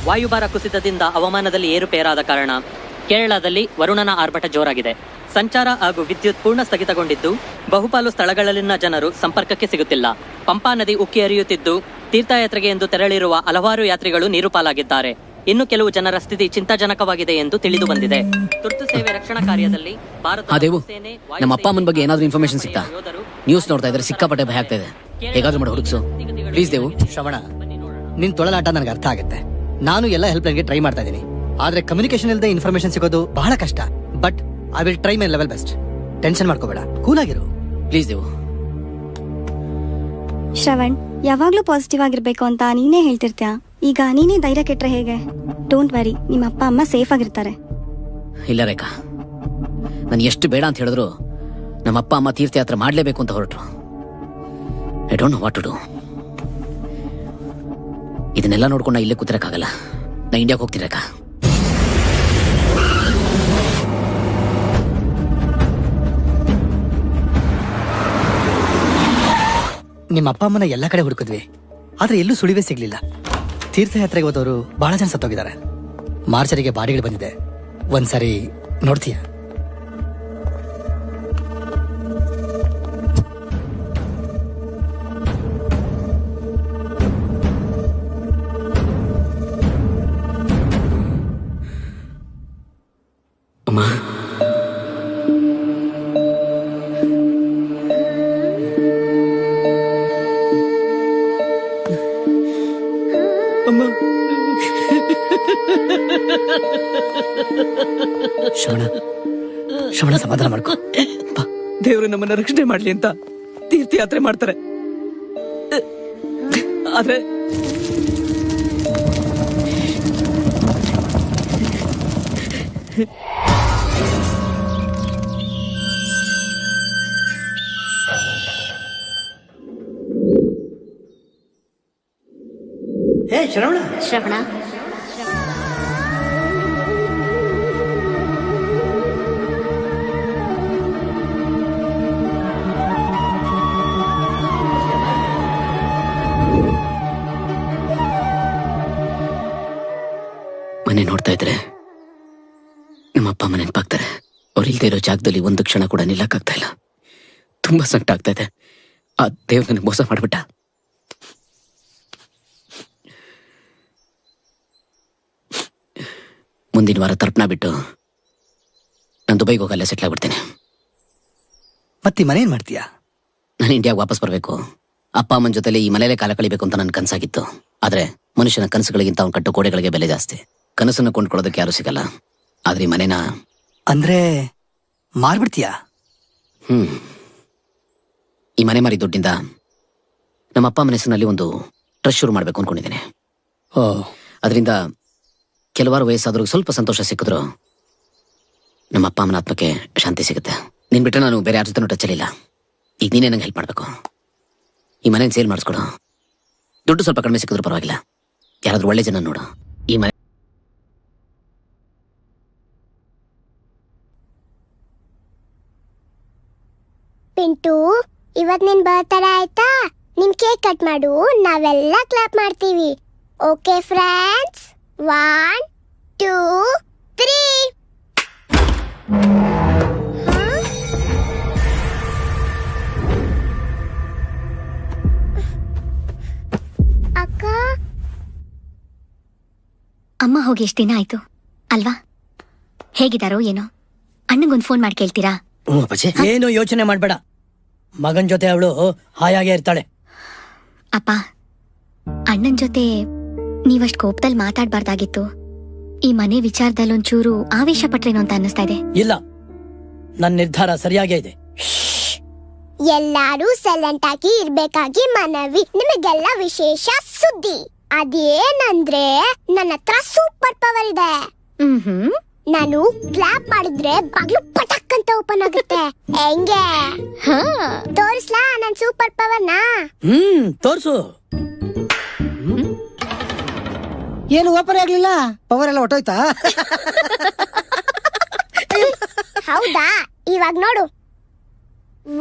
ವಾಯುಭಾರ ಕುಸಿತದಿಂದ ಹವಾಮಾನದಲ್ಲಿ ಏರುಪೇರಾದ ಕಾರಣ ಕೇರಳದಲ್ಲಿ ವರುಣನ ಆರ್ಭಟ ಜೋರಾಗಿದೆ. ಸಂಚಾರ ಹಾಗೂ ವಿದ್ಯುತ್ ಪೂರ್ಣ ಸ್ಥಗಿತಗೊಂಡಿದ್ದು ಬಹುಪಾಲು ಸ್ಥಳಗಳಲ್ಲಿನ ಜನರು ಸಂಪರ್ಕಕ್ಕೆ ಸಿಗುತ್ತಿಲ್ಲ. ಪಂಪಾ ನದಿ ಉಕ್ಕಿ ಹರಿಯುತ್ತಿದ್ದು ತೀರ್ಥಯಾತ್ರೆಗೆ ಎಂದು ತೆರಳಿರುವ ಹಲವಾರು ಯಾತ್ರಿಗಳು ನೀರು ಪಾಲಾಗಿದ್ದಾರೆ. ಇನ್ನು ಕೆಲವು ಜನರ ಸ್ಥಿತಿ ಚಿಂತಾಜನಕವಾಗಿದೆ ಎಂದು ತಿಳಿದು ಬಂದಿದೆ. ತುರ್ತು ಸೇವೆ ರಕ್ಷಣಾ ಕಾರ್ಯದಲ್ಲಿ ನಮ್ಮ ಅಪ್ಪ ಅಮ್ಮನ ಬಗ್ಗೆ ಏನಾದ್ರೂ ಇನ್ಫಾರ್ಮೇಶನ್ ಸಿಗ್ತಾ? ನ್ಯೂಸ್ ನೋಡ್ತಾ ಇದ್ರೆ ಸಿಕ್ಕಾಪಟ್ಟೆ ಭಯ ಆಗ್ತಾ ಇದೆ. ಹೇಗಾದ್ರೂ ಮಾಡಿ ಹುಡುಕ್ಸು ಪ್ಲೀಸ್ ದೇವು. ಶ್ರವಣ, ನಿನ್ ತೊಳಲಾಟ ನನಗೆ ಅರ್ಥ ಆಗುತ್ತೆ. ನಾನು ಎಲ್ಲ ಹೆಲ್ಪ್ ಲೈನ್ಗೆ ಟ್ರೈ ಮಾಡ್ತಾ ಇದ್ದೀನಿ. ಆದ್ರೆ ಕಮ್ಯುನಿಕೇಶನ್ ಇಲ್ಲದೆ ಇನ್ಫಾರ್ಮೇಶನ್ ಸಿಗೋದು ಬಹಳ ಕಷ್ಟ. But I will try my level best. Tension ಮಾಡ್ಕೋಬೇಡ, ಕೂಲ್ ಆಗಿರು ಪ್ಲೀಸ್ ದೇವು. ಶ್ರವಣ್, ಯಾವಾಗ್ಲೂ ಪಾಸಿಟಿವ್ ಆಗಿರ್ಬೇಕು ಅಂತ ನೀನೇ ಹೇಳ್ತಿರ್ತೀಯ. ಈಗ ನೀನೇ ಧೈರ್ಯ ಕೆಟ್ರೆ ಹೇಗೆ? ಡೋಂಟ್ ವರಿ, ನಿಮ್ಮ ಅಪ್ಪ ಅಮ್ಮ ಸೇಫ್ ಆಗಿರ್ತಾರೆ. ಇಲ್ಲ ರೇಖಾ, ನಾನು ಎಷ್ಟು ಬೇಡ ಅಂತ ಹೇಳಿದ್ರು ನಮ್ಮ ಅಪ್ಪ ಅಮ್ಮ ತೀರ್ಥಯಾತ್ರೆ ಮಾಡ್ಲೇಬೇಕು ಅಂತ ಹೊರಟ್ರು. I don't know what to do. ಇದನ್ನೆಲ್ಲ ನೋಡ್ಕೊಂಡು ನಾ ಇಲ್ಲೇ ಕೂತಿರಕ್ಕಾಗಲ್ಲ. ನಾ ಇಂಡಿಯಾಗೆ ಹೋಗ್ತೀನಿ ರೇಖಾ. ನಿಮ್ಮ ಅಪ್ಪ ಅಮ್ಮನ ಎಲ್ಲ ಕಡೆ ಹುಡುಕಿದ್ವಿ, ಆದ್ರೆ ಎಲ್ಲೂ ಸುಳಿವೇ ಸಿಗ್ಲಿಲ್ಲ. ತೀರ್ಥಯಾತ್ರೆಗೆ ಹೋದವರು ಬಹಳ ಜನ ಸತ್ತೋಗಿದ್ದಾರೆ. ಮಾರ್ಚರಿಗೆ ಬಾಡಿಗಳು ಬಂದಿದೆ. ಒಂದ್ಸರಿ ನೋಡ್ತೀಯ? ಅಮ್ಮ, ಶ್ರವಣ, ಶ್ರವಣ, ಸಮಾಧಾನ ಮಾಡ್ಕೊ. ದೇವರು ನಮ್ಮನ್ನ ರಕ್ಷಣೆ ಮಾಡ್ಲಿ ಅಂತ ತೀರ್ಥಯಾತ್ರೆ ಮಾಡ್ತಾರೆ. ಆದ್ರೆ ಶ್ರವಣ, ಶ್ರವಣ, ಮನೆ ನೋಡ್ತಾ ಇದ್ರೆ ನಮ್ಮ ಅಪ್ಪ ಅಮ್ಮ ನೆನಪಾಗ್ತಾರೆ. ಅವ್ರು ಇಲ್ದೇ ಇರೋ ಜಾಗದಲ್ಲಿ ಒಂದು ಕ್ಷಣ ಕೂಡ ನಿಲ್ಲಕ್ಕಾಗ್ತಾ ಇಲ್ಲ. ತುಂಬಾ ಸಂಕಟ ಆಗ್ತಾ ಇದೆ. ಆ ದೇವ್ರು ನನಗೆ ಮೋಸ ಮಾಡ್ಬಿಟ್ಟ. ಮುಂದಿನ ವಾರ ತರ್ಪಣ ಬಿಟ್ಟು ನಾನು ದುಬೈಗೆ ಹೋಗಲ್ಲ ಸೆಟ್ಲ್ ಆಗ್ಬಿಡ್ತೇನೆ. ಮತ್ತೆ ಮನೆ ಏನ್ ಮಾಡ್ತೀಯಾ? ನಾನು ಇಂಡಿಯಾಗೆ ವಾಪಸ್ ಬರಬೇಕು. ಅಪ್ಪ ಅಮ್ಮನ ಜೊತೆಲಿ ಈ ಮನೆಯಲ್ಲೇ ಕಾಲ ಕಳಿಬೇಕು ಅಂತ ನನ್ನ ಕನಸಾಗಿತ್ತು. ಆದ್ರೆ ಮನುಷ್ಯನ ಕನಸುಗಳಿಗಿಂತ ಅವ್ನು ಕಟ್ಟೋ ಗೋಡೆಗಳಿಗೆ ಬೆಲೆ ಜಾಸ್ತಿ. ಕನಸನ್ನು ಕೊಂಡ್ಕೊಳ್ಳೋದಕ್ಕೆ ಯಾರು ಸಿಗಲ್ಲ. ಆದ್ರೆ ಈ ಮನೆನ ಅಂದ್ರೆ ಮಾರ್ಬಿಡ್ತೀಯಾ? ಈ ಮನೆ ಮಾರಿ ದುಡ್ಡಿಂದ ನಮ್ಮ ಅಪ್ಪ ಅಮ್ಮನ ಹೆಸರಿನಲ್ಲಿ ಒಂದು ಟ್ರಸ್ಟ್ ಶುರು ಮಾಡ್ಬೇಕು ಅನ್ಕೊಂಡಿದ್ದೇನೆ. ಅದರಿಂದ ಕೆಲವಾರು ವಯಸ್ಸಾದ್ರೂ ಸ್ವಲ್ಪ ಸಂತೋಷ ಸಿಕ್ಕಿದ್ರು ನಮ್ಮ ಅಪ್ಪ ಅಮ್ಮನ ಆತ್ಮಕ್ಕೆ ಶಾಂತಿ ಸಿಗುತ್ತೆ. ನೀನ್ ಬಿಟ್ಟರೆ ನಾನು ಬೇರೆ ಯಾರ ಜೊತೆ ಟಚ್ಚಲ್ಲಿಲ್ಲ. ಈಗ ನೀನೇ ನಂಗೆ ಹೆಲ್ಪ್ ಮಾಡ್ಬೇಕು. ಈ ಮನೇನ ಸೇಲ್ ಮಾಡಿಸ್ಕೊಡು. ದುಡ್ಡು ಸ್ವಲ್ಪ ಕಡಿಮೆ ಸಿಕ್ಕಿದ್ರು ಪರವಾಗಿಲ್ಲ. ಯಾರಾದ್ರೂ ಒಳ್ಳೆ ಜನ ನೋಡು. ಈ ಮನೆ ಪಿಂಟು, ಇವತ್ ನಿನ್ ಬರ್ತ್ಡೇ ಆಯ್ತಾ? ನಿನ್ ಕೇಕ್ ಕಟ್ ಮಾಡು, ನಾವೆಲ್ಲ ಕ್ಲಾಪ್ ಮಾಡ್ತೀವಿ. Okay friends, 1 2 3. ಅಕ್ಕ, ಅಮ್ಮ ಹೋಗಿ ಎಷ್ಟು ದಿನ ಆಯ್ತು ಅಲ್ವಾ? ಹೇಗಿದಾರೋ ಏನೋ? ಅಣ್ಣಗೊಂದು ಫೋನ್ ಮಾಡಿ ಕೇಳ್ತೀರಾ? ಏನು ಯೋಚನೆ ಮಾಡ್ಬೇಡ, ಮಗನ್ ಜೊತೆ ಅವಳು ಹಾಯಾಗೇ ಇರ್ತಾಳೆ. ಅಪ್ಪ, ಅಣ್ಣನ್ ಜೊತೆ ನೀವಷ್ಟು ಕೋಪದಲ್ಲಿ ಮಾತಾಡ್ಬಾರ್ದಾಗಿತ್ತು. ಈ ಮನೆ ವಿಚಾರದಲ್ಲಿ ಒಂಚೂರು ಆವೇಶ ಪಟ್ರೇನೋ ಅಂತ ಅನ್ನಿಸ್ತಾ ಇದೆ. ಇಲ್ಲ, ನನ್ನ ನಿರ್ಧಾರ ಸರಿಯಾಗೇ ಇದೆ. ಎಲ್ಲಾರು ಸೈಲೆಂಟ್ ಆಗಿ ಇರ್ಬೇಕಾಗಿ ಮನವಿ. ನಿಮಗೆಲ್ಲ ವಿಶೇಷ ಸುದ್ದಿ. ಅದೇನಂದ್ರೆ ನನ್ನ ಹತ್ರ ಸೂಪರ್ ಪವರ್ ಇದೆ. ನಾನು ಕ್ಲಾಪ್ ಮಾಡಿದ್ರೆ ಬಾಗ್ಲು ಪಟಕ್ ಅಂತ ಓಪನ್ ಆಗುತ್ತೆ. ಹೆಂಗೆ? ತೋರಿಸ್ಲಾ ನನ್ ಸೂಪರ್ ಪವರ್ನ? ತೋರ್ಸು. ಏನು ಓಪನ್ ಆಗ್ಲಿಲ್ಲ? ಪವರ್ ಎಲ್ಲ ಹೊಟ್ಟೋಯ್ತಾ? ಹೌದಾ? ಇವಾಗ ನೋಡು.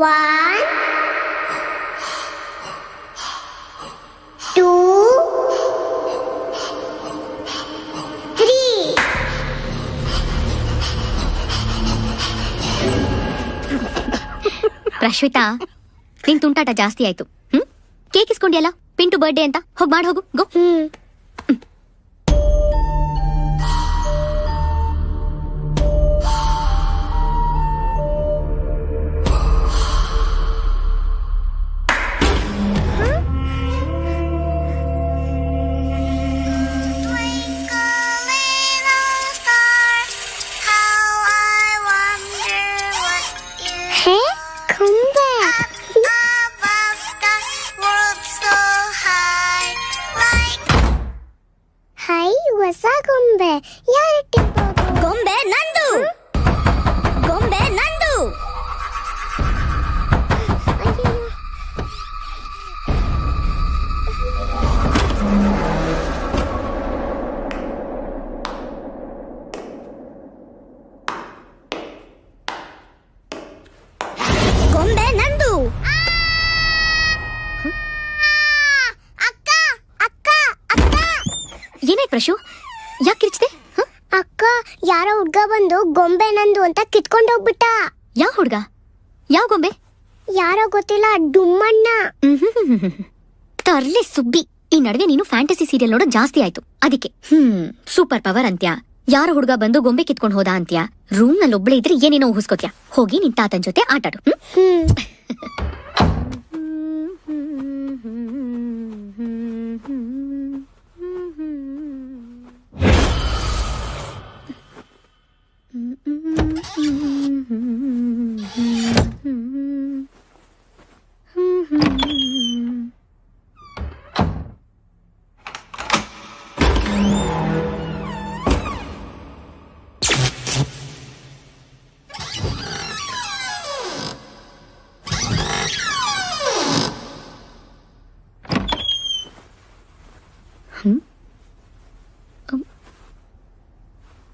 1 2 ಪ್ರಶ್ವಿತಾ, ನಿನ್ ತುಂಟಾಟ ಜಾಸ್ತಿ ಆಯ್ತು. ಕೇಕ್ ಇಸ್ಕೊಂಡಿಯಲ್ಲ, ಪಿಂಟು ಬರ್ಡೇ ಅಂತ. ಹೋಗ್ ಮಾಡಿ ಹೋಗು, ಗೋ. ಹೊಸ ಗೊಂಬೆ ಯಾರಿಟ್ಟಿರ್ಬೋದು? ಗೊಂಬೆ ನಂದು, ಗೊಂಬೆ ನಂದು. ಗೊಂಬೆ ನಂದು. ಅಕ್ಕ ಅಕ್ಕ ಅಕ್ಕ. ಏನಾಯ್ತು ಪ್ರಶು, ಯಾಕೆ ಕಿರ್ಚ್ದೆ? ಅಕ್ಕ, ಯಾರೋ ಹುಡ್ಗ ಬಂದು ಗೊಂಬೆ ನಂದು ಅಂತ ಕಿತ್ಕೊಂಡು ಹೋಗ್ಬಿಟ್ಟ. ಯಾವ ಹುಡ್ಗ? ಯಾವ ಗೊಂಬೆ? ಯಾರೋ ಗೊತ್ತಿಲ್ಲ, ಡುಮ್ಮಣ್ಣ. ತರ್ಲೆ ಸುಬ್ಬಿ, ಈ ನಡುವೆ ನೀನು ಫ್ಯಾಂಟಸಿ ಸೀರಿಯಲ್ ನೋಡೋ ಜಾಸ್ತಿ ಆಯ್ತು. ಅದಕ್ಕೆ ಸೂಪರ್ ಪವರ್ ಅಂತ್ಯ, ಯಾರೋ ಹುಡ್ಗ ಬಂದು ಗೊಂಬೆ ಕಿತ್ಕೊಂಡು ಹೋದ ಅಂತ್ಯ. ರೂಮ್ ನಲ್ಲಿ ಒಬ್ಳೆ ಇದ್ರೆ ಏನೇನೋ ಊಹಿಸ್ಕೋತ್ಯಾ. ಹೋಗಿ ನಿನ್ ತಾತನ್ ಜೊತೆ ಆಟಾಡು.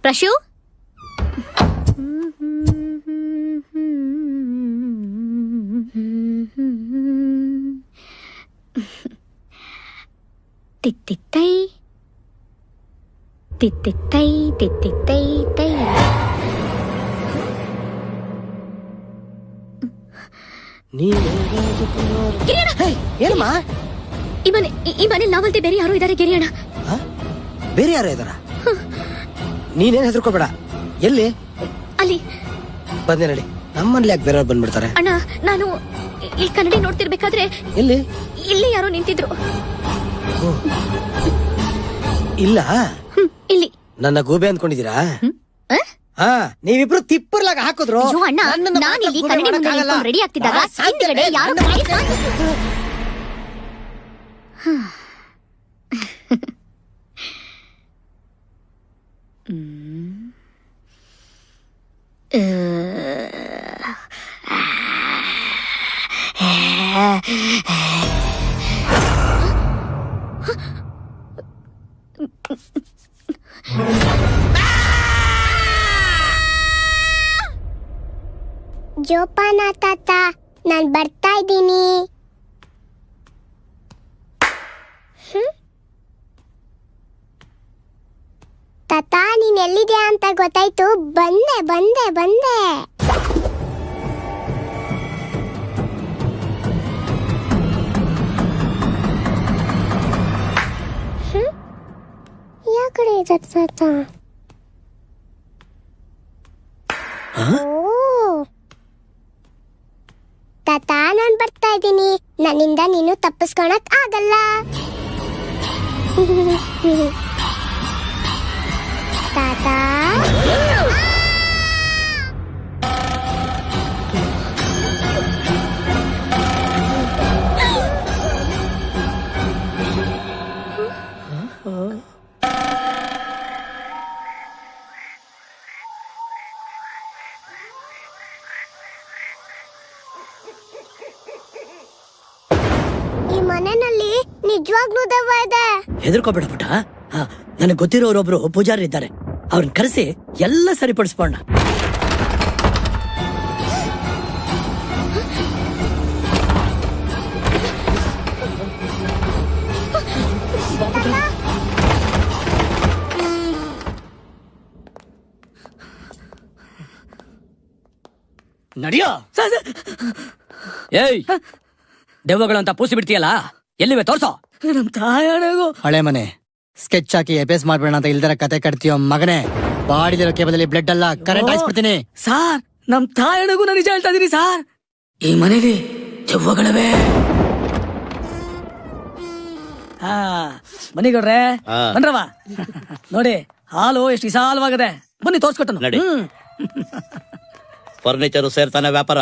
ಪ್ರಶು, ತಿತ್ತಿತ್ತೈ ತಿತ್ತಿತ್ತೈ ತಿತ್ತಿತ್ತೈ ತೈ. ಏನಮ್ಮ? ಈ ಮನೆ ನಾವಲ್ದೆ ಬೇರೆ ಯಾರೋ ಇದಾರೆ ಗಿರಿಯಣ್ಣ. ಬೇರೆ ಯಾರೋ ಇದಾರ? ನೀನೇನ್ ಹೆದರ್ಕೋಬೇಡ. ಎಲ್ಲಿ? ಅಲ್ಲಿ ಬಂದೆ ನಡಿ. ನಮ್ಮಲ್ಲಿ ಯಾಕೆ ಬೇರೆ ಬಂದ್ಬಿಡ್ತಾರೆ? ಅಣ್ಣ, ನಾನು ಈ ಕನ್ನಡಿ ನೋಡ್ತಿರ್ಬೇಕಾದ್ರೆ ಎಲ್ಲಿ ಇಲ್ಲಿ ಯಾರೋ ನಿಂತಿದ್ರು. ಇಲ್ಲ, ಇಲ್ಲಿ. ನನ್ನ ಗೂಬೆ ಅಂದ್ಕೊಂಡಿದ್ದೀರಾ? ನೀವಿಬ್ರು ತಿಪ್ಪರ್ಲಾಗ ಹಾಕಿದ್ರು. ಅಯ್ಯೋ ಅಣ್ಣ, ನಾನಿಲ್ಲಿ ಕನ್ನಡಿ ಮುಂದೆ ನಿಂತ್ಕೊಂಡು ರೆಡಿ ಆಗ್ತಿದ್ದಾಗ ಹಿಂದ್ಗಡೆ ಯಾರೋ ಜೋಪಾನ ತಾತ, ನಾನ್ ಬರ್ತಾ ಇದ್ದೀನಿ. ತಾತ, ನೀನ್ ಎಲ್ಲಿದ್ಯಾ ಅಂತ ಗೊತ್ತಾಯ್ತು. ಬಂದೆ ಬಂದೆ ಬಂದೆ. ಯಾ ಕಡೆ ಇದೆ ತಾತ? ತಾತ, ನಾನ್ ಬರ್ತಾ ಇದ್ದೀನಿ. ನನ್ನಿಂದ ನೀನು ತಪ್ಪಿಸ್ಕೊಳಕ್ ಆಗಲ್ಲ. ತಾತ, ಈ ಮನೆಯಲ್ಲಿ ನಿಜವಾಗ್ಲೂ ದೆವ್ವ ಇದೆ. ಹೆದರ್ಕೋಬೇಡ ಪುಟ. ನನಗೆ ಗೊತ್ತಿರೋರೊಬ್ರು ಪೂಜಾರಿ ಇದ್ದಾರೆ, ಅವ್ರನ್ನ ಕರೆಸಿ ಎಲ್ಲ ಸರಿಪಡಿಸ್ಬೋಣ. ನಡಿಯೋ. ಏಯ್ ದೆವ್ವಗಳು ಅಂತ ಪೂಸಿ ಬಿಡ್ತೀಯಲ್ಲ, ಎಲ್ಲಿವೆ ತೋರ್ಸೋ. ನಮ್ ತಾಯಣಗೂ ಹಳೆ ಮನೆ ಸ್ಕೆಚ್ ಹಾಕಿ ಎಪೇಸ್ ಮಾಡ್ಬೇಡ ಅಂತ ಇಲ್ದರ ಕತೆ ಕಟ್ತೀಯೋ ಮಗನೇ. ಬಾಡಿಲಿರೋ ಕೇಬಲಲ್ಲಿ ಬ್ಲಡ್ ಅಲ್ಲ ಕರೆಂಟ್ ಹಾಯಿಸ್ಬಿಡ್ತೀನಿ. ಸಾರ್, ನಮ್ ತಾಯಣಗೂ ನಾನು ನಿಜ ಹೇಳ್ತಾ ಇದೀನಿ ಸಾರ್. ಈ ಮನೇಲಿ ದೆವ್ವಗಳವೆ. ಬನ್ನಿ ಗೌಡ್ರೆ, ಬನ್ರವ. ನೋಡಿ ಹಾಲು ಎಷ್ಟು ವಿಶಾಲವಾಗದೆ. ಬನ್ನಿ ತೋರ್ಸ್ಕೊಟ್ಟನು. ನಡಿ. ಫರ್ನಿಚರ್ ಸೇರ್ತಾನೆ ವ್ಯಾಪಾರ.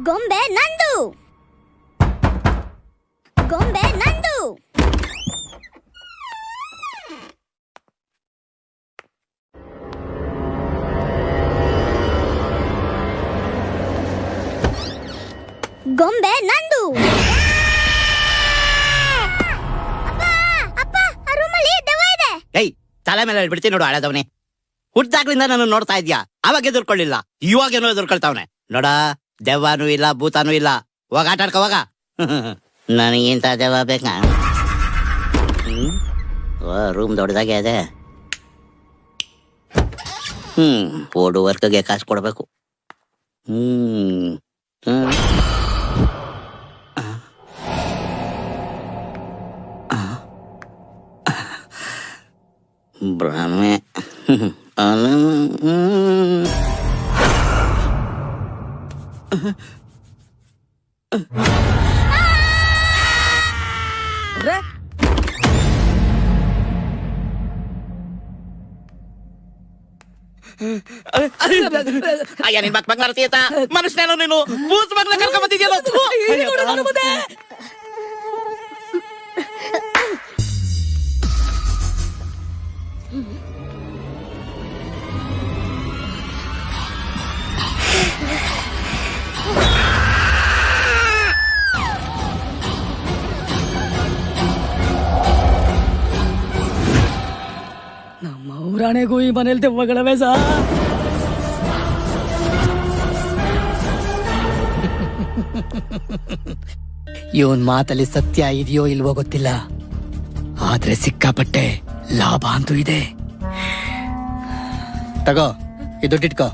ಗೊಂಬೆ ನಂದು, ಗೊಂಬೆ ನಂದು. ಗೊಂಬೆ ನಂದು. ಅಪ್ಪ, ಆ ರೂಮಲ್ಲಿ ದೆವ್ವ ಇದೆ. ಏಯ್, ತಲೆ ಮೇಲೆ ಬಿಡ್ತೀನಿ ನೋಡು ಹಳೆದವನೇ. ಹುಟ್ಟಾಗ್ಲಿಂದ ನಾನು ನೋಡ್ತಾ ಇದ್ಯಾ, ಅವಾಗ ಎದುರ್ಕೊಳ್ಳಿಲ್ಲ, ಇವಾಗೇನೋ ಎದುರ್ಕೊಳ್ತಾವನೆ ನೋಡ. ದೆವ್ವನೂ ಇಲ್ಲ, ಭೂತಾನೂ ಇಲ್ಲ. ಹೋಗ ಆಟ ಆಡ್ಕೋವಾಗ. ನನಗಿಂತ ದೆವ್ವ ಬೇಕಾ? ರೂಮ್ ದೊಡ್ಡದಾಗೆ ಇದೆ. ಓಡು ವರ್ಕ್ಗೆ ಕಾಸು ಕೊಡ್ಬೇಕು. ಭ್ರಮೆ. ಅಯ್ಯ, ನಿನ್ ಮಕ್ ಮಗ್ನಾರ ತೀತ ಮನುಷ್ಯನೇನೋ ನೀನು. ಬೂತ್ ಮಗ್ನ ಕರ್ಕೊಂಬತ್ತಿದ್ಯಲ್ಲ. ನಮ್ಮ ಊರಾಣೆಗೂ ಈ ಮನೇಲಿ ದೆವ್ವಗಳವೆ ಸಾ. ಇವನ್ ಮಾತಲ್ಲಿ ಸತ್ಯ ಇದೆಯೋ ಇಲ್ವೋ ಗೊತ್ತಿಲ್ಲ, ಆದ್ರೆ ಸಿಕ್ಕಾಪಟ್ಟೆ ಲಾಭ ಅಂತೂ ಇದೆ. ತಗೋ, ಈ ದುಡ್ಡಿಟ್ಕೋ.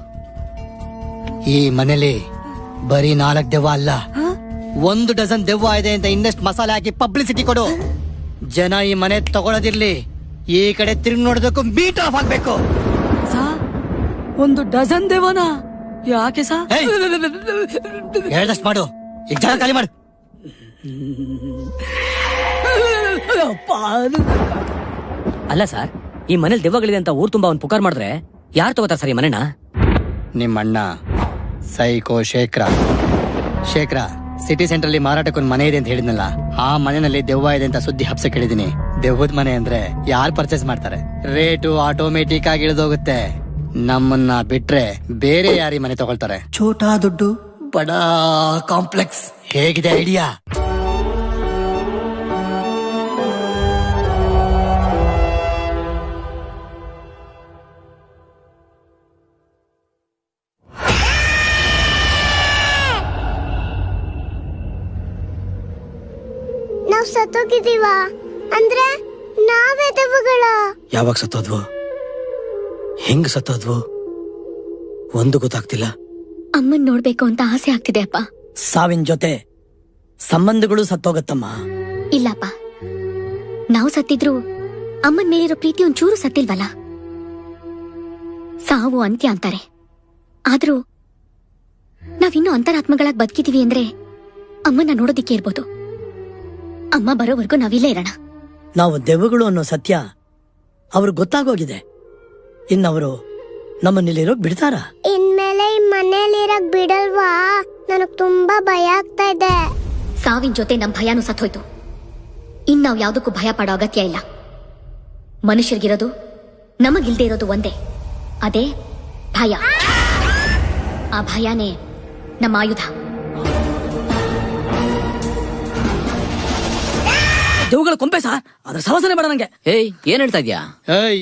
ಈ ಮನೇಲಿ ಬರೀ 4 ದೆವ್ವ ಅಲ್ಲ, 1 ಡಜನ್ ದೆವ್ವ ಇದೆ ಅಂತ ಇನ್ನಷ್ಟು ಮಸಾಲೆ ಹಾಕಿ ಪಬ್ಲಿಸಿಟಿ ಕೊಡು. ಜನ ಈ ಮನೆ ತಗೊಳ್ಳೋದಿರ್ಲಿ, ಈ ಕಡೆ ತಿರುಗಿ ನೋಡೋದಕ್ಕೂ ಮೀಟ್ ಆಫ್ ಆಗ್ಬೇಕು. ಸಾ, 1 ಡಜನ್ ದೆವ್ವನ? ಯಾಕೆ ಸಾ? ಹೇಳ್ದಷ್ಟು ಮಾಡು, ಈಗ ಜಾಗ ಖಾಲಿ ಮಾಡು. ಅಲ್ಲ ಸರ್, ಈ ಮನೇಲಿ ದೆವ್ವಗಳಿದೆ ಅಂತ ಊರ್ ತುಂಬಾ ಒಂದ್ ಪುಕಾರ್ ಮಾಡಿದ್ರೆ ಯಾರು ತಗೋತಾರ ಸರ್ ಈ ಮನೆನ? ನಿಮ್ಮಣ್ಣ ಸೈಕೋ ಶೇಖರ ಸಿಟಿ ಸೆಂಟರ್ ಅಲ್ಲಿ ಮಾರಾಟಕ್ಕೊಂದು ಮನೆ ಇದೆ ಅಂತ ಹೇಳಿದ್ನಲ್ಲ, ಆ ಮನೆಯಲ್ಲಿ ದೆವ್ವ ಇದೆ ಅಂತ ಸುದ್ದಿ ಹಬ್ಸ ಕೇಳಿದೀನಿ. ದೆವ್ವದ ಮನೆ ಅಂದ್ರೆ ಯಾರು ಪರ್ಚೇಸ್ ಮಾಡ್ತಾರೆ? ರೇಟು ಆಟೋಮೆಟಿಕ್ ಆಗಿ ಇಳಿದೋಗುತ್ತೆ. ನಮ್ಮನ್ನ ಬಿಟ್ರೆ ಬೇರೆ ಯಾರಿ ಮನೆ ತಗೊಳ್ತಾರೆ? ಛೋಟಾ ದುಡ್ಡು ಬಡಾ ಕಾಂಪ್ಲೆಕ್ಸ್. ಹೇಗಿದೆ ಐಡಿಯಾ? ನಾವ್ ಸತ್ತೋಗಿದೀವ ಅಂದ್ರೆ ನಾವೇ ದೆವ್ವಗಳ? ಯಾವಾಗ ಸತ್ತೋದ್ವು, ಹೆಂಗ್ ಸತ್ತೋದ್ವು ಒಂದು ಗೊತ್ತಾಗ್ತಿಲ್ಲ. ಅಮ್ಮನ್ ನೋಡ್ಬೇಕು ಅಂತ ಆಸೆ ಆಗ್ತಿದೆ ಅಪ್ಪ. ಸಾವಿನ ಜೊತೆ ಸಂಬಂಧಗಳು ಸತ್ತೋಗತ್ತಮ್ಮ. ಇಲ್ಲಪ್ಪ, ನಾವು ಸತ್ತಿದ್ರು ಅಮ್ಮನ್ ಮೇಲಿರೋ ಪ್ರೀತಿ ಒಂಚೂರು ಸತ್ತಿಲ್ವಲ್ಲ. ಸಾವು ಅಂತ್ಯ ಅಂತಾರೆ, ಆದ್ರೂ ನಾವಿನ್ನೂ ಅಂತರಾತ್ಮಗಳಾಗಿ ಬದುಕಿದೀವಿ ಅಂದ್ರೆ ಅಮ್ಮನ್ನ ನೋಡೋದಿಕ್ಕೆ ಇರ್ಬೋದು. ಅಮ್ಮ ಬರೋವರೆಗೂ ನಾವಿಲ್ಲೇ ಇರೋಣ. ನಾವು ದೆವ್ವಗಳು ಅನ್ನೋ ಸತ್ಯ ಅವ್ರಿಗೆ ಗೊತ್ತಾಗೋಗಿದೆ. ಇನ್ನವರು ನಮ್ಮನ್ನಿಲ್ಲಿರೋಕ್ ಬಿಡ್ತಾರ? ಇನ್ಮೇಲೆ ಈ ಮನೇಲಿರಕ್ ಬಿಡಲ್ವಾ? ನನಗ್ ತುಂಬಾ ಭಯ ಆಗ್ತಾ ಇದೆ. ಸಾವಿನ ಜೊತೆ ನಮ್ ಭಯನೂ ಸತ್ತೋಯ್ತು. ಇನ್ನಾವ್ ಯಾವ್ದಕ್ಕೂ ಭಯ ಪಡೋ ಅಗತ್ಯ ಇಲ್ಲ. ಮನುಷ್ಯರಿಗಿರೋದು, ನಮಗಿಲ್ದೇ ಇರೋದು ಒಂದೇ, ಅದೇ ಭಯ. ಆ ಭಯನೇ ನಮ್ಮ ಆಯುಧ. ದೆವ್ವಗಳ ಕೊಂಪೆ ಸಾ, ಅದ್ರ ಸವಾಸನೆ ಬೇಡ ನಂಗೆ. ಏಯ್, ಏನ್ ಹೇಳ್ತಾ ಇದ್ಯಾ? ಏಯ್,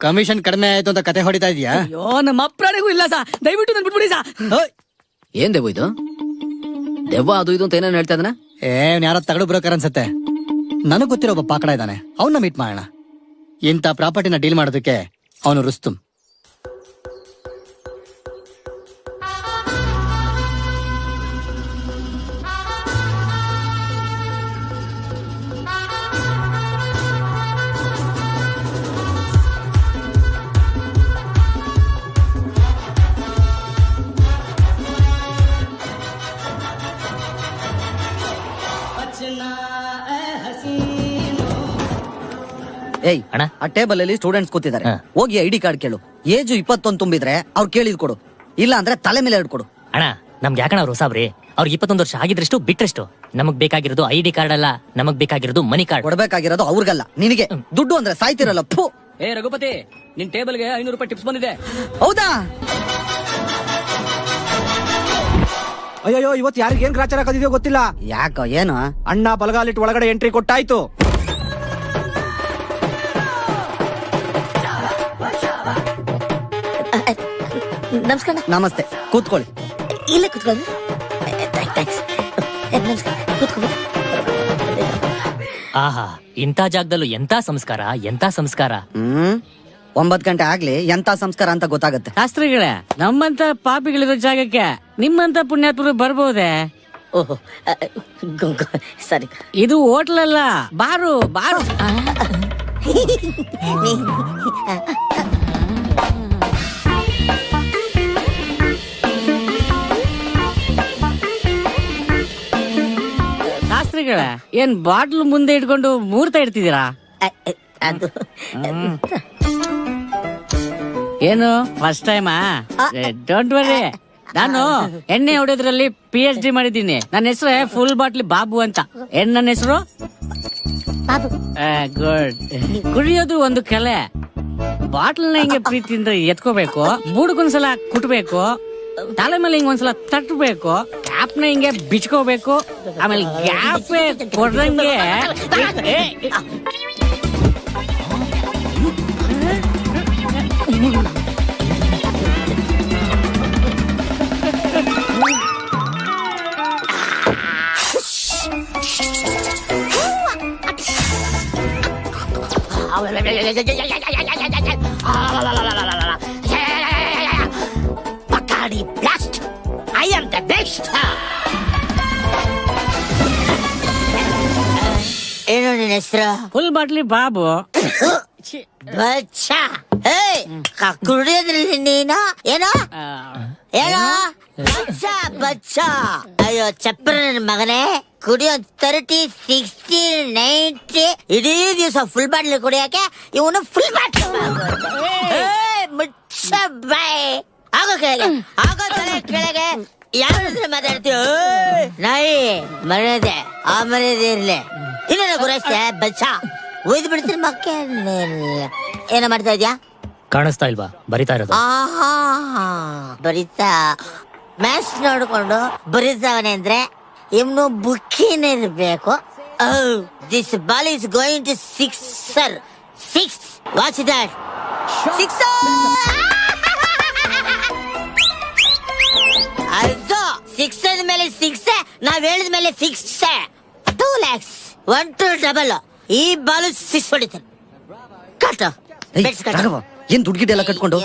ಕಮಿಷನ್ ಕಡಿಮೆ ಆಯ್ತು ಅಂತ ಕತೆ ಹೊಡಿತಾ ಇದೀಯಾ? ಅಯ್ಯೋ, ನಮ್ಮ ಅಪ್ರಾಣಿಗೂ ಇಲ್ಲ ಸಾ, ದಯವಿಟ್ಟು ನನ್ ಬಿಟ್ಬಿಡಿ ಸಾ. ಏನ್ ದೆವ್ವ ಇದು? ದೆವ್ವ ಅದು ಇದು ಅಂತ ಏನೇನು ಹೇಳ್ತಾ ಇದನ? ಯಾರೋ ತಗಡು ಬ್ರೋಕರ್ ಅನ್ಸತ್ತೆ. ನನಗ್ ಗೊತ್ತಿರೋ ಒಬ್ಬ ಪಾಕಡ ಇದ್ದಾನೆ, ಅವನ್ನ ಮೀಟ್ ಮಾಡೋಣ. ಇಂಥ ಪ್ರಾಪರ್ಟಿನ ಡೀಲ್ ಮಾಡೋದಕ್ಕೆ ಅವನು ರುಸ್ತುಂ. ಏಯ್ ಅಣ್ಣ, ಆ ಟೇಬಲ್ ಅಲ್ಲಿ ಸ್ಟೂಡೆಂಟ್ಸ್ ಕೂತಿದ್ದಾರೆ. ಹೋಗಿ ಐಡಿ ಕಾರ್ಡ್ ಕೇಳು. ಏಜು 21 ತುಂಬಿದ್ರೆ ಅವ್ರು ಕೇಳಿದ್ ಕೊಡು, ಇಲ್ಲ ಅಂದ್ರೆ ತಲೆ ಮೇಲೆ ಹಿಡ್ಕೊಡು. ಅಣ್ಣ, ನಮ್ಗೆ ಯಾಕಣ್ಣ ಅವ್ರು ಹೊಸಾಬ್ರಿ? ಅವ್ರಿಗೆ 21 ವರ್ಷ ಆಗಿದ್ರಷ್ಟು ಬಿಟ್ರಷ್ಟು. ನಮಗ್ ಬೇಕಾಗಿರೋದು ID ಕಾರ್ಡ್ ಅಲ್ಲ, ನಮಗ್ ಬೇಕಾಗಿರೋದು ಮನಿ ಕಾರ್ಡ್. ಕೊಡ್ಬೇಕಾಗಿರೋದು ಅವ್ರಿಗಲ್ಲ, ನಿನಗೆ. ದುಡ್ಡು ಅಂದ್ರೆ ಸಾಯ್ತಿರಲ್ಲ. ಫು. ಏ ರಘುಪತಿ, ನಿನ್ ಟೇಬಲ್ಗೆ 500 ರೂಪಾಯಿ ಟಿಪ್ಸ್ ಬಂದಿದೆ. ಹೌದಾ? ಅಯ್ಯೋ, ಇವತ್ತು ಯಾರಿಗೆ ಏನ್ ಗ್ರಾಚಾರ ಹಾಕೋದಿದೆಯೋ ಗೊತ್ತಿಲ್ಲ. ಯಾಕೋ ಏನು? ಅಣ್ಣ ಬಲಗಾಲಿಟ್ಟು ಒಳಗಡೆ ಎಂಟ್ರಿ ಕೊಟ್ಟಾಯ್ತು. ನಮಸ್ಕಾರ. ನಮಸ್ತೆ, ಕೂತ್ಕೊಳ್ಳಿ. ಇಲ್ಲೇ ಕೂತ್ಕೊಳ್ಳಿ. ಆಹಾ, ಇಂಥ ಜಾಗದಲ್ಲೂ ಎಂತ ಸಂಸ್ಕಾರ, ಎಂತ ಸಂಸ್ಕಾರ. 9 ಗಂಟೆ ಆಗ್ಲಿ ಎಂತ ಸಂಸ್ಕಾರ ಅಂತ ಗೊತ್ತಾಗತ್ತೆ. ಶಾಸ್ತ್ರಿಗಳೇ, ನಮ್ಮಂತ ಪಾಪಿಗಳಿರೋ ಜಾಗಕ್ಕೆ ನಿಮ್ಮಂತ ಪುಣ್ಯಾತ್ಮರು ಬರ್ಬೋದೇ? ಓಹೋ, ಸರಿ. ಇದು ಹೋಟ್ಲ್ ಅಲ್ಲ, ಬಾರು ಬಾರು. ಶಾಸ್ತ್ರಿಗಳೇ, ಏನ್ ಬಾಟ್ಲು ಮುಂದೆ ಇಟ್ಕೊಂಡು ಮೂರ್ತ ಇಡ್ತಿದ್ದೀರಾ? ಅದು ಏನು ಫಸ್ಟ್ ಟೈಮಾ? ಡೋಂಟ್ ವರಿ, ನಾನು ಎಣ್ಣೆ ಹೊಡೆಯೋದ್ರಲ್ಲಿ PhD ಮಾಡಿದ್ದೀನಿ. ನನ್ನ ಹೆಸರು ಫುಲ್ ಬಾಟ್ಲಿ ಬಾಬು ಅಂತ. ಏನ್ ನನ್ನ ಹೆಸರು? ಗುಡ್. ಕುಡಿಯೋದು ಒಂದು ಕಲೆ. ಬಾಟ್ಲನ್ನ ಹಿಂಗೆ ಪ್ರೀತಿಯಿಂದ ಎತ್ಕೋಬೇಕು, ಬೂಡ್ಗೊಂದ್ಸಲ ಕುಟ್ಬೇಕು, ತಲೆ ಮೇಲೆ ಹಿಂಗ ಒಂದ್ಸಲ ತಟ್ಟಬೇಕು, ಕ್ಯಾಪ್ನ ಹಿಂಗೆ ಬಿಚ್ಕೋಬೇಕು, ಆಮೇಲೆ ಗ್ಯಾಪ್ ಕೊಡ್ದಂಗೆ Bacardi Blast. I am the best. ಏನು ನಿನ್ನ ಹೆಸರು? ಫುಲ್ ಬಾಟ್ಲಿ ಬಾಬು. ಬಚ್ಚ. ಕುಡಿಯೋದ್ರಲ್ಲಿ ನೀನು ಏನೋ ಏನೋ ಬಚ್ಚ ಬಚ್ಚ. ಅಯ್ಯೋ ಚಪ್ರ ನನ್ನ ಮಗನೇ, ಕುಡಿಯೋ 30, 60, 90 ಇಡೀ ದಿವಸ ಫುಲ್ ಬಾಟ್ಲಿ ಕುಡಿಯಕ್ಕೆ ಇವನು ಫುಲ್ ಬಾಟ್ಲಿ. ಮುಚ್ಚ ಬಾಯ್. ಆಗೋ ಕೆಳಗೆ, ಆಗೋ ತಲೆ ಕೆಳಗೆ. ಯಾರ ಹತ್ರ ಮಾತಾಡ್ತೀಯ? ನಾಯಿ ಮರ್ಯಾದೆ, ಆ ಮರ್ಯಾದೆ ಇರ್ಲಿ. ಇನ್ನೇನ ಗುರಸ್ತೆ ಬಚ್ಚ, ಒಯ್ದು ಬಿಡ್ತೀನಿ ಮಕ್ಕೆ. ಏನ ಮಾಡ್ತಾ ಇದ್ಯಾ? ಕಾಣಿಸ್ತಾ ಇಲ್ವಾ? ಬರಿತಾ ಇರೋದು. ಆಹಾ, ಬರಿತಾ ಮ್ಯಾಚ್ ನೋಡ್ಕೊಂಡು ಬರೀತಾವನೆ ಅಂದ್ರೆ ಇನ್ನು ಬುಕ್ಕಿನ ಇರ್ಬೇಕು. This ball is going to sixer. 6. Watch that. 6. ಅದು 6 ಮೇಲೆ 6. ನಾವ್ ಹೇಳಿದ ಮೇಲೆ ಫಿಕ್ಸ್. 2 lakhs. 1 to double. ಈ ಬಾಲು 6 ಹೊಡಿತಾನೆ. ಕಟ್. ಏನ್ ದುಡ್ಗಿಡ್ ಎಲ್ಲ ಕಟ್ಕೊಂಡು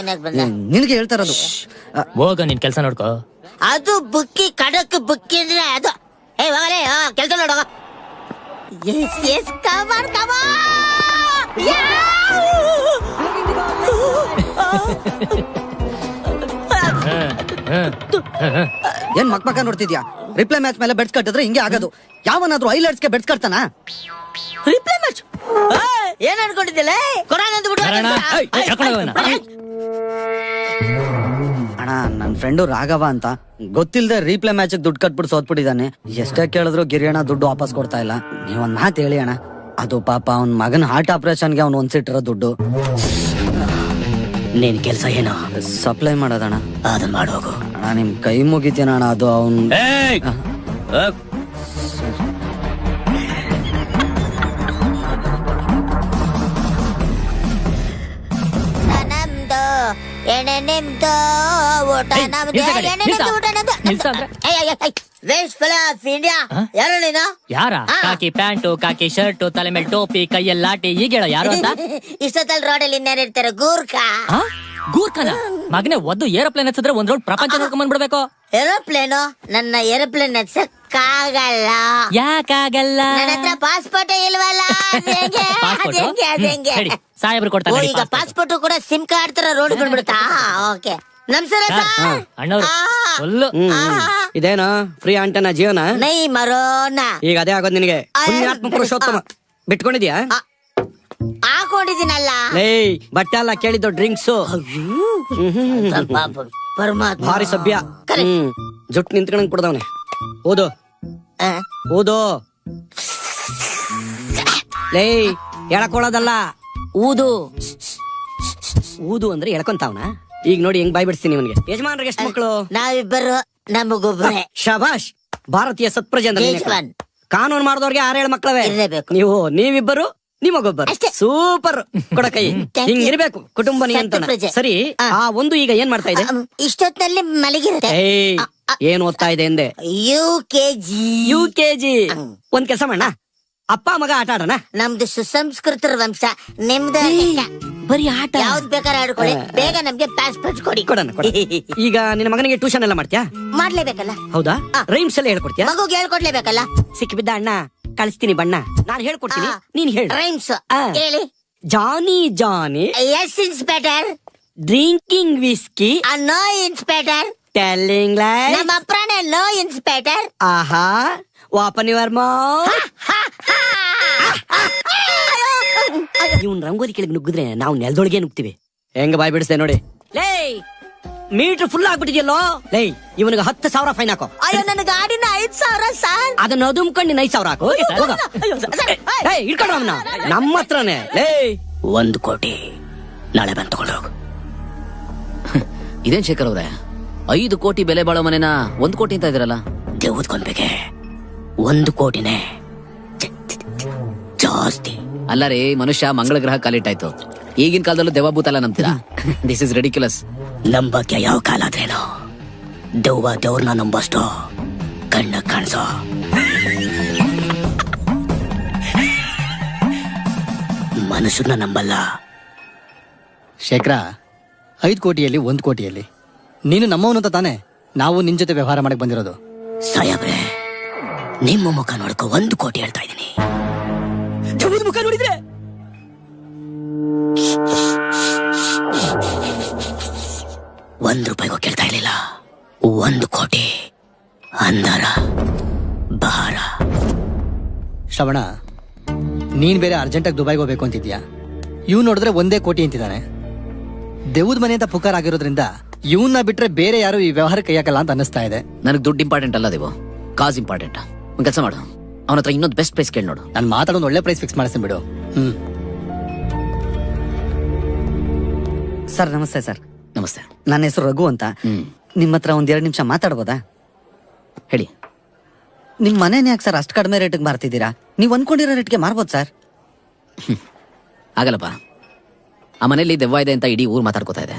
ನಿನಗೆ ಹೇಳ್ತಾ ಇರೋದು. ಹೋಗ, ನಿನ್ ಕೆಲ್ಸ ನೋಡ್ಕೋ. ಅದು ಬುಕ್ಕಿ, ಕಡಕ್ ಬುಕ್ಕಿ ಅಂದ್ರೆ ಅದು. ಹೋಗಲೇ ಕೆಲ್ಸ ನೋಡೋಗ. ಎಸ್ ಎಸ್, ಕಮಾನ್ ಕಮಾನ್. ಏನ್ ಮಕ್ಕ ನೋಡ್ತಿದ್ಯಾ? ರಿಪ್ಲೈ ಮ್ಯಾಚ್ ಮೇಲೆ ಬೆಡ್ಸ್ ಕಟ್ಟಿದ್ರೆ ಹಿಂಗೆ ಆಗೋದು. ಯಾವನಾದ್ರೂ ಹೈಲೈಟ್ಸ್ಗೆ ಬೆಡ್ಸ್ ಕಟ್ತಾನ? ರಿಪ್ಲೈ ಮ್ಯಾಚ್ ಏನ್ ಅನ್ಕೊಂಡಿದ್ದಿಲ್ಲ? ಅಣ್ಣ, ನನ್ ಫ್ರೆಂಡು ರಾಘವ ಅಂತ ಗೊತ್ತಿಲ್ದೆ ರೀಪ್ಲೇ ಮ್ಯಾಚ್ ದುಡ್ಡು ಕಟ್ಬಿಟ್ಟು ಸೋತ್ಬಿಟ್ಟಿದ್ದಾನೆ. ಎಷ್ಟೇ ಕೇಳಿದ್ರು ಗಿರಿಯಣ್ಣ ದುಡ್ಡು ವಾಪಸ್ ಕೊಡ್ತಾ ಇಲ್ಲ. ನೀವೊಂದ್ ಮಾತು ಹೇಳಿ ಅಣ್ಣ. ಅದು ಪಾಪ ಅವ್ನ ಮಗನ ಹಾರ್ಟ್ ಆಪರೇಷನ್ಗೆ ಅವ್ನು ಒಂದ್ಸಿಟ್ಟಿರೋ ದುಡ್ಡು. ನೀನ್ ಕೆಲ್ಸ ಏನೋ? ಸಪ್ಲೈ ಮಾಡೋದಣ್ಣ. ಅದನ್ನ ಮಾಡೋಗು ಅಣ್ಣ, ನಿಮ್ ಕೈ ಮುಗಿತೀನ ಅಣ್ಣ. ಅದು ಅವ್ನು ಎಣ್ಣೆ ನಿಮ್ದು, ಊಟ ನಮ್ದು, ಎಣ್ಣೆ ನಿಮ್ದು, ಊಟ ನಮ್ದು. Waste fellow of India. ಯಾರು ನೀನು? ಯಾರ? ಕಾಕಿ ಪ್ಯಾಂಟು, ಕಾಕಿ ಶರ್ಟು, ತಲೆ ಮೇಲೆ ಟೋಪಿ, ಕೈಯಲ್ಲಿ ಲಾಟಿ, ಈಗ ಹೇಳೋ ಯಾರು ಅಂತ? ಇಷ್ಟೊತ್ತಲ್ಲಿ ರೋಡಲ್ಲಿ ಇರ್ತಾರೆ ಗೂರ್ಖಾ. ಗೂರ್ಖನ ಮಗನೇ ಒದ್ದು ಏರೋಪ್ಲೇನ್ ಹಚ್ಚಿದ್ರೆ ಒಂದ್ ರೋಡ್ ಪ್ರಪಂಚ ನೋಡ್ಕೊಂಡ್ ಬಂದ್ಬಿಡ್ಬೇಕು. ಏರೋಪ್ಲೇನು? ನನ್ನ ಏರೋಪ್ಲೇನ್ ಹಚ್ಚಕ್ಕಾಗಲ್ಲ. ಯಾಕಾಗಲ್ಲ? ನನ್ನ ಹತ್ರ ಪಾಸ್ಪೋರ್ಟ್ ಇಲ್ವಲ್ಲ. ಸಾಹೇಬ್ರು ಕೊಡ್ತಾರೆ. ಈಗ ಪಾಸ್ಪೋರ್ಟ್ ಕೂಡ ಸಿಮ್ ಕಾರ್ಡ್ ತರ ರೋಡ್ ಬಂದ್ಬಿಡುತ್ತಾ? ಓಕೆ. ನಮಸ್ಕಾರ ಸರ್. ಅಣ್ಣವ್ರು ಫುಲ್ಲು. ಇದೇನಾ ಫ್ರೀ ಅಂಟನ ಜೀವನ? ನೈ ಮರೋನ. ಈಗ ಅದೇ ಆಗೋದ್ ನಿನಗೆ. ಪುಣ್ಯಾತ್ಮ ಪುರುಷೋತ್ತಮ ಬಿಟ್ಕೊಂಡಿದ್ಯಾ? ಹಾಕೊಂಡಿದ್ದೀನಲ್ಲ. ಬಟ್ಟೆ ಎಲ್ಲ ಕೇಳಿದ್ದು ಡ್ರಿಂಕ್ಸ್. ಪರಮಾತ್ಮ ಭಾರಿ ಸಭ್ಯ. ಜುಟ್ ನಿಂತ್ಕೊಂಡ್ ಕೊಡ್ದವನೆ. ಓದು ಓದು. ಎಳಕೊಳ್ಳೋದಲ್ಲ, ಊದು. ಊದು ಅಂದ್ರೆ ಎಳ್ಕೊಂತಾವನ. ಈಗ ನೋಡಿ ಹೆಂಗ್ ಬಾಯ್ ಬಿಡಿಸ್ತೀನಿ ಇವನ್ಗೆ. ಯಜಮಾನ್ರಿಗೆ ಎಷ್ಟು ಮಕ್ಕಳು? ನಾವಿಬ್ಬರು, ನಮಗೊಬ್ಬರೇ. ಶಬಾಷ್. ಭಾರತೀಯ ಸತ್ಪ್ರಜೆ ಅಂದ್ರೆ ಕಾನೂನು ಮಾಡಿದವ್ರಿಗೆ 6-7 ಮಕ್ಕಳವೇ. ನೀವಿಬ್ಬರು, ನಿಮಗೊಬ್ಬರು. ಸೂಪರ್. ಕೊಡ ಕೈ. ಹಿಂಗಿರ್ಬೇಕು ಕುಟುಂಬ ನಿಯಂತ್ರಣ. ಸರಿ, ಆ ಒಂದು ಈಗ ಏನ್ ಮಾಡ್ತಾ ಇದೆ? ಇಷ್ಟೊತ್ತಲ್ಲಿ ಮಲಗಿರುತ್ತೆ. ಏನ್ ಓದ್ತಾ ಇದೆ ಎಂದೆ? UKG. ಒಂದ್ ಕೆಲಸ ಮಾಡೋಣ, ಅಪ್ಪ ಮಗ ಆಟ ಆಡೋಣ. ನಮ್ದು ಸುಸಂಸ್ಕೃತರ ವಂಶ, ನಿಮ್ದು ಬರೀ ಆಟ. ಯಾವ್ದು ಬೇಕಾದ್ರೆ ಆಡ್ಕೊಳ್ಳಿ, ಬೇಗ ನಮ್ಗೆ ಪಾಸ್ಪೋರ್ಟ್ ಕೊಡಿ. ಕೊಡೋಣ. ಈಗ ನಿನ್ನ ಮಗನಿಗೆ ಟ್ಯೂಷನ್ ಎಲ್ಲ ಮಾಡ್ತೀಯಾ? ಮಾಡ್ಲೇಬೇಕಲ್ಲ. ಹೌದಾ? ರೈಮ್ಸ್ ಎಲ್ಲ ಹೇಳ್ಕೊಡ್ತೀಯಾ? ಮಗುಗೆ ಹೇಳ್ಕೊಡ್ಲೇಬೇಕಲ್ಲ. ಸಿಕ್ಕಿಬಿದ್ದ ಅಣ್ಣ ಕಳಿಸ್ತೀನಿ ಬಣ್ಣ. ನಾನು ಹೇಳ್ಕೊಡ್ತೀನಿ, ನೀನ್ ಹೇಳು. ರೈಮ್ಸ್ ಹೇಳಿ. Johnny Johnny. Yes inspector. Drinking whisky. No inspector. Telling lies. ನಮ್ಮ ಅಪ್ಪನೇ ನೋ ಇನ್ಸ್ಪೆಕ್ಟರ್. ಆಹಾ, ಓಪನ್ ಯುವರ್ ಮೌತ್. ಇವ್ನ್ ರಂಗೋಲಿ ಕೆಳಗೆ ನುಗ್ಗಿದ್ರೆ ನಾವು ನೆಲದೊಳಗೆ ನುಗ್ತೀವಿ. ಹೆಂಗ ಬಾಯ್ ಬಿಡಿಸ್ದೆ ನೋಡಿ. ಲೇ, ಮೀಟರ್ ಫುಲ್ ಆಗ್ಬಿಟ್ಟಿದ್ಯಲ್ಲೋ. ಲೇ, ಇವನಿಗೆ 10,000 ಫೈನ್ ಹಾಕೋ. ಅಯ್ಯೋ, ನನ್ನ ಗಾಡಿನ 5,000 ಸರ್. ಅದನ್ನ ಅದುಮ್ಕೊಂಡು 5,000 ಹಾಕೋ. ಇಟ್ಕೊಂಡು ನಮ್ಮ ಹತ್ರನೇ. ಲೇ, 1 ಕೋಟಿ ನಾಳೆ ಬಂದು ತಗೊಂಡು ಹೋಗು. ಇದೇನ್ ಶೇಖರ್ ಅವ್ರೆ, 5 ಕೋಟಿ ಬೆಲೆ ಬಾಳೋ ಮನೆನ 1 ಕೋಟಿ ಅಂತ ಇದ್ರಲ್ಲ? ದೇವದ್ಕೊಂಡ್ಬೇಕೆ 1 ಕೋಟಿನೇ ಜಾಸ್ತಿ. ಅಲ್ಲ ರೀ, ಮನುಷ್ಯ ಮಂಗಳ ಗ್ರಹ ಕಾಲಿಟ್ಟಾಯ್ತು. ಈಗಿನ ಕಾಲದಲ್ಲೂ ದೆವ್ವ ಎಲ್ಲ ನಂಬ್ತೀರಾ? This is ridiculous. ನಂಬಕ್ಕೆ ಯಾವ ಕಾಲ ಆದ್ರೇನು, ದೆವ್ವ ದೇವ್ರನ್ನ ನಂಬಷ್ಟು ಕಣ್ಣ ಕಾಣಿಸೋ. ಮನುಷ್ಯನ ನಂಬಲ್ಲ. ಶೇಖರ, 5 ಕೋಟಿಯಲ್ಲಿ 1 ಕೋಟಿಯಲ್ಲಿ ನೀನು ನಮ್ಮವನು ಅಂತ ತಾನೆ ನಾವು ನಿನ್ ಜೊತೆ ವ್ಯವಹಾರ ಮಾಡಕ್ ಬಂದಿರೋದು. ಸಾಯಬ್ರೆ, ನಿಮ್ಮ ಮುಖ ನೋಡ್ಕೊ 1 ಕೋಟಿ ಹೇಳ್ತಾ ಇದ್ದೀನಿ. ಮುಖ ನೋಡಿದ್ರೆ ₹1 ಕೇಳ್ತಾ ಇರ್ಲಿಲ್ಲ. 1 ಕೋಟಿ ಅಂದರ ಭಾರ. ಶ್ರವಣ, ನೀನ್ ಬೇರೆ ಅರ್ಜೆಂಟಾಗಿ ದುಬೈಗೆ ಹೋಗ್ಬೇಕು ಅಂತಿದ್ಯಾ? ಇವ್ ನೋಡಿದ್ರೆ 1 ಕೋಟಿ ಅಂತಿದ್ದಾನೆ. ದೇವ್ದ ಮನೆ ಅಂತ ಪುಕಾರ್ ಆಗಿರೋದ್ರಿಂದ ಇವನ್ನ ಬಿಟ್ರೆ ಬೇರೆ ಯಾರು ಈ ವ್ಯವಹಾರ ಕೈಯಾಕಲ್ಲ ಅಂತ ಅನ್ನಿಸ್ತಾ ಇದೆ. ನನಗೆ ದುಡ್ಡು ಇಂಪಾರ್ಟೆಂಟ್ ಅಲ್ಲ ದೇವು, ಕಾಸ್ ಇಂಪಾರ್ಟೆಂಟ್. ಒಂದ್ ಕೆಲಸ ಮಾಡು, ಅವನ ಹತ್ರ ಇನ್ನೊಂದು ಬೆಸ್ಟ್ ಪ್ರೈಸ್ ಕೇಳಿ ನೋಡು. ನಾನು ಮಾತಾಡೋದು ಒಳ್ಳೆ ಪ್ರೈಸ್ ಫಿಕ್ಸ್ ಮಾಡಿಸ್ತೀನಿ ಬಿಡು. ಸರ್ ನಮಸ್ತೆ. ಸರ್ ನಮಸ್ತೆ. ನನ್ನ ಹೆಸರು ರಘು ಅಂತ. ನಿಮ್ಮ ಹತ್ರ 1-2 ನಿಮಿಷ ಮಾತಾಡ್ಬೋದಾ? ಹೇಳಿ. ನಿಮ್ ಮನೇನ ಯಾಕೆ ಸರ್ ಅಷ್ಟು ಕಡಿಮೆ ರೇಟಿಗೆ ಮಾರ್ತಿದ್ದೀರಾ? ನೀವು ಅನ್ಕೊಂಡಿರೋ ರೇಟ್ಗೆ ಮಾರ್ಬೋದು ಸರ್. ಆಗಲ್ಲಪ್ಪ, ಆ ಮನೇಲಿ ದೆವ್ವ ಇದೆ ಅಂತ ಇಡೀ ಊರು ಮಾತಾಡ್ಕೋತಾ ಇದೆ.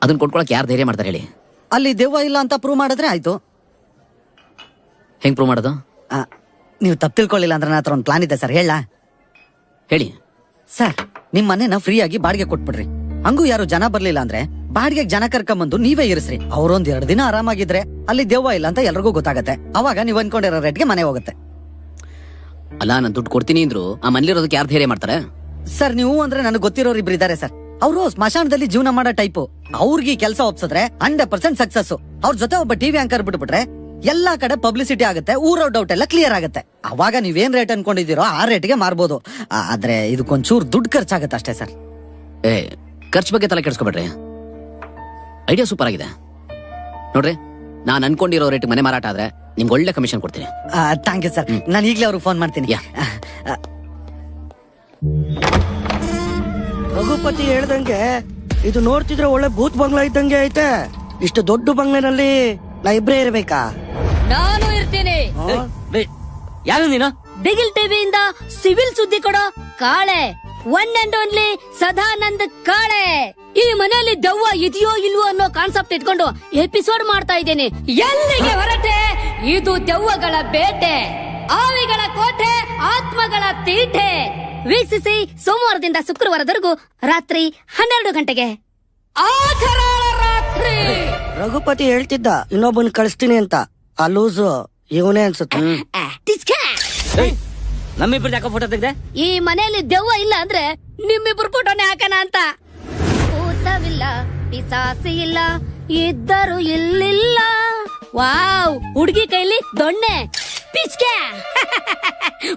ಅದನ್ನ ಕೊಟ್ಕೊಳಕ್ ಯಾರು ಧೈರ್ಯ ಮಾಡ್ತಾರೆ ಹೇಳಿ? ಅಲ್ಲಿ ದೆವ್ವ ಇಲ್ಲ ಅಂತ ಪ್ರೂವ್ ಮಾಡಿದ್ರೆ ಆಯ್ತು. ಹೆಂಗ್ ಪ್ರೂವ್ ಮಾಡೋದು? ನೀವು ತಪ್ಪು ತಿಳ್ಕೊಳ್ಳಿಲ್ಲ ಅಂದ್ರೆ ನನ್ನ ಹತ್ರ ಒಂದು ಪ್ಲಾನ್ ಇದೆ ಸರ್, ಹೇಳ. ಹೇಳಿ. ಸರ್, ನಿಮ್ ಮನೇನ ಫ್ರೀ ಆಗಿ ಬಾಡಿಗೆ ಕೊಟ್ಬಿಡ್ರಿ. ಹಂಗೂ ಯಾರು ಜನ ಬರ್ಲಿಲ್ಲ ಅಂದ್ರೆ ಬಾಡಿಗೆ ಜನ ಕರ್ಕೊಂಬಂದು ನೀವೇ ಇರಿಸ್ರಿ. ಅವ್ರೊಂದ್ 2 ದಿನ ಆರಾಮಾಗಿದ್ರೆ ಅಲ್ಲಿ ದೆವ್ವ ಇಲ್ಲ ಅಂತ ಎಲ್ರಿಗೂ ಗೊತ್ತಾಗತ್ತೆ. ಅವಾಗ ನೀವ್ ಅನ್ಕೊಂಡಿರೋ ರೇಟ್ಗೆ ಮನೆ ಹೋಗುತ್ತೆ. ಅಲ್ಲ, ನಾನು ದುಡ್ಡು ಕೊಡ್ತೀನಿ ಅಂದ್ರು ಆ ಮನೇಲಿರೋದಕ್ಕೆ ಯಾರು ಧೈರ್ಯ ಮಾಡ್ತಾರೆ? ಸರ್, ನೀವು ಅಂದ್ರೆ ನನಗೆ ಗೊತ್ತಿರೋರು ಇಬ್ರು ಇದಾರೆ ಸರ್. ಅವರು ಸ್ಮಶಾನದಲ್ಲಿ ಜೀವನ ಮಾಡೋ ಟೈಪು. ಅವ್ರಿಗೆ ಕೆಲಸ ಒಪ್ಸಿದ್ರೆ 100% ಸಕ್ಸಸ್. ಅವ್ರ ಜೊತೆ ಒಬ್ಬ ಟಿವಿ ಆಂಕರ್ ಬಿಟ್ಬಿಟ್ರೆ ಎಲ್ಲಾ ಕಡೆ ಪಬ್ಲಿಸಿಟಿ ಆಗುತ್ತೆ, ಊರೋ ಡೌಟ್ ಎಲ್ಲ ಕ್ಲಿಯರ್ ಆಗುತ್ತೆ. ಅವಾಗ ನೀವೇನ್ ರೇಟ್ ಅನ್ಕೊಂಡಿದ್ದೀರೋ ಆ ರೇಟ್ಗೆ ಮಾರ್ಬೋದು. ಆದ್ರೆ ಇದಕ್ಕೊಂಚೂರು ದುಡ್ಡು ಖರ್ಚಾಗತ್ತೆ ಅಷ್ಟೇ ಸರ್. ಖರ್ಚು ಬಗ್ಗೆ ತಲೆ ಕೆಡಿಸ್ಕೊಬೇಡ್ರಿ, ಐಡಿಯಾ ಸೂಪರ್ ಆಗಿದೆ ನೋಡ್ರಿ. ನಾನು ಅನ್ಕೊಂಡಿರೋ ರೇಟ್ ಮನೆ ಮಾರಾಟ ಆದ್ರೆ ನಿಮ್ಗೆ ಒಳ್ಳೆ ಕಮಿಷನ್ ಕೊಡ್ತೀನಿ. Thank you sir. ನಾನು ಈಗಲೇ ಅವ್ರಿಗೆ ಫೋನ್ ಮಾಡ್ತೀನಿ. ರಘುಪತಿ ಹೇಳ್ದಂಗೆ ಇದು ನೋಡ್ತಿದ್ರೆ ಒಳ್ಳೆ ಭೂತ್ ಬಂಗ್ಲಾ ಇದ್ದಂಗೆ ಐತೆ. ಇಷ್ಟು ದೊಡ್ಡ ಬಂಗ್ಲೆನಲ್ಲಿ ನಾ ಇಬ್ರೇ ಇರ್ಬೇಕಾ? ನಾನು ಇರ್ತೀನಿ. ಯಾರು ನೀನು? ಬಿಗಿಲ್ ಟಿವಿಯಿಂದ ಸಿವಿಲ್ ಸುದ್ದಿ ಕೊಡೋ Kale, one and only Sadanand Kale. ಈ ಮನೆಯಲ್ಲಿ ದೆವ್ವ ಇದೆಯೋ ಇಲ್ವೋ ಅನ್ನೋ ಕಾನ್ಸೆಪ್ಟ್ ಇಟ್ಕೊಂಡು ಎಪಿಸೋಡ್ ಮಾಡ್ತಾ ಇದ್ದೇನೆ. ಎಲ್ಲಿಗೆ ಹೊರಟೆ ಇದು ದೆವ್ವಗಳ ಬೇಟೆ, ಆವಿಗಳ ಕೋಟೆ, ಆತ್ಮಗಳ ತೀಟೆ. ವೀಕ್ಷಿಸಿ ಸೋಮವಾರದಿಂದ ಶುಕ್ರವಾರದವರೆಗೂ ರಾತ್ರಿ 12 ಗಂಟೆಗೆ. ಆಕರಾಳ ರಾತ್ರಿ. ರಘುಪತಿ ಹೇಳ್ತಿದ್ದ ಇನ್ನೊಬ್ಬನ್ ಕಳಿಸ್ತೀನಿ ಅಂತ, ಆ ಲೂಸು ಇವನೇ ಅನ್ಸುತ್ತೆ. ನಮ್ಮಿಬ್ರು ಯಾಕೋ ಫೋಟೋ ತೆಗ್ದೆ? ಈ ಮನೆಯಲ್ಲಿ ದೆವ್ವ ಇಲ್ಲ ಅಂದ್ರೆ ನಿಮ್ಮಿಬ್ರು ಫೋಟೋನೇ ಹಾಕೋಣ ಅಂತ. ಭೂತವಿಲ್ಲ, ಪಿಸಾಸಿ ಇಲ್ಲ, ಇದ್ದರು ಇಲ್ಲಿಲ್ಲ. ವಾವ್, ಹುಡುಗಿ ಕೈಲಿ ದೊಣ್ಣೆ ಪಿಚ್ಕೆ.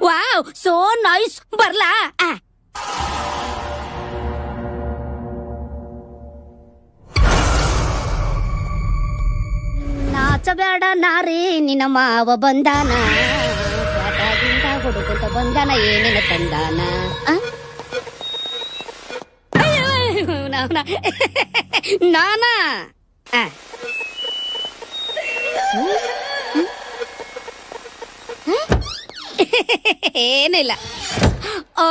Wow, so nice. ಬರ್ಲಾ? ನಾಚಬೇಡ ನಾರಿ, ನಿನ್ನ ಮಾವ ಬಂದಾನ, ಹುಡುಕಂತ ಬಂದಾನ, ಏನೇನ ತಂದಾನ. ನಾನಾ ಏನಿಲ್ಲ. ಓ,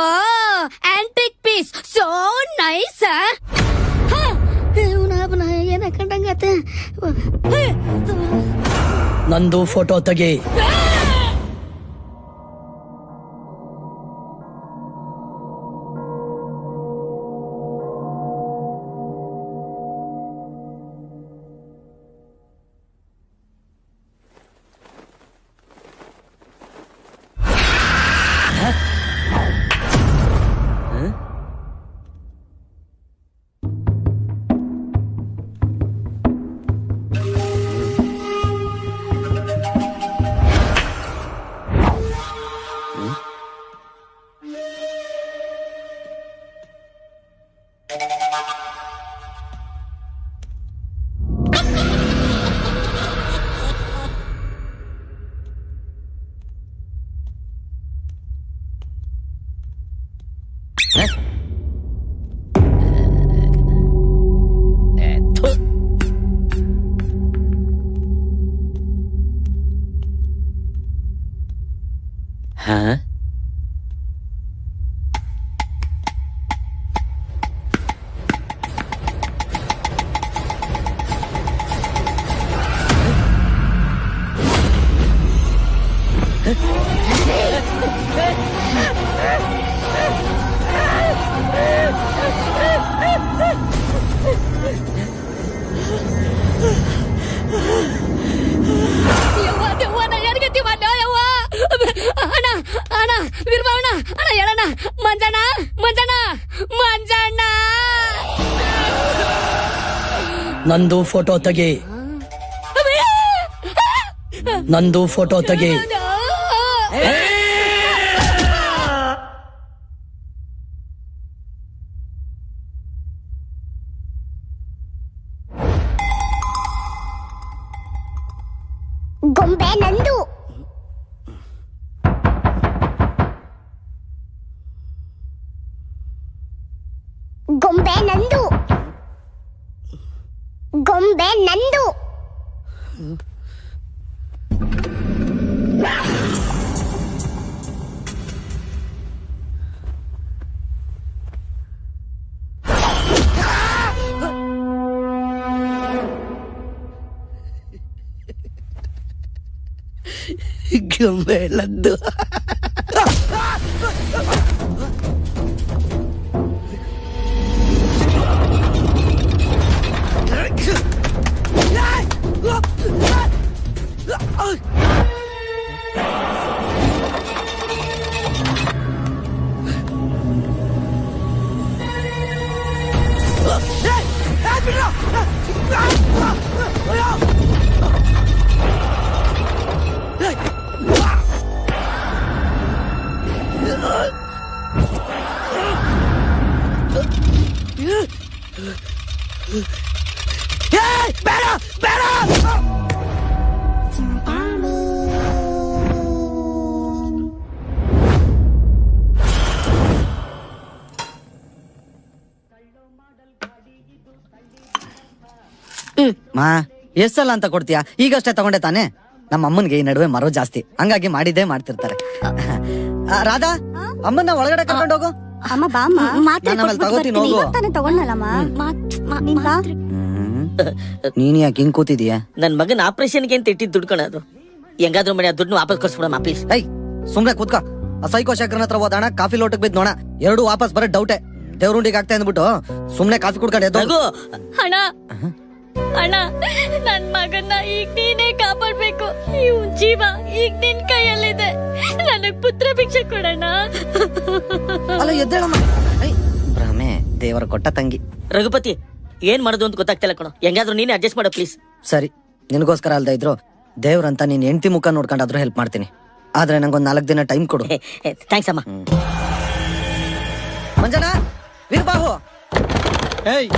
ಆಂಟಿಕ್ ಪೀಸ್, ಸೋ ನೈಸ್. ಏನ ಕಂಡಂಗತ್ತೆ. ನಂದು ಫೋಟೋ ತೆಗಿ. ನಂದು ಫೋಟೋ ತೆಗಿ. ನಂದು ಫೋಟೋ ತೆಗಿ. ಗೊಂಬೆ ನಂದು. ಗೊಂಬೆ ನಂದು. ಗೊಂಬೆ ನಂದು. ಗೊಂಬೆ ನಂದು. ಮಾ ಎಷ್ಟಲ್ಲ ಅಂತ ಕೊಡ್ತೀಯಾ? ಈಗಷ್ಟೇ ತಗೊಂಡೆ ತಾನೆ. ನಮ್ಮ ಅಮ್ಮನ್ಗೆ ಈ ನಡುವೆ ಮರೋ ಜಾಸ್ತಿ, ಹಂಗಾಗಿ ಮಾಡಿದ್ದೇ ಮಾಡ್ತಿರ್ತಾರೆ. ರಾಧಾ, ಅಮ್ಮನ್ನ ಒಳಗಡೆ ಕರ್ಕೊಂಡು ಹೋಗು. ಅಮ್ಮ ಬಾಮ್ಮ, ತಗೋತೀನಿ ಹೋಗು. ನೀನ್ ಯಾಕೆ ಹಿಂಗ್ ಕೂತಿದೀಯ? ನನ್ ಮಗನ ಆಪರೇಷನ್ಗೆ ಅಂತ ಇಟ್ಟಿದ್ದು ದುಡ್ಡು ಕಣದು. ಹೆಂಗಾದ್ರೂ ಮನೆ ದುಡ್ಡು ವಾಪಸ್ ಕೊಡ್ಸ್ಬಿಡಮ್ಮ ಪ್ಲೀಸ್. ಏಯ್ ಸುಮ್ನೆ ಕೂತ್ಕ. ಆ ಸೈಕೋ ಶೇಖರನ ಹತ್ರ ಹೋದ ಹಣ ಕಾಫಿ ಲೋಟಕ್ಕೆ ಬಿದ್ದು ನೋಣ. ಎರಡು ವಾಪಸ್ ಬರೋ ಡೌಟೆ. ದೇವ್ರುಂಡಿಗೆ ಆಗ್ತಾ ಅಂದ್ಬಿಟ್ಟು ಸುಮ್ನೆ ಕಾಫಿ ಕುಡ್ಕೊಂಡು ಎದ್ದು. ಅಣ್ಣ ಅಣ್ಣ ನನ್ ಮಗನ್ನ ಈಗ ನೀನೇ ಕಾಪಾಡ್ಬೇಕು. ಇವ್ ಜೀವ ಈಗ ನಿನ್ ಕೈಯಲ್ಲಿದೆ. ನನಗ್ ಪುತ್ರ ಭಿಕ್ಷೆ ಕೊಡೋಣ. ಅಲ್ಲ ಎದ್ದೇಳಮ್ಮ. ಭ್ರಮೆ ದೇವರ ಕೊಟ್ಟ ತಂಗಿ. ರಘುಪತಿ ಏನ್ ಮಾಡೋದು ಅಂತ ಗೊತ್ತಾಗ್ತಿಲ್ಲ ಕಣೋ. ಹೆಂಗಾದ್ರೂ ನೀನೇ ಅಡ್ಜಸ್ಟ್ ಮಾಡೋ ಪ್ಲೀಸ್. ಸರಿ ನಿನಗೋಸ್ಕರ ಅಲ್ದ ಇದ್ರು ದೇವ್ರಂತ ನೀನ್ ಹೆಂಡತಿ ಮುಖ ನೋಡ್ಕೊಂಡಾದ್ರೂ ಹೆಲ್ಪ್ ಮಾಡ್ತೀನಿ. ಆದ್ರೆ ನಂಗೊಂದ್ 4 ದಿನ ಟೈಮ್ ಕೊಡು. ಥ್ಯಾಂಕ್ಸ್ ಅಮ್ಮ. ಮಂಜನಾ ವೀರಬಾಹು. ಏಯ್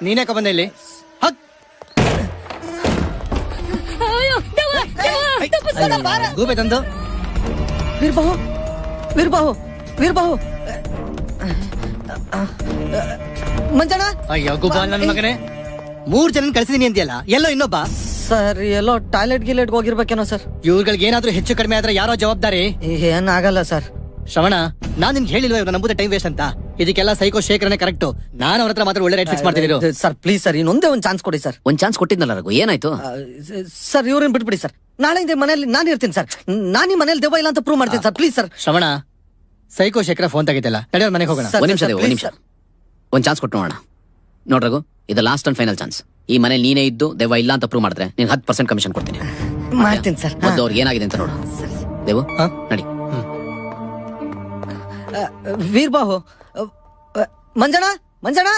ನೀನೇಕ ಬಂದೆ ಇಲ್ಲಿ? ಗೂಬೆ ತಂದು ವೀರಬಾಹು ವೀರಬಾಹು ವೀರಬಾಹು. ಮಂಜನಾ. ಅಯ್ಯೋ ಗುಬ್ಬ ನನ್ನ ಮಗನೇ, 3 ಜನ ಕಳ್ಸಿದೀನಿ ಅಂತೀಯಲ್ಲ, ಎಲ್ಲೋ ಇನ್ನೊಬ್ಬ? ಸರ್ ಎಲ್ಲೋ ಟಾಯ್ಲೆಟ್ ಗಿಲೆಟ್ಗೆ ಹೋಗಿರ್ಬೇಕೇನೋ ಸರ್. ಇವ್ಗಳಿಗೆ ಏನಾದ್ರೂ ಹೆಚ್ಚು ಕಡಿಮೆ ಆದ್ರೆ ಯಾರೋ ಜವಾಬ್ದಾರಿ? ಏನಾಗಲ್ಲ ಸರ್. ಶ್ರವಣ, ನಾನ್ ನಿನ್ಗೆ ಹೇಳಿಲ್ವ ಇವ್ರು ನಂಬುದ ಟೈಮ್ ವೇಸ್ಟ್ ಅಂತ? ಇದಕ್ಕೆಲ್ಲ ಸೈಕೋ ಶೇಖರನೇ ಕರೆಕ್ಟ್. ನಾನು ಅವ್ರ ಹತ್ರ ಮಾತ್ರ ಒಳ್ಳೆ ರೇಟ್ ಫಿಕ್ಸ್ ಮಾಡ್ತಿದ್ರು. ಸರ್ ಪ್ಲೀಸ್ ಸರ್, ಇನ್ನೊಂದೇ ಒಂದ್ ಚಾನ್ಸ್ ಕೊಡಿ ಸರ್. ಒಂದ್ ಚಾನ್ಸ್ ಕೊಟ್ಟಿದ್ನಲ್ಲ ರಘು, ಏನಾಯ್ತು? ಸರ್ ಇವ್ರನ್ನ ಬಿಟ್ಬಿಡಿ ಸರ್. ನಾಳೆಯಿಂದ ಮನೇಲಿ ನಾನು ಇರ್ತೀನಿ ಸರ್. ನಾನು ಈ ಮನೇಲಿ ದೆವ್ವ ಇಲ್ಲ ಅಂತ ಪ್ರೂವ್ ಮಾಡ್ತೀನಿ ಸರ್. Please sir. ಶ್ರವಣ, ಸೈಕೋ ಶೇಖರ ಫೋನ್ ತೆಗಿತಿಲ್ಲ, ನಡೆಯೋರ್ ಮನೆಗೆ ಹೋಗೋಣ. ಒಂದ್ ನಿಮಿಷ ಒಂದ್ ಚಾನ್ಸ್ ಕೊಟ್ಟು ನೋಡೋಣ. ನೋಡ್ರಗು, ಇದು ಲಾಸ್ಟ್ ಅಂಡ್ ಫೈನಲ್ ಚಾನ್ಸ್. ಈ ಮನೇಲಿ ನೀನೇ ಇದ್ದು ದೆವ್ವ ಇಲ್ಲ ಅಂತ ಪ್ರೂವ್ ಮಾಡಿದ್ರೆ ನೀನ್ 10% ಕಮಿಷನ್ ಕೊಡ್ತೀನಿ. ಮಾಡ್ತೀನಿ ಸರ್. ಮೊದಲು ಅವ್ರಿಗೆ ಏನಾಗಿದೆ ಅಂತ ನೋಡು. ದೇವು ನಡಿ. ವೀರಬಾಹು. ಮಂಜನಾ ಮಂಜನಾ.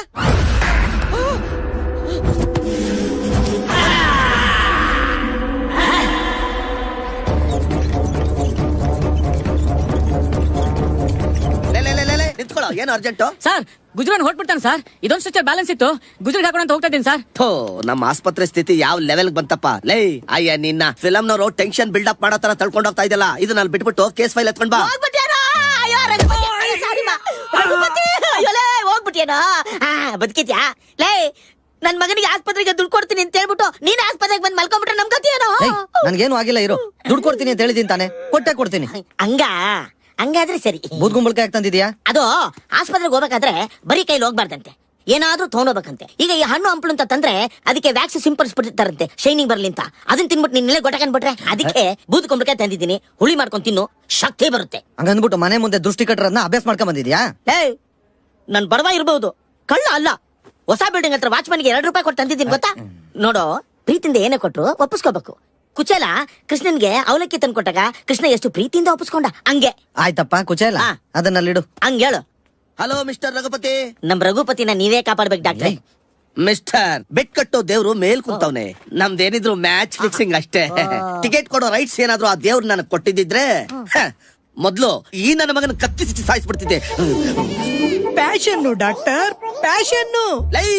ನಿಂತ್ಕೊಳ್ಳೋ, ಏನು ಅರ್ಜೆಂಟು? ಸರ್ ಗುಜರಾನ್ ಹೊಟ್ಬಿಡ್ತಾನೆ ಸರ್. ಇದೊಂದು ಸ್ಟ್ರೆಚರ್ ಬ್ಯಾಲೆನ್ಸ್ ಇತ್ತು, ಗುಜರಾತ್ ಹಾಕೋಣ ಅಂತ ಹೋಗ್ತಾ ಇದ್ದೀನಿ ಸರ್. ಥೋ, ನಮ್ಮ ಆಸ್ಪತ್ರೆ ಸ್ಥಿತಿ ಯಾವ ಲೆವೆಲ್ ಬಂತಪ್ಪ. ಲೇ ಅಯ್ಯ, ನಿನ್ನ ಫಿಲಂನವರು ಟೆನ್ಷನ್ ಬಿಲ್ಡಪ್ ಮಾಡೋ ತರ ತಳ್ಕೊಂಡು ಹೋಗ್ತಾ ಇದಲ್ಲ. ಇದು ನಾನು ಬಿಟ್ಬಿಟ್ಟು ಕೇಸ್ ಫೈಲ್ ಎತ್ಕೊಂಡ್ ಬಾ. ಹೋಗ್ಬಿಟ್ಟಿಯೇನೋ? ಬದುಕಿದ್ಯಾ? ಲೇ ನನ್ ಮಗನಿಗೆ ಆಸ್ಪತ್ರೆಗೆ ದುಡ್ಡು ಕೊಡ್ತೀನಿ ಅಂತ ಹೇಳ್ಬಿಟ್ಟು ನೀನ್ ಆಸ್ಪತ್ರೆಗೆ ಬಂದ್ ಮಲ್ಕೊಂಡ್ಬಿಟ್ರೆ ನಮ್ ಗತಿಯೇನೋ? ನನ್ಗೇನು ಆಗಿಲ್ಲ, ಇರು. ದುಡ್ಡು ಕೊಡ್ತೀನಿ ಅಂತ ಹೇಳಿದೀನಿ ತಾನೆ, ಕೊಟ್ಟೆ ಕೊಡ್ತೀನಿ. ಹಂಗಾದ್ರೆ ಸರಿ. ಬೂದ್ಗುಂಬಳಕಾಯಿ ಯಾಕೆ ತಂದಿದ್ಯಾ? ಅದು ಆಸ್ಪತ್ರೆಗೆ ಹೋಗ್ಬೇಕಾದ್ರೆ ಬರೀ ಕೈಲಿ ಹೋಗ್ಬಾರ್ದಂತೆ, ಏನಾದ್ರೂ ತಗೊಂಡೋಗ್ಬೇಕಂತೆ. ಈಗ ಈ ಹಣ್ಣು ಹಂಪಲು ಅಂತ ತಂದ್ರೆ ಅದಕ್ಕೆ ವ್ಯಾಕ್ಸ್ ಸಿಂಪಡಿಸ್ಬಿಡ್ತಾರಂತೆ, ಶೈನಿಂಗ್ ಬರ್ಲಿ ಅಂತ. ಅದನ್ನ ತಿನ್ಬಿಟ್ಟು ನಿನ್ನೆ ಗೊಟ್ಟಕೊಂಡ್ಬಿಟ್ರೆ ಅದಕ್ಕೆ ಬೂದ್ ಕುಂಬಳಕಾಯಿ ತಂದಿದ್ದೀನಿ, ಹುಳಿ ಮಾಡ್ಕೊಂಡು ತಿನ್ನು, ಶಕ್ತಿ ಬರುತ್ತೆ. ಹಂಗಂದ್ಬಿಟ್ಟು ಮನೆ ಮುಂದೆ ದೃಷ್ಟಿ ಕಟ್ಟರನ್ನ ಅಭ್ಯಾಸ ಮಾಡ್ಕೊಂಡ್ ಬಂದಿದ್ಯಾ? ನನ್ ಬಡವ ಇರ್ಬಹುದು, ಕಳ್ಳ ಅಲ್ಲ. ಹೊಸ ಬಿಲ್ಡಿಂಗ್ ಹತ್ರ ವಾಚ್ಮನ್ಗೆ 2 ರೂಪಾಯಿ ಕೊಟ್ಟು ತಂದಿದ್ದೀನಿ ಗೊತ್ತಾ? ನೋಡು, ಪ್ರೀತಿಯಿಂದ ಏನೇ ಕೊಟ್ರು ಒಪ್ಪಿಸ್ಕೋಬೇಕು. ಕುಚೇಲ ಕೃಷ್ಣನ್ಗೆ ಅವಲಕ್ಕಿ ತಂದು ಕೊಟ್ಟಾಗ ಕೃಷ್ಣ ಎಷ್ಟು ಪ್ರೀತಿಯಿಂದ ಒಪ್ಪಿಸ್ಕೊಂಡ, ಹಂಗೆ. ಆಯ್ತಪ್ಪ ಕುಚೇಲ, ಅದನ್ನಲ್ಲಿಡು. ಹಂಗೇಳು. Hello mister Raghupati. ನಮ್ ರಘುಪತಿನ ನೀವೇ ಕಾಪಾಡ್ಬೇಕು ಡಾಕ್ಟ್ರೆ. ಮಿಸ್ಟರ್, ಬೆಟ್ ಕಟ್ಟೋ ದೇವ್ರು ಮೇಲ್ ಕುಂತವ್ನೆ. ನಮ್ದೇನಿದ್ರು ಮ್ಯಾಚ್ ಫಿಕ್ಸಿಂಗ್ ಅಷ್ಟೇ. ಟಿಕೆಟ್ ಕೊಡೋ ರೈಟ್ಸ್ ಏನಾದ್ರು ಆ ದೇವ್ರು ನನಗ್ ಕೊಟ್ಟಿದ್ರೆ ಮೊದ್ಲು ಈ ನನ್ನ ಮಗನ ಕತ್ತಿಸಿ ಸಾಯಿಸ್ಬಿಡ್ತಿದ್ದೆ. Passion doctor, passion. ಲೈ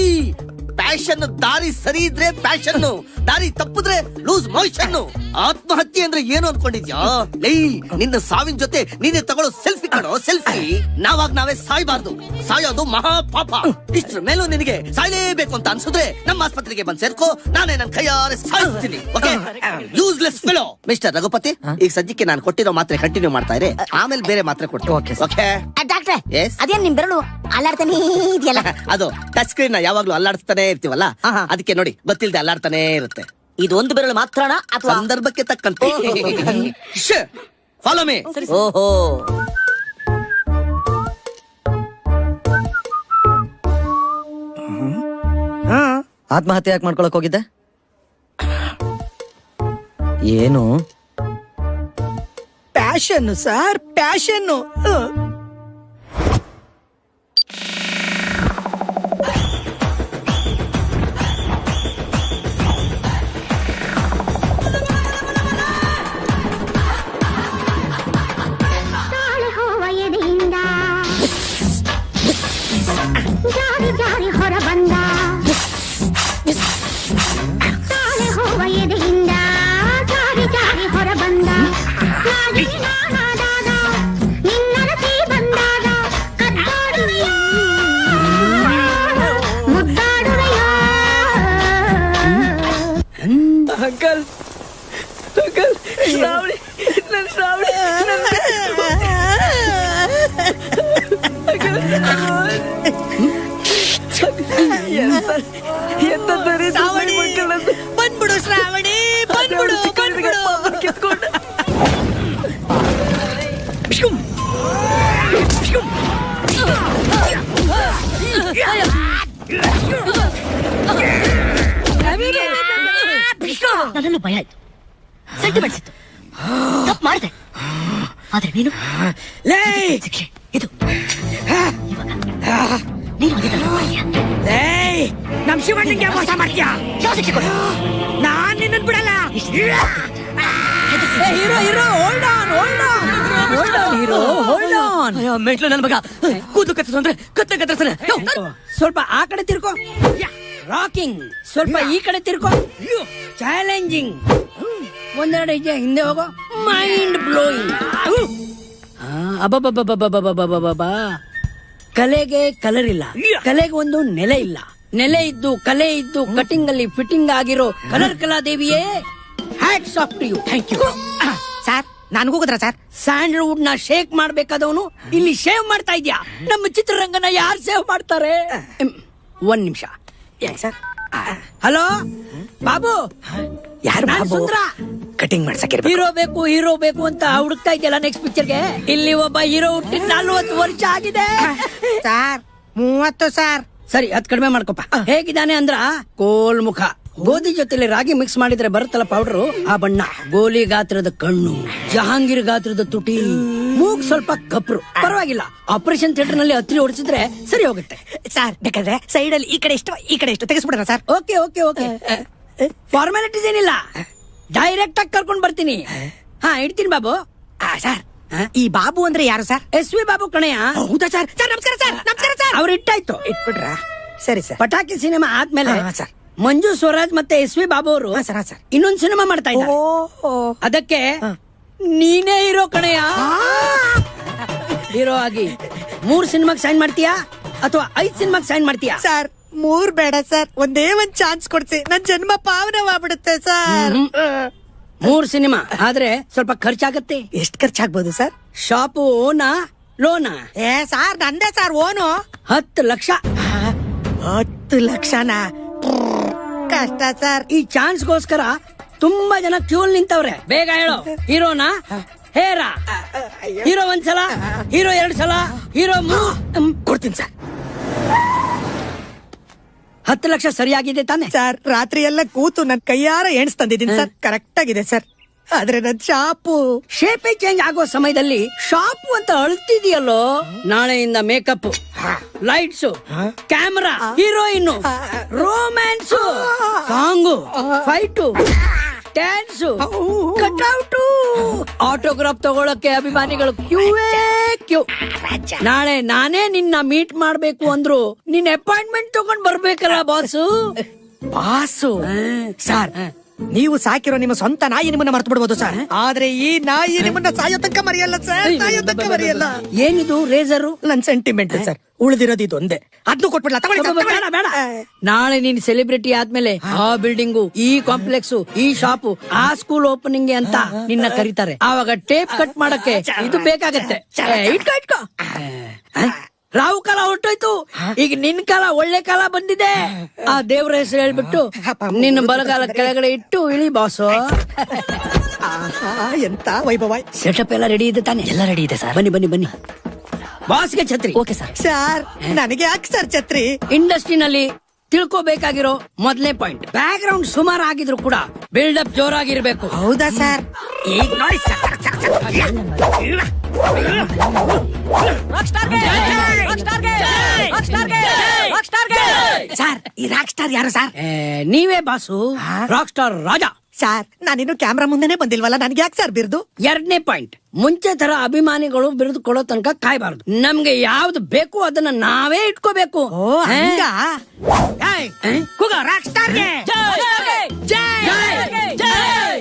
ಪ್ಯಾಷನ್ ದಾರಿ ಸರಿ ಇದ್ರೆ ಪ್ಯಾಷನ್, ದಾರಿ ತಪ್ಪಿದ್ರೆ ಲೂಸ್ ಮೋಷನ್. ಆತ್ಮಹತ್ಯೆ ಅಂದ್ರೆ ಏನು ಅನ್ಕೊಂಡಿದ್ಯಾ? ಲೈ ನಿನ್ನ ಸಾವಿನ ಜೊತೆ ನೀನೇ ತಗೊಳ್ಳೋ ಸೆಲ್ಫಿ ಕಣೋ, ಸೆಲ್ಫಿ. ನಾವೇ ಸಾಯ್ಬಾರ್ದು, ಸಾಯೋದು ಮಹಾ ಪಾಪ. ಇಷ್ಟ್ರ ಮೇಲೂ ನಿನಗೆ ಸಾಯ್ಲೇಬೇಕು ಅಂತ ಅನ್ಸಿದ್ರೆ ನಮ್ಮ ಆಸ್ಪತ್ರೆಗೆ ಬಂದ್ ಸೇರ್ಕೋ, ನಾನೇ ನನ್ ಕೈಯಾರೆ ಸಾಯಿಸ್ತೀನಿ. Okay, useless fellow. Mister Raghupati, ಈಗ ಸದ್ಯಕ್ಕೆ ನಾನು ಕೊಟ್ಟಿರೋ ಮಾತ್ರೆ ಕಂಟಿನ್ಯೂ ಮಾಡ್ತಾ ಇರಿ, ಆಮೇಲೆ ಬೇರೆ ಮಾತ್ರೆ ಕೊಡ್ತೀನಿ. ಓಕೆ ಡಾಕ್ಟ್ರೆ, ಅದೇನ್ ನಿಮ್ ಬೆರಳು ಅಲ್ಲಾಡ್ತಾನೆ ಇದೆಯಲ್ಲ? ಅದು ಟಚ್ ಸ್ಕ್ರೀನ್ ಯಾವಾಗ್ಲೂ ಅಲ್ಲಾಡ್ತಾನೆ ಇರ್ತೀವಲ್ಲ, ಅದಕ್ಕೆ ನೋಡಿ ಗೊತ್ತಿಲ್ಲದೆ ಅಲ್ಲಾಡ್ತಾನೆ ಇರುತ್ತೆ. ಇದು ಒಂದು ಬೆರಳು ಮಾತ್ರನಾ ಅಥವಾ ಸಂದರ್ಭಕ್ಕೆ ತಕ್ಕಂತೆ? Follow me. ಓಹೋ, ಆತ್ಮಹತ್ಯೆ ಯಾಕೆ ಮಾಡ್ಕೊಳಕ್ ಹೋಗಿದ್ದೆ? ಏನು? Passion sir, passion. ಜಾರಿ ಜಾರಿ ಹೊರ ಬಂದ, ತಾಳೆ ಹೋವ ಎದೆಯಿಂದ ಜಾರಿ ಜಾರಿ ಹೊರ ಬಂದ. ನಾನಾದಾಗ ನಿನ್ನರಸಿ ನನ್ನನ್ನು ಭಯ ಆಯ್ತು, ಸೆಂಟಿ ಬಡಿಸಿತ್ತು, ತಪ್ಪು ಮಾಡಿದೆ. ಆದ್ರೆ ನೀನು ಶಿಕ್ಷೆ ಇದು. ಇವಾಗ ನೀನು ನಮ್ ಶಿವಣ್ಣಂಗೆ ಮೋಸ ಮಾಡ್ತೀಯ. ಯಾವ ಶಿಕ್ಷೆ ಕೊಡು? ನಾನ್ ನಿನ್ನ ಬಿಡಲ್ಲ. ಮೆಟ್ಲು ನನ್ನ ಮಗ ಕೂದಲು ಕತ್ತರಿಸು ಅಂದ್ರೆ ಕತ್ತೆ ಕತ್ತರಿಸ್ತಾನೆ. ಸ್ವಲ್ಪ ಆ ಕಡೆ ತಿರ್ಕೋ. ರಾಕಿಂಗ್. ಸ್ವಲ್ಪ ಈ ಕಡೆ ತಿರ್ಕೋ. ಚಾಲೆಂಜಿಂಗ್. ಒಂದೆರಡು ಹೆಜ್ಜೆ ಹಿಂದೆ ಹೋಗೋ. Mind blowing. ಅಬ್ಬಬ್ಬಬ್ಬಬ್ಬಬ್ಬಬ್ಬಬ್ಬಬ್ಬ. ಕಲೆಗೆ ಕಲರ್ ಇಲ್ಲ, ಕಲೆಗೆ ಒಂದು ನೆಲೆ ಇಲ್ಲ. ನೆಲೆ ಇದ್ದು ಕಲೆ ಇದ್ದು ಕಟಿಂಗ್ ಅಲ್ಲಿ ಫಿಟ್ಟಿಂಗ್ ಆಗಿರೋ ಕಲರ್ ಕಲಾದೇವಿಯೇ hats off to you. Thank you sir. ನನಗೂ ಗೊತ್ತಾ ಸರ್, ಸ್ಯಾಂಡಲ್ವುಡ್ ನ ಶೇಕ್ ಮಾಡ್ಬೇಕಾದವನು ಇಲ್ಲಿ ಶೇವ್ ಮಾಡ್ತಾ ಇದ್ಯಾ. ನಮ್ಮ ಚಿತ್ರರಂಗನ ಯಾರು ಸೇವ್ ಮಾಡ್ತಾರೆ? ಒಂದ್ ನಿಮಿಷ ಸರ್. ಹಲೋ ಬಾಬು, ಯಾರು ಸುಂದ್ರ? ಕಟಿಂಗ್ ಮಾಡ್ಸಕ್ಕೆ ಹೀರೋ ಬೇಕು ಅಂತ ಹುಡುಕ್ತಾ ಇದೆಯಲ್ಲ ನೆಕ್ಸ್ಟ್ ಪಿಕ್ಚರ್ಗೆ. ಇಲ್ಲಿ ಒಬ್ಬ ಹೀರೋ ಹುಟ್ಟಿ 40 ವರ್ಷ ಆಗಿದೆ ಸರ್. 30 ಸರ್. ಸರಿ, ಅದ್ ಕಡಿಮೆ ಮಾಡ್ಕೊಪ್ಪ. ಹೇಗಿದ್ದಾನೆ ಅಂದ್ರ ಕೋಲ್ ಮುಖ, ಗೋಧಿ ಜೊತೆಲಿ ರಾಗಿ ಮಿಕ್ಸ್ ಮಾಡಿದ್ರೆ ಬರುತ್ತಲ್ಲ ಪೌಡರ್, ಆ ಬಣ್ಣ, ಗೋಲಿ ಗಾತ್ರದ ಕಣ್ಣು, ಜಹಾಂಗೀರ್ ಗಾತ್ರದ ತುಟಿ, ಮೂಗ್ ಸ್ವಲ್ಪ ಕಪ್ರು. ಪರವಾಗಿಲ್ಲ, ಆಪರೇಷನ್ ಥಿಯೇಟರ್ ನಲ್ಲಿ ಹತ್ರಿ ಓಡಿಸಿದ್ರೆ ಸರಿ ಹೋಗುತ್ತೆ ಸರ್. ಬೇಕಾದ್ರೆ ಸೈಡ್ ಅಲ್ಲಿ ಈ ಕಡೆ ಎಷ್ಟು ತೆಗೆಸ್ಬಿಡೋಣ sir? Okay okay okay. Formalities ಏನಿಲ್ಲ, ಡೈರೆಕ್ಟ್ ಆಗಿ ಕರ್ಕೊಂಡ್ ಬರ್ತೀನಿ. ಹಾ, ಇಡ್ತೀನಿ ಬಾಬು. ಸರ್, ಈ ಬಾಬು ಅಂದ್ರೆ ಯಾರು ಸರ್? SV ಬಾಬು ಕಣಯ್ಯ. ಹೌದಾ ಸರ್? ಸರ್ ನಮಸ್ಕಾರ ಸರ್. ನಮಸ್ಕಾರ ಸರ್. ಅವ್ರು ಇಟ್ಟಾಯ್ತು. ಇಟ್ಬಿಟ್ರ? ಸರಿ ಸರ್. ಪಟಾಕಿ ಸಿನಿಮಾ ಆದ್ಮೇಲೆ ಸರ್ ಮಂಜು ಸ್ವರಾಜ್ ಮತ್ತೆ SV ಬಾಬು ಅವರು ಇನ್ನೊಂದು ಸಿನಿಮಾ ಮಾಡ್ತಾ ಇದ್ದಾರೆ. ಅದಕ್ಕೆ ನೀನೇ ಹೀರೋ ಕಣಯ್ಯ. ಹೀರೋ ಆಗಿ 3 ಸಿನಿಮಾಗ್ ಸೈನ್ ಮಾಡ್ತೀಯಾ ಅಥವಾ 5 ಸಿನಿಮಾಗ್ ಸೈನ್ ಮಾಡ್ತೀಯಾ? ಸರ್ 3 ಬೇಡ ಸರ್, ಒಂದೇ ಒಂದ್ ಚಾನ್ಸ್ ಕೊಡ್ಸಿ, ನನ್ ಜನ್ಮ ಪಾವನವಾಗ್ಬಿಡುತ್ತೆ ಸರ್. 3 ಸಿನಿಮಾ ಆದ್ರೆ ಸ್ವಲ್ಪ ಖರ್ಚಾಗತ್ತೆ. ಎಷ್ಟು ಖರ್ಚಾಗ್ಬೋದು ಸರ್? ಶಾಪು ಓನಾ ಲೋನಾ? ಸಾರ್ ನಂದೇ ಸರ್ ಓನು. 10 ಲಕ್ಷ. 10 ಲಕ್ಷನಾ? ಕಷ್ಟ ಸರ್. ಈ ಚಾನ್ಸ್ಗೋಸ್ಕರ ತುಂಬಾ ಜನ ಕ್ಯೂಲ್ ನಿಂತವ್ರೆ. ಬೇಗ ಹೇಳು, ಹೀರೋನಾ ಹೇರಾ? ಹೀರೋ 1 ಸಲ, ಹೀರೋ 2 ಸಲ, ಹೀರೋ 3. ಕೊಡ್ತೀನಿ ಸರ್. 10 ಲಕ್ಷ ಸರಿಯಾಗಿದೆ ತಾನೆ ಸರ್? ರಾತ್ರಿ ಎಲ್ಲ ಕೂತು ನನ್ ಕೈಯಾರ ಎಣ್ಸ್ ತಂದಿದ್ದೀನಿ ಸರ್. ಕರೆಕ್ಟ್ ಆಗಿದೆ ಸರ್. ಆದ್ರೆ ನನ್ ಶಾಪು ಶೇಪೇ ಚೇಂಜ್ ಆಗೋ ಸಮಯದಲ್ಲಿ ಶಾಪು ಅಂತ ಅಳ್ತಿದ್ಯಲ್ಲೋ. ನಾಳೆಯಿಂದ makeup, lights, camera, heroine, romance, song, fight, dance, cutout, autograph ತಗೊಳಕ್ಕೆ ಅಭಿಮಾನಿಗಳು ಕ್ಯೂ. ನಾಳೆ ನಾನೇ ನಿನ್ನ ಮೀಟ್ ಮಾಡ್ಬೇಕು ಅಂದ್ರು ನಿನ್ ಅಪಾಯಿಂಟ್ಮೆಂಟ್ ತಗೊಂಡ್ ಬರ್ಬೇಕಲ್ಲ ಬಾಸು. ಸರ್, ನೀವು ಸಾಕಿರೋ ನಿಮ್ಮ ಸ್ವಂತ ನಾಯಿ ನಿಮ್ಮನ್ನ ಮರ್ತು ಬಿಡ್ಬೋದು ಸರ್, ಆದ್ರೆ ಈ ನಾಯಿ ನಿಮ್ಮನ್ನ ಸಾಯೋ ತನಕ ಮರೆಯಲ್ಲ ಸರ್. ಸಾಯೋ ತನಕ ಮರೆಯಲ್ಲ. ಏನಿದು ರೇಸರು? ನನ್ ಸೆಂಟಿಮೆಂಟ್ ಸರ್. ಉಳಿದಿರೋದು ಇದೊಂದೆ, ಅದನ್ನು ಕೊಟ್ಬಿಡ್ಲಾ? ಬೇಡ ಬೇಡ. ನಾಳೆ ನೀನ್ ಸೆಲೆಬ್ರಿಟಿ ಆದ್ಮೇಲೆ ಆ ಬಿಲ್ಡಿಂಗು, ಈ ಕಾಂಪ್ಲೆಕ್ಸ್, ಈ ಶಾಪು, ಆ ಸ್ಕೂಲ್ ಓಪನಿಂಗ್ ಅಂತ ನಿನ್ನ ಕರೀತಾರೆ. ಆವಾಗ ಟೇಪ್ ಕಟ್ ಮಾಡಕ್ಕೆ ಇದು ಬೇಕಾಗತ್ತೆ. ಇಟ್ಕೋ. ರಾಹು ಕಾಲ ಹೊರಟೋಯ್ತು, ಈಗ ನಿನ್ ಕಾಲ, ಒಳ್ಳೆ ಕಾಲ ಬಂದಿದೆ. ಆ ದೇವ್ರ ಹೆಸರು ಹೇಳ್ಬಿಟ್ಟು ನಿನ್ನ ಬಲಗಾಲ ಕೆಳಗಡೆ ಇಟ್ಟು ಇಳಿ ಬಾಸು. ಎಂತ ವೈಭವ. ಸೆಟಪ್ ಎಲ್ಲ ರೆಡಿ ಇದೆ ತಾನೆ? ಎಲ್ಲ ರೆಡಿ ಇದೆ ಸರ್. ಬನ್ನಿ. ಬಾಸ್ಗೆ ಛತ್ರಿ. Okay sir. ಸರ್ ನನಗೆ ಯಾಕೆ ಸರ್ ಛತ್ರಿ? ಇಂಡಸ್ಟ್ರಿನಲ್ಲಿ ತಿಳ್ಕೋಬೇಕಾಗಿರೋ ಮೊದಲನೇ ಪಾಯಿಂಟ್, ಬ್ಯಾಕ್ ಗ್ರೌಂಡ್ ಸುಮಾರು ಆಗಿದ್ರು ಕೂಡ ಬಿಲ್ಡಪ್ ಜೋರಾಗಿರ್ಬೇಕು. ಹೌದಾ ಸರ್? ಈಗ ನೋಡಿ ಸರ್, ಈ ರಾಕ್ ಸ್ಟಾರ್ ಯಾರು ಸರ್? ನೀವೇ ಬಾಸು, ರಾಕ್ ಸ್ಟಾರ್ ರಾಜ. ಸರ್ ನಾನಿನ್ನು ಕ್ಯಾಮ್ರಾ ಮುಂದೆನೆ ಬಂದಿಲ್ವಲ್ಲ, ನನ್ಗೆ ಯಾಕೆ ಸರ್ ಬಿರ್ದು? 2ನೇ ಪಾಯಿಂಟ್, ಮುಂಚೆ ತರ ಅಭಿಮಾನಿಗಳು ಬಿರುದು ಕೊಡೋ ತನಕ ಕಾಯ್ಬಾರ್ದು. ನಮ್ಗೆ ಯಾವ್ದು ಬೇಕು ಅದನ್ನ ನಾವೇ ಇಟ್ಕೋಬೇಕು.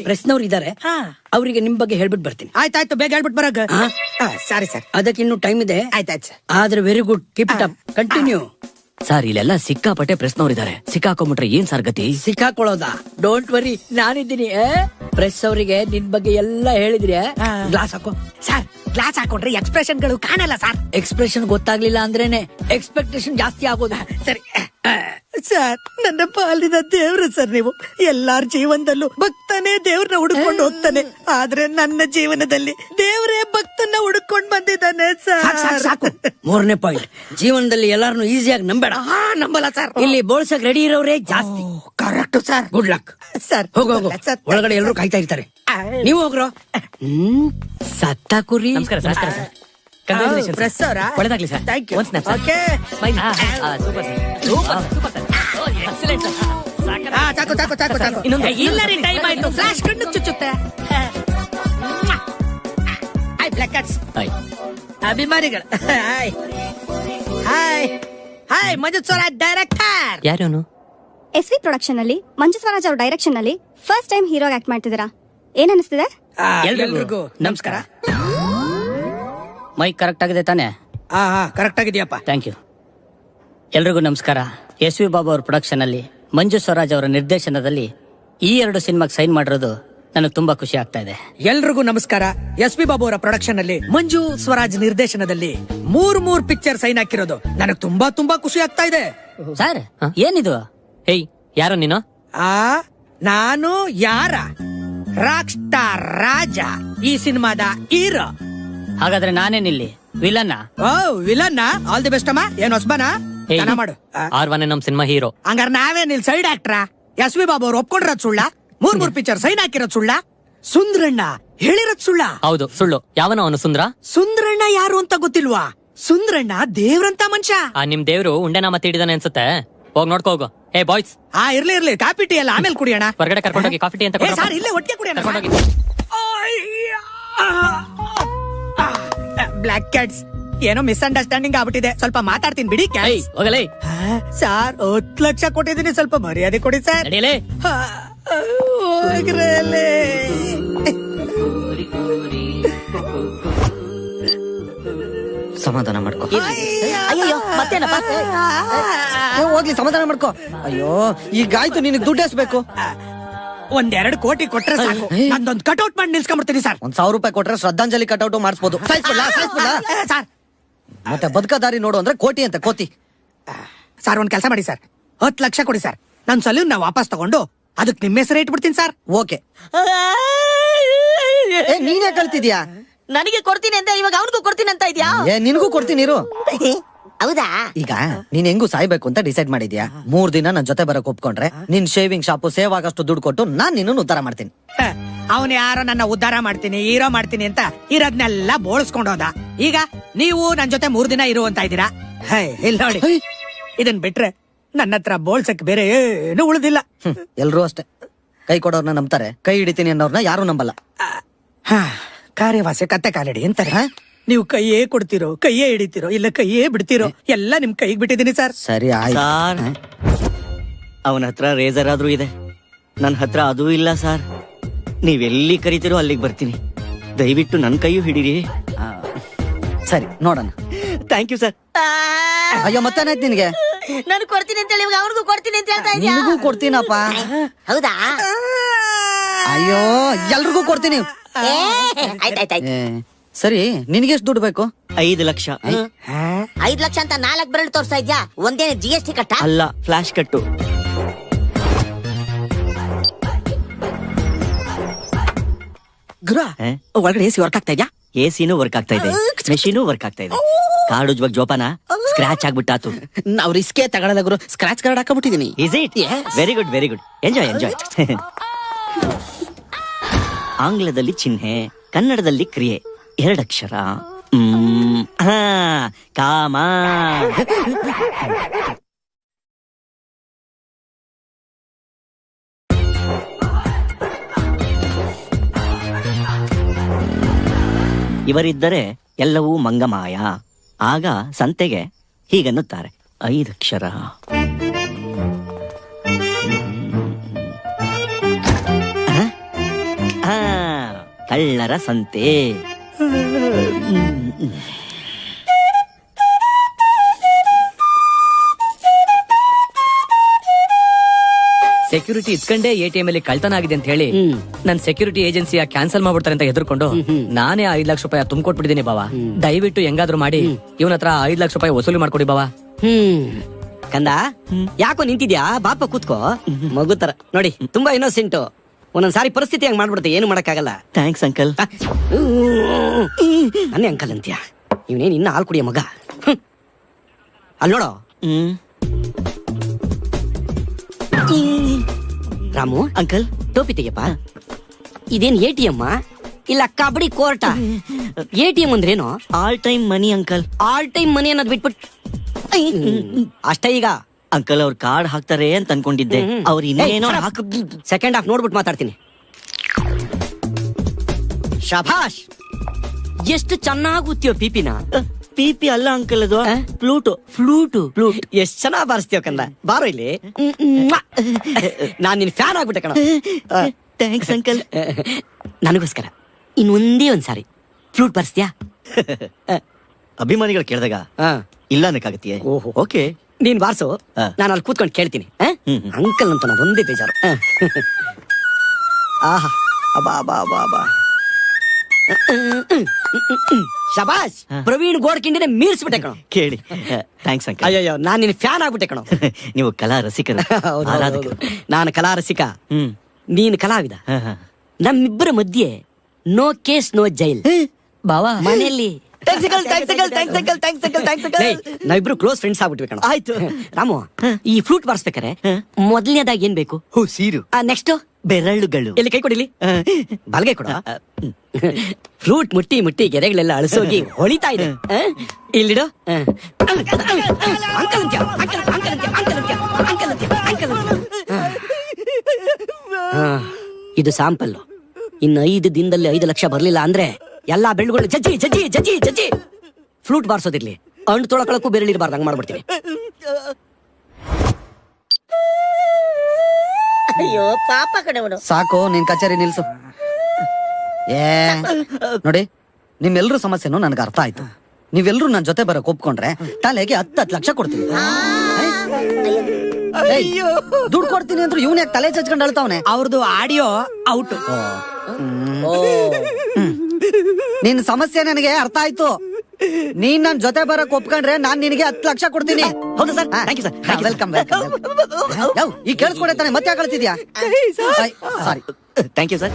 ಪ್ರಶ್ನವ್ರು ಇದಾರೆ, ಅವರಿಗೆ ನಿಮ್ ಬಗ್ಗೆ ಹೇಳ್ಬಿಟ್ಟು ಬರ್ತೀನಿ. ಆಯ್ತಾಯ್ತು, ಬೇಗ ಹೇಳ್ಬಿಟ್ಟು ಬರಾಗ. ಸಾರಿ ಸರ್, ಅದಕ್ಕೆ ಇನ್ನು ಟೈಮ್ ಇದೆ. ಆಯ್ತಾಯ್ತು ಸರ್. ಆದ್ರೆ very good, keep it up, continue. Sir ಇಲ್ಲೆಲ್ಲ ಸಿಕ್ಕಾಪಟ್ಟೆ ಪ್ರೆಸ್ನವ್ರಿದ್ದಾರೆ. ಸಿಕ್ಕಾಕೊಂಡ್ಬಿಟ್ರೆ ಏನ್ ಸರ್ ಗತಿ? ಸಿಕ್ಕಾಕೊಳ್ಳೋದಾ? ಡೋಂಟ್ ವರಿ, ನಾನಿದ್ದೀನಿ. ಪ್ರೆಸ್ ಅವರಿಗೆ ನಿನ್ ಬಗ್ಗೆ ಎಲ್ಲ ಹೇಳಿದ್ರಿ. ಗ್ಲಾಸ್ ಹಾಕೋ ಸರ್. ಗ್ಲಾಸ್ ಹಾಕೊಂಡ್ರೆ ಎಕ್ಸ್ಪ್ರೆಷನ್ ಗಳು ಕಾಣಲ್ಲ ಸರ್. ಎಕ್ಸ್ಪ್ರೆಷನ್ ಗೊತ್ತಾಗ್ಲಿಲ್ಲ ಅಂದ್ರೇನೆ ಎಕ್ಸ್ಪೆಕ್ಟೇಷನ್ ಜಾಸ್ತಿ ಆಗೋದು. ಸರಿ ಸರ್, ನನ್ನ ಪಾಲಿನ ದೇವ್ರು ಸರ್ ನೀವು. ಎಲ್ಲಾರ ಜೀವನದಲ್ಲೂ ಭಕ್ತನೇ ದೇವ್ರನ್ನ ಹುಡುಕೊಂಡು ಹೋಗ್ತಾನೆ, ಆದ್ರೆ ನನ್ನ ಜೀವನದಲ್ಲಿ ದೇವ್ರೇ ಭಕ್ತನ ಹುಡುಕೊಂಡ್ ಬಂದಿದ್ದಾನೆ ಸರ್. ಸಾಕು. 3ನೇ ಪಾಯಿಂಟ್, ಜೀವನದಲ್ಲಿ ಎಲ್ಲಾರನ್ನು ಈಸಿಯಾಗಿ ನಂಬೇಡ. ನಂಬಲ್ಲ ಸರ್. ಇಲ್ಲಿ ಬೋಳ್ಸಕ್ ರೆಡಿ ಇರೋರೇ ಜಾಸ್ತಿ. Correct sir. Good luck sir. ಹೋಗು ಒಳಗಡೆ ಎಲ್ಲರೂ ಕಾಯ್ತಾ ಇರ್ತಾರೆ. ನೀವು ಹೋಗ್ರೋ. ಸತ್ತ ಕುರಿ. ನಮಸ್ಕಾರ ಸರ್. ಪ್ರೆಸ್ ಅವರಾ? ಒಳ್ಳೆದಾಗ್ಲಿ ಸರ್. Thank you. ಒಂದ್ snap sir. Okay. Super sir. Excellent sir. ಚಾಕು. ಇನ್ನೊಂದು ಇಲ್ಲ ರೀ, ಟೈಮ್ ಆಯ್ತು. ಫ್ಲಾಶ್ ಕಣ್ಣು ಚುಚ್ಚುತ್ತೆ. Hi black cats. ಅಭಿಮಾನಿಗಳು. ಹಾಯ್ ಮಂಜು ಸ್ವರಾಜ್ ಡೈರೆಕ್ಟರ್. ಯಾರು? SV ಪ್ರೊಡಕ್ಷನ್ ಅಲ್ಲಿ ಮಂಜು ಸ್ವರಾಜ್ ಅವ್ರ ಡೈರೆಕ್ಷನ್ ಅಲ್ಲಿ ಫಸ್ಟ್ ಟೈಮ್ ಹೀರೋಗೆ ಆಕ್ಟ್ ಮಾಡ್ತಿದ್ದೀರಾ, ಏನ್ ಅನಿಸ್ತಿದೆ? ಎಲ್ರಿಗೂ ನಮಸ್ಕಾರ. ಮೈಕ್ ಕರೆಕ್ಟ್ ಆಗಿದೆ ತಾನೆ? ಕರೆಕ್ಟ್ ಆಗಿದೆಯಪ್ಪ. Thank you. ಎಲ್ರಿಗೂ ನಮಸ್ಕಾರ. SV ಬಾಬು ಅವ್ರ ಪ್ರೊಡಕ್ಷನ್ ಅಲ್ಲಿ ಮಂಜು ಸ್ವರಾಜ್ ಅವರ ನಿರ್ದೇಶನದಲ್ಲಿ ಈ 2 ಸಿನಿಮಾಗೆ ಸೈನ್ ಮಾಡಿರೋದು ನನಗೆ ತುಂಬಾ ಖುಷಿ ಆಗ್ತಾ ಇದೆ. ಎಲ್ರಿಗೂ ನಮಸ್ಕಾರ. SV ಬಾಬು ಅವರ ಪ್ರೊಡಕ್ಷನ್ ಅಲ್ಲಿ ಮಂಜು ಸ್ವರಾಜ್ ನಿರ್ದೇಶನದಲ್ಲಿ 3 ಪಿಕ್ಚರ್ ಸೈನ್ ಹಾಕಿರೋದು ನನಗೆ ತುಂಬಾ ಖುಷಿ ಆಗ್ತಾ ಇದೆ. ಸರ್, ಏನಿದು? ಹೇಯ್, ಯಾರು ನೀನು? ನಾನು ಯಾರ? ರಾಕ್ ಸ್ಟಾರ್ ರಾಜ, ಈ ಸಿನಿಮಾದ ಹೀರೋ. ಹಾಗಾದ್ರೆ ನಾನೇನಿಲ್ಲಿ ವಿಲನ್ನ? ವಿಲನ್ನ. ಆಲ್ ದಿ ಬೆಸ್ಟ್ ಅಮ್ಮ. ಏನ್ ಹೊಸಬನ ಮಾಡು. R1 ನಮ್ ಸಿನಿಮಾ ಹೀರೋ. ಹಂಗಾರ ನಾವೇನಿಲ್ ಸೈಡ್ ಆಕ್ಟ್ರಾ? SV ಬಾಬು ಅವ್ರು ಒಪ್ಕೊಂಡಿರೋದ್ ಸುಳ್ಳ? 3 ಪಿಕ್ಚರ್ ಸೈನ್ ಹಾಕಿರೋದ್ ಸುಳ್ಳ? ಸುಂದ್ರಣ್ಣ ಹೇಳಿರೋದ್ ಸುಳ್ಳ? ಹೌದು, ಸುಳ್ಳು. ಯಾವನ ಅವನು ಸುಂದ್ರ? ಸುಂದ್ರಣ್ಣ ಯಾರು ಅಂತ ಗೊತ್ತಿಲ್ವಾ? ಸುಂದ್ರಣ್ಣ ದೇವ್ರಂತ ಮನುಷ್ಯ. ನಿಮ್ ದೇವ್ರು ಉಂಡೆನಾಮ ತೀಡಿದಾನೆ ಅನ್ಸುತ್ತೆ. ಹೋಗ್ ನೋಡ್ಕೋ ಹೋಗು. ಹೇ ಬಾಯ್ಸ್. ಇರ್ಲಿ ಕಾಫಿ ಟೀ ಎಲ್ಲ ಆಮೇಲೆ ಕುಡಿಯೋಣ. ಹೊರಗಡೆ ಕರ್ಕೊಂಡೋಗಿ ಕಾಫಿ ಟೀ ಅಂತ ಸರ್, ಇಲ್ಲೇ ಒಟ್ಟಿಗೆ ಕುಡಿಯೋಣ. ಬ್ಲಾಕ್ ಕ್ಯಾಟ್ಸ್, ಏನೋ ಮಿಸ್ಅಂಡರ್ಸ್ಟ್ಯಾಂಡಿಂಗ್ ಆಗ್ಬಿಟ್ಟಿದೆ. ಸ್ವಲ್ಪ ಮಾತಾಡ್ತೀನಿ ಬಿಡಿ. ಹೋಗಲೇ ಸರ್, 10 ಲಕ್ಷ ಕೊಟ್ಟಿದ್ದೀನಿ, ಸ್ವಲ್ಪ ಮರ್ಯಾದೆ ಕೊಡಿ ಸರ್. ಸಮಾಧಾನ ಮಾಡ್ಕೋ. ಅಯ್ಯೋ ಮತ್ತೇನಪ್ಪ? ಹೋಗ್ಲಿ, ಸಮಾಧಾನ ಮಾಡ್ಕೋ. ಅಯ್ಯೋ, ಈಗ ಆಯ್ತು, ನಿನಗೆ ದುಡ್ಡು ಎಸ್ಬೇಕು. 1-2 ಕೋಟಿ ಕೊಟ್ರೆ ಸಾಕು, ನಂದೊಂದು ಕಟ್ಔಟ್ ಮಾಡಿ ನಿಲ್ಸ್ಕೊಂಡ್ಬಿಡ್ತೀನಿ ಸರ್. 1,000 ರೂಪಾಯಿ ಕೊಟ್ರೆ ಶ್ರದ್ಧಾಂಜಲಿ ಕಟ್ಔಟ್ ಮಾಡಿಸ್ಬೋದು. ಸರ್, ಮತ್ತೆ ಬದುಕದಾರಿ ನೋಡು ಅಂದ್ರೆ ಕೋಟಿ ಅಂತ ಕೋತಿ. ಸರ್, ಒಂದ್ ಕೆಲಸ ಮಾಡಿ ಸರ್, 10 ಲಕ್ಷ ಕೊಡಿ ಸರ್. ನನ್ ಸಲೂನ್ ವಾಪಸ್ ತಗೊಂಡು ಅದಕ್ಕೆ ನಿಮ್ಮ ಹೆಸರು ಇಟ್ಬಿಡ್ತೀನಿ ಸರ್. ಓಕೆ. ನೀನೇ ಕಳ್ತಿದ್ಯಾ? ನನಗೆ ಕೊಡ್ತೀನಿ ಅಂತ ಇವಾಗ ಅವನಿಗೂ ಕೊಡ್ತೀನಿ ಅಂತ ಇದ್ಯಾ? ನಿನಗೂ ಕೊಡ್ತೀನಿ ಇರು. ಹೌದಾ? ಈಗ ನೀನ್ ಹೆಂಗೂ ಸಾಯ್ಬೇಕು ಅಂತ ಡಿಸೈಡ್ ಮಾಡಿದ್ಯಾ? 3 ದಿನ ನನ್ ಜೊತೆ ಬರಕ್ ಒಪ್ಕೊಂಡ್ರೆ ನಿನ್ ಶೇವಿಂಗ್ ಶಾಪು ಸೇವ್ ಆಗಷ್ಟು ದುಡ್ಡು ಕೊಟ್ಟು ನಾನ್ ನಿನ್ನ ಉದ್ಧಾರ ಮಾಡ್ತೀನಿ. ಅವನು ಯಾರೋ ನನ್ನ ಉದ್ಧಾರ ಮಾಡ್ತೀನಿ, ಹೀರೋ ಮಾಡ್ತೀನಿ ಅಂತ ಇರೋದ್ನೆಲ್ಲ ಬೋಳ್ಸ್ಕೊಂಡೋದ. ಈಗ ನೀವು ನನ್ ಜೊತೆ 3 ದಿನ ಇರು ಅಂತ ಇದ್ದೀರಾ. ಇಲ್ಲ ನೋಡಿ, ಇದನ್ ಬಿಟ್ರೆ ನನ್ನ ಹತ್ರ ಬೋಳ್ಸಕ್ ಬೇರೆ ಏನು ಉಳಿದಿಲ್ಲ. ಎಲ್ರೂ ಅಷ್ಟೇ, ಕೈ ಕೊಡೋರ್ನ ನಂಬ್ತಾರೆ, ಕೈ ಹಿಡಿತೀನಿ ಅನ್ನೋರ್ನ ಯಾರು ನಂಬಲ್ಲ. ಕಾರ್ಯವಾಸೆ ಕತ್ತೆ ಕಾಲಡಿ ಅಂತಾರೆ. ನೀವು ಕೈಯೇ ಕೊಡ್ತಿರೋ, ಕೈಯೇ ಹಿಡಿತಿರೋ, ಇಲ್ಲ ಕೈಯೇ ಬಿಡ್ತಿರೋ, ಎಲ್ಲ ನಿಮ್ ಕೈಗೆ ಬಿಟ್ಟಿದ್ದೀನಿ ಸರ್. ಸರಿ ಆಯ್ತು. ಅವನ ಹತ್ರ ರೇಸರ್ ಆದ್ರೂ ಇದೆ, ನನ್ನ ಹತ್ರ ಅದೂ ಇಲ್ಲ ಸರ್. ನೀವೆಲ್ಲಿ ಕರಿತೀರೋ ಅಲ್ಲಿಗೆ ಬರ್ತೀನಿ. ದಯವಿಟ್ಟು ನನ್ನ ಕೈಯೂ ಹಿಡೀರಿ. ಸರಿ, ನೋಡೋಣ. Thank you sir. ಅಯ್ಯೋ, ಮತ್ತೇನಾಯ್ತು ನಿನ್ಗೆ? ನಾನು ಕೊಡ್ತೀನಿ ಅಂತ ಹೇಳಿ ಅವನಿಗೂ ಕೊಡ್ತೀನಿ ಅಂತ ಹೇಳ್ತಾ ಇದ್ಯಾ? ನಿನಗೂ ಕೊಡ್ತೀನಪ್ಪ. ಹೌದಾ? ಅಯ್ಯೋ, ಎಲ್ರಿಗೂ ಕೊಡ್ತೀನಿ. ಆಯ್ತಾಯ್ತಾಯ್ತು. ಸರಿ, ನಿನಗೆ ಎಷ್ಟು ದುಡ್ಡು ಬೇಕು? 5 ಲಕ್ಷ. 5 ಲಕ್ಷ ಅಂತ 4 ಬೆರಳು ತೋರಿಸ್ತಾ ಇದ್ಯಾ? ಒಂದೇನೆ GST ಕಟ್ಟ? ಅಲ್ಲ, ಫ್ಲಾಶ್ ಕಟ್ಟು. ಒಳಗಡೆ AC ವರ್ಕ್ ಆಗ್ತಾ ಇದ್ಯಾ? ACನೂ ವರ್ಕ್ ಆಗ್ತಾ ಇದೆ, ಮೆಷಿನೂ ವರ್ಕ್ ಆಗ್ತಾ ಇದೆ. ಕಾರ್ಡ್ ಉಜ್ವಾಗ ಜೋಪಾನ, ಸ್ಕ್ರಾಚ್ ಆಗ್ಬಿಟ್ಟಾತು. ನಾವು ರಿಸ್ಕೇ ತಗೊಳ್ಳದ ಗುರು, ಸ್ಕ್ರಾಚ್ ಕಾರ್ಡ್ ಹಾಕಬಿಟ್ಟಿದೀನಿ. Is it? Very good, very good. Enjoy. ಆಂಗ್ಲದಲ್ಲಿ ಚಿಹ್ನೆ, ಕನ್ನಡದಲ್ಲಿ ಕ್ರಿಯೆ, 2 ಅಕ್ಷರ. ಕಾಮ. ಇವರಿದ್ದರೆ ಎಲ್ಲವೂ ಮಂಗಮಾಯ. ಆಗ ಸಂತೆಗೆ ಹೀಗನ್ನುತ್ತಾರೆ, 5 ಅಕ್ಷರ. ಕಳ್ಳರ ಸಂತೆ. ಸೆಕ್ಯೂರಿಟಿ ಇಟ್ಕೊಂಡೇ ATM ಅಲ್ಲಿ ಕಳ್ತನ ಆಗಿದೆ ಅಂತ ಹೇಳಿ ನನ್ ಸೆಕ್ಯೂರಿಟಿ ಏಜೆನ್ಸಿಯ ಕ್ಯಾನ್ಸಲ್ ಮಾಡ್ಬಿಡ್ತಾರೆ ಅಂತ ಹೆದರ್ಕೊಂಡು ನಾನೇ 5 ಲಕ್ಷ ರೂಪಾಯಿ ತುಂಬಿಕೊಟ್ಬಿಟ್ಟಿದ್ದೀನಿ ಬಾವ. ದಯವಿಟ್ಟು ಹೆಂಗಾದ್ರೂ ಮಾಡಿ ಇವನ ಹತ್ರ 5 ಲಕ್ಷ ರೂಪಾಯಿ ವಸೂಲಿ ಮಾಡ್ಕೊಡಿ ಬಾವ. ಕಂದ ಯಾಕೋ ನಿಂತಿದ್ಯಾ? ಬಾಪ ಕೂತ್ಕೋ. ಮಗು ತರ ನೋಡಿ, ತುಂಬಾ ಇನ್ನೋಸೆಂಟ್. ಒಂದೊಂದ್ಸಾರಿ ಪರಿಸ್ಥಿತಿ ಹಂಗ್ ಮಾಡ್ಬಿಡುತ್ತೆ, ಏನು ಮಾಡಕ್ಕಾಗಲ್ಲ. Thanks uncle. ನನ್ನೇ ಅಂಕಲ್ ಅಂತ್ಯ? ಇವನೇನ್ ಇನ್ನ ಹಾಲು ಕುಡಿಯ ಮಗ. ಅಲ್ಲಿ ನೋಡೋ. ರಾಮು ಅಂಕಲ್, ಟೋಪಿ ತೆಗೆಯಪ್ಪ. ಇದೇನ್ ATM ಇಲ್ಲ ಕಬಡ್ಡಿ ಕೋರ್ಟ? ATM ಅಂದ್ರೇನು? All time money uncle. All time money ಅನ್ನೋದು ಬಿಟ್ಬಿಟ್ಟು ಅಷ್ಟೇ. ಈಗ ಅಂಕಲ್ ಅವ್ರ ಕಾರ್ಡ್ ಹಾಕ್ತಾರೆ ಅಂತ ಅನ್ಕೊಂಡಿದ್ದೆ. ಅವ್ರು ಇನ್ನೇನೋ ಸೆಕೆಂಡ್ ಹಾಫ್ ನೋಡ್ಬಿಟ್ಟು ಮಾತಾಡ್ತೀನಿ. ಶಭಾಷ್, ಎಷ್ಟು ಚೆನ್ನಾಗಿ ಉತ್ತೀಯೋ ಪಿಪಿನ. ಪಿಪಿ ಅಲ್ಲ ಅಂಕಲ್, ಅದು ಫ್ಲೂಟ್. ಎಷ್ಟ್ ಚೆನ್ನಾಗ್ ಬಾರಿಸ್ತೀವ ಕಂದ. ಬಾರೋ ಇಲ್ಲಿ, ನಾನ್ ನಿನ್ ಫ್ಯಾನ್ ಆಗ್ಬಿಟ್ಟೆ ಕಣ. Thanks uncle. ನನಗೋಸ್ಕರ ಇನ್ನೊಂದೇ ಒಂದ್ಸಾರಿ ಫ್ಲೂಟ್ ಬಾರಿಸ್ತೀಯಾ? ಅಭಿಮಾನಿಗಳು ಕೇಳಿದಾಗ ಇಲ್ಲ ಅನ್ನಕ್ಕಾಗತ್ತೀಯ? ಓಕೆ, ನೀನ್ ಬಾರ್ಸು, ನಾನು ಅಲ್ಲಿ ಕೂತ್ಕೊಂಡು ಕೇಳ್ತೀನಿ. ಅಂಕಲ್ ಅಂತ ನಾನೊಂದೇ ಬೇಜಾರು. ಆಹಾ, ಅಬಾ ಅಬಾ ಅಬಾ ಅಬಾ. ಶಬಾಷ್, ಪ್ರವೀಣ್ ಗೋಡ್ಕಿಂಡಿನೇ ಮೀರ್ಸ್ಬಿಟ್ಟೆ ಕಣೋ. ಕೇಳಿ. Thanks uncle. ಅಯ್ಯೋ, ನಾನ್ ನಿನ್ ಫ್ಯಾನ್ ಆಗ್ಬಿಟ್ಟೆ ಕಣೋ. ನೀವು ಕಲಾ ರಸಿಕರು. ನಾನು ಕಲಾ ರಸಿಕ, ನೀನ್ ಕಲಾವಿದ. ನಮ್ಮಿಬ್ಬರ ಮಧ್ಯೆ ನೋ ಕೇಸ್ ನೋ ಜೈಲ್ ಬಾವಾ. ಮನೆಯಲ್ಲಿ ನಾವಿಬ್ರು ಕ್ಲೋಸ್ ಫ್ರೆಂಡ್ಸ್ ಆಗ್ಬಿಟ್ವಿ ಕಣ. ಆಯ್ತು ರಾಮು, ಈ ಫ್ಲೂಟ್ ಬಾರಿಸ್ಬೇಕಾರೆ ಮೊದಲನೇದಾಗಿ ಏನ್ ಬೇಕು? ಸೀರು. ನೆಕ್ಸ್ಟ್ ಬೆರಳುಗಳು. ಎಲ್ಲಿ ಕೈ ಕೊಡಿಲಿ, ಬಲ್ಗೆ ಕೊಡ. ಫ್ಲೂಟ್ ಮುಟ್ಟಿ ಮುಟ್ಟಿ ಗೆರೆಗಳೆಲ್ಲ ಅಳಿಸೋಗಿ ಹೊಳಿತಾ ಇದೆ. ಇಲ್ಲಿಡು. ಇದು ಸ್ಯಾಂಪಲ್. ಇನ್ನು 5 ದಿನದಲ್ಲಿ 5 ಲಕ್ಷ ಬರ್ಲಿಲ್ಲ ಅಂದ್ರೆ ಎಲ್ಲಾ ಬೆಳ್ಳುಗಳು ಜಜ್ಜಿ ಜಜ್ಜಿ ಜಜ್ಜಿ ಜಜ್ಜಿ ಫ್ಲೂಟ್ ಬಾರಿಸೋದಿರ್ಲಿ, ಹಣ್ಣು ತೊಳಕಳಕ್ಕೂ ಬೆರಳಿರಬಾರ್ದು, ಹಂಗ್ ಮಾಡ್ಬಿಡ್ತೀನಿ. ಅಯ್ಯೋ ಪಾಪ ಕಣವನು. ಸಾಕು, ನಿನ್ ಕಚೇರಿ ನಿಲ್ಸು. ನೋಡಿ, ನಿಮ್ಮೆಲ್ರೂ ಸಮಸ್ಯೆನೂ ನನ್ಗೆ ಅರ್ಥ ಆಯ್ತು. ನೀವೆಲ್ರೂ ನನ್ ಜೊತೆ ಬರಕ್ ಒಪ್ಕೊಂಡ್ರೆ ತಲೆಗೆ 10 ಲಕ್ಷ ಕೊಡ್ತೀನಿ. ದುಡ್ಡು ಕೊಡ್ತೀನಿ ಅಂದ್ರೆ ಇವ್ನ ಯಾಕೆ ತಲೆ ಚಚ್ಕೊಂಡು ಅಳ್ತಾವನೆ? ಅವ್ರದ್ದು ಆಡಿಯೋ ಔಟ್. ನಿನ್ ಸಮಸ್ಯೆ ನನಗೆ ಅರ್ಥ ಆಯ್ತು. ನೀನ್ ನನ್ ಜೊತೆ ಬರಕ್ ಒಪ್ಕೊಂಡ್ರೆ ನಾನ್ ನಿನಗೆ 10 ಲಕ್ಷ ಕೊಡ್ತೀನಿ. ಹೌದು sir, thank you sir. Welcome welcome. ಈ ಕೇಳಿಸ್ಕೊಡೆ ತಾನೆ, ಮತ್ತೆ ಯಾಕೆ ಕಳ್ತಿದ್ಯಾ? ಸಾರಿ. Thank you sir.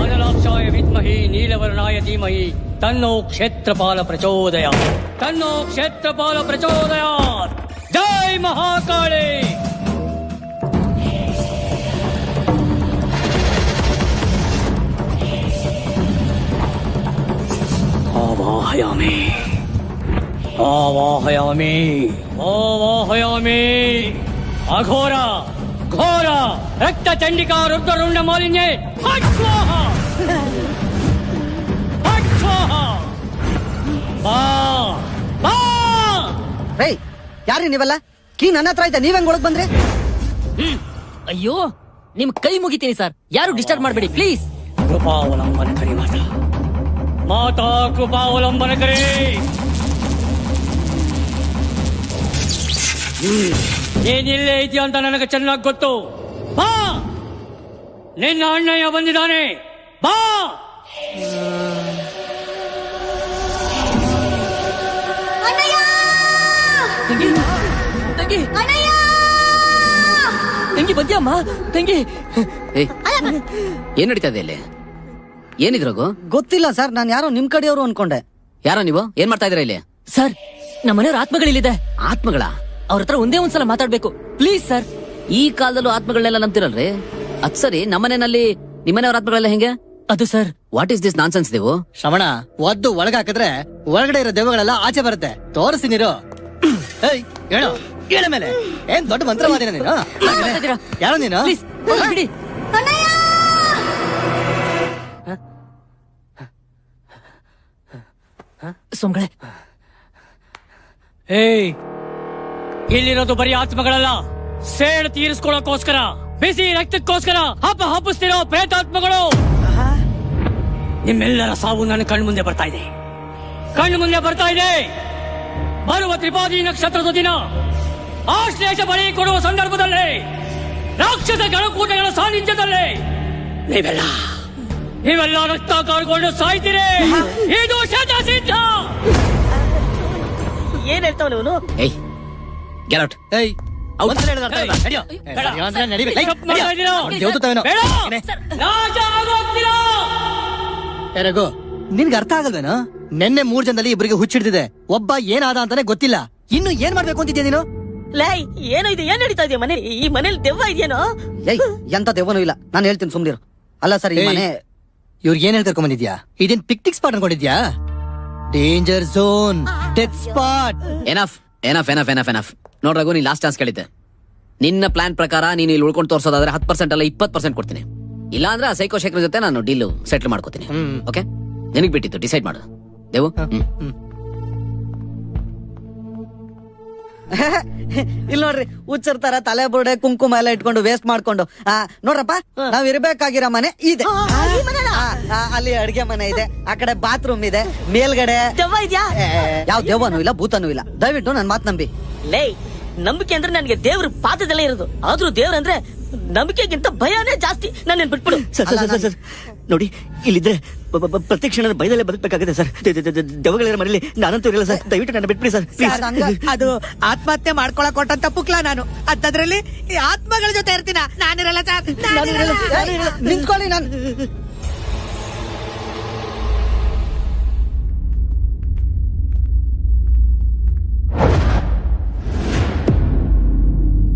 ಅನಲಾಕ್ಷಾಯ ವಿದ್ಮಹಿ ನೀಲವರ್ಣಾಯ ಧೀಮಹಿ ತನ್ನೋ ಕ್ಷೇತ್ರಪಾಲ ಪ್ರಚೋದಯಾತ್. ತನ್ನೋ ಕ್ಷೇತ್ರಪಾಲ ಪ್ರಚೋದಯಾತ್. ಜೈ ಮಹಾಕಾಳಿ. ಆವಾಹಯಾಮಿ ಆವಾಹಯಾಮಿ ಆವಾಹಯಾಮಿ. ಅಘೋರ ಘೋರ ರಕ್ತ ಚಂಡಿಕಾ ರುದ್ರರುಂಡ ಮಾಲಿನ್ಯೇ ಯಾರಿ ನೀವೆಲ್ಲ? ಕೀ ನನ್ನ ಹತ್ರ ಐತೆ, ನೀವ್ ಹೆಂಗ್ ಒಳಗ್ ಬಂದ್ರಿ? ಅಯ್ಯೋ, ನಿಮ್ ಕೈ ಮುಗಿತೀನಿ ಸರ್, ಯಾರು ಡಿಸ್ಟರ್ಬ್ ಮಾಡಬೇಡಿ ಪ್ಲೀಸ್. ಕೃಪಾವಲಂಬನ ಕರಿ ಮಾತಾ, ಮಾತಾ ಕೃಪಾವಲಂಬನ ಕರಿ. ನೀನಿಲ್ಲೇ ಇದೆಯಾ ಅಂತ ನನಗೆ ಚೆನ್ನಾಗಿ ಗೊತ್ತು. ಬಾ, ನಿನ್ನ ಅಣ್ಣಯ್ಯ ಬಂದಿದ್ದಾನೆ, ಬಾ. ತಂಗಿ ಬಂದ್ಯಮ್ಮ? ತಂಗಿ, ಏನ್ ನಡೀತಾ ಇದೆ ಇಲ್ಲಿ? ಏನಿದ್ರಾಗು? ಗೊತ್ತಿಲ್ಲ ಸರ್, ನಾನ್ ಯಾರೋ ನಿಮ್ ಕಡೆಯವರು ಅನ್ಕೊಂಡೆ. ಯಾರೋ ನೀವು? ಏನ್ ಮಾಡ್ತಾ ಇದೀರಾ ಇಲ್ಲಿ? ಸರ್, ನಮ್ಮ ಮನೆಯವ್ರ ಆತ್ಮಗಳಿಲ್ಲಿದೆ. ಆತ್ಮಗಳ? ಅವ್ರ ಹತ್ರ ಒಂದೇ ಒಂದ್ಸಲ ಮಾತಾಡ್ಬೇಕು ಪ್ಲೀಸ್ ಸರ್. ಈ ಕಾಲದಲ್ಲೂ ಆತ್ಮಗಳನ್ನೆಲ್ಲ ನಂಬ್ತಿರಲ್ರಿ? ಅದ್ ಸರಿ, ನಮ್ಮನೆಯಲ್ಲಿ ನಿಮ್ಮನೆಯವ್ರ ಆತ್ಮಗಳೆಲ್ಲ ಹೆಂಗೆ? ಅದು sir, what is this nonsense? ನೀವು ಶ್ರವಣ, ಒದ್ದು ಒಳಗಾಕಿದ್ರೆ ಒಳಗಡೆ ಇರೋ ದೆವ್ವಗಳೆಲ್ಲ ಆಚೆ ಬರುತ್ತೆ. ತೋರಿಸಿ ನೀರು. ಹೇಳು, ಹೇಳ ಮೇಲೆ ಏನ್ ದೊಡ್ಡ ಮಂತ್ರವಾದಿನ ನೀನು? ಯಾರೋ ನೀನು? ಬಿಡಿ. ಸೊಂಗಳೆ, ಏಯ್, ಇಲ್ಲಿರೋದು ಬರೀ ಆತ್ಮಗಳಲ್ಲ, ಸೇಡು ತೀರಿಸ್ಕೊಳ್ಳೋಕೋಸ್ಕರ ಬಿಸಿ ರಕ್ತಕ್ಕೋಸ್ಕರ ಹಬ್ಬಿಸ್ತಿರೋ ಪ್ರೇತಾತ್ಮಗಳು. ನಿಮ್ಮೆಲ್ಲರ ಸಾವು ನನ್ನ ಕಣ್ಣು ಮುಂದೆ ಬರ್ತಾ ಇದೆ. ಬರುವ ತ್ರಿಪಾದಿ ನಕ್ಷತ್ರದ ದಿನ ಆಶ್ಲೇಷ ಬಳಿ ಕೊಡುವ ಸಂದರ್ಭದಲ್ಲಿ ರಾಕ್ಷಸ ಗಣಕೂಟಗಳ ಸಾನ್ನಿಧ್ಯದಲ್ಲಿ ನೀವೆಲ್ಲ ರಕ್ತ ಕಾರ್ಕೊಂಡು ಸಾಯ್ತೀರಿ. ಇದು ಶತಸಿದ್ಧ. ಏನ್ ಹೇಳ್ತಾವನು ಇವನು? ರಘು, ನಿನ್ಗೆ ಅರ್ಥ ಆಗಲ್ವೇನೋ? ನೆನ್ನೆ 3 ಜನದಲ್ಲಿ ಇಬ್ಬರಿಗೆ ಹುಚ್ಚಿಡ್ತಿದೆ. ಒಬ್ಬ ಏನಾದ ಅಂತಾನೆ ಗೊತ್ತಿಲ್ಲ. ಇನ್ನು ಏನ್ ಮಾಡ್ಬೇಕು ಅಂತಿದ್ಯಾ ನೀನು? ಲೈ, ಏನೋ ಇದು, ಏನ್ ನಡೀತಾ ಇದೆಯಾ ಮನೆ? ಈ ಮನೇಲಿ ದೆವ್ವ ಇದೆಯೇನೋ? ಎಂತ ದೆವ್ವನೂ ಇಲ್ಲ, ನಾನು ಹೇಳ್ತೀನಿ ಸುಮ್ನಿರು. ಅಲ್ಲ ಸರ್, ಈ ಮನೆ ಇವ್ರಿಗೆ ಏನ್ ಹೇಳ್ತಾ ಬಂದಿದ್ಯಾ? ಇದೇನ್ ಪಿಕ್ನಿಕ್ ಸ್ಪಾಟ್ ಅನ್ಕೊಂಡಿದ್ಯಾ? Danger zone, death spot. Enough ನೋಡ್ ರಘು, ನೀನ್ ಲಾಸ್ಟ್ ಚಾನ್ಸ್ ಕೇಳಿದ್ದೆ. ನಿನ್ನ ಪ್ಲಾನ್ ಪ್ರಕಾರ ನೀನು ಇಲ್ಲಿ ಉಳ್ಕೊಂಡು ತೋರ್ಸೋದಾದ್ರೆ 10% ಅಲ್ಲ 20% ಕೊಡ್ತೀನಿ. ಇಲ್ಲ ಅಂದ್ರೆ ಆ ಸೈಕೋ ಶೇಖರ್ ಜೊತೆ ನಾನು ಡೀಲ್ ಸೆಟ್ಲ್ ಮಾಡ್ಕೋತೀನಿ. ಓಕೆ, ನಿನಗ್ ಬಿಟ್ಟಿತ್ತು, ಡಿಸೈಡ್ ಮಾಡು ದೇವು. ಇಲ್ಲಿ ನೋಡ್ರಿ, ಹುಚ್ಚರ್ತಾರ ತಲೆ ಬುರುಡೆ ಕುಂಕುಮ ಎಲ್ಲ ಇಟ್ಕೊಂಡು ವೇಸ್ಟ್ ಮಾಡ್ಕೊಂಡು. ನೋಡ್ರಪ್ಪ, ನಾವ್ ಇರ್ಬೇಕಾಗಿರೋ ಮನೆ ಇದೆ. ಅಲ್ಲಿ ಅಡ್ಗೆ ಮನೆ ಇದೆ, ಆ ಕಡೆ ಬಾತ್ರೂಮ್ ಇದೆ, ಮೇಲ್ಗಡೆ ದೆವ್ವ ಇದ್ಯಾ? ಯಾವ ದೆವ್ವನೂ ಇಲ್ಲ, ಭೂತನೂ ಇಲ್ಲ. ದಯವಿಟ್ಟು ನನ್ ಮಾತ್ ನಂಬಿ. ಲೇ, ನಂಬಿಕೆ ಅಂದ್ರೆ ನನಗೆ ದೇವ್ರ ಪಾದದಲ್ಲೇ ಇರೋದು. ಆದ್ರೂ ದೇವ್ರಂದ್ರೆ ನಂಬಿಕೆಗಿಂತ ಭಯನೇ ಜಾಸ್ತಿ. ನನ್ನ ಬಿಟ್ಬಿಡು. ಸರ್ ನೋಡಿ, ಇಲ್ಲಿದ್ರೆ ಪ್ರತಿ ಕ್ಷಣದ ಭಯದಲ್ಲೇ ಬದುಕಬೇಕಾಗಿದೆ ಸರ್. ದೆವ್ವಗಳಿರೋ ಮನೇಲಿ ನಾನಂತೂ ಇರಲ್ಲ ಸರ್. ದಯವಿಟ್ಟು ನನ್ನ ಬಿಟ್ಬಿಡಿ ಸರ್. ಅದು ಆತ್ಮಹತ್ಯೆ ಮಾಡ್ಕೊಳಕ್ ಕೊಟ್ಟಂತ ಪುಕ್ಲ ನಾನು. ಅಂತದ್ರಲ್ಲಿ ಈ ಆತ್ಮಗಳ ಜೊತೆ ಇರ್ತೀನ? ನಾನಿರಲ್ಲ ಸರ್. ನಿಂತ್ಕೊಳ್ಳಿ. ನಾನು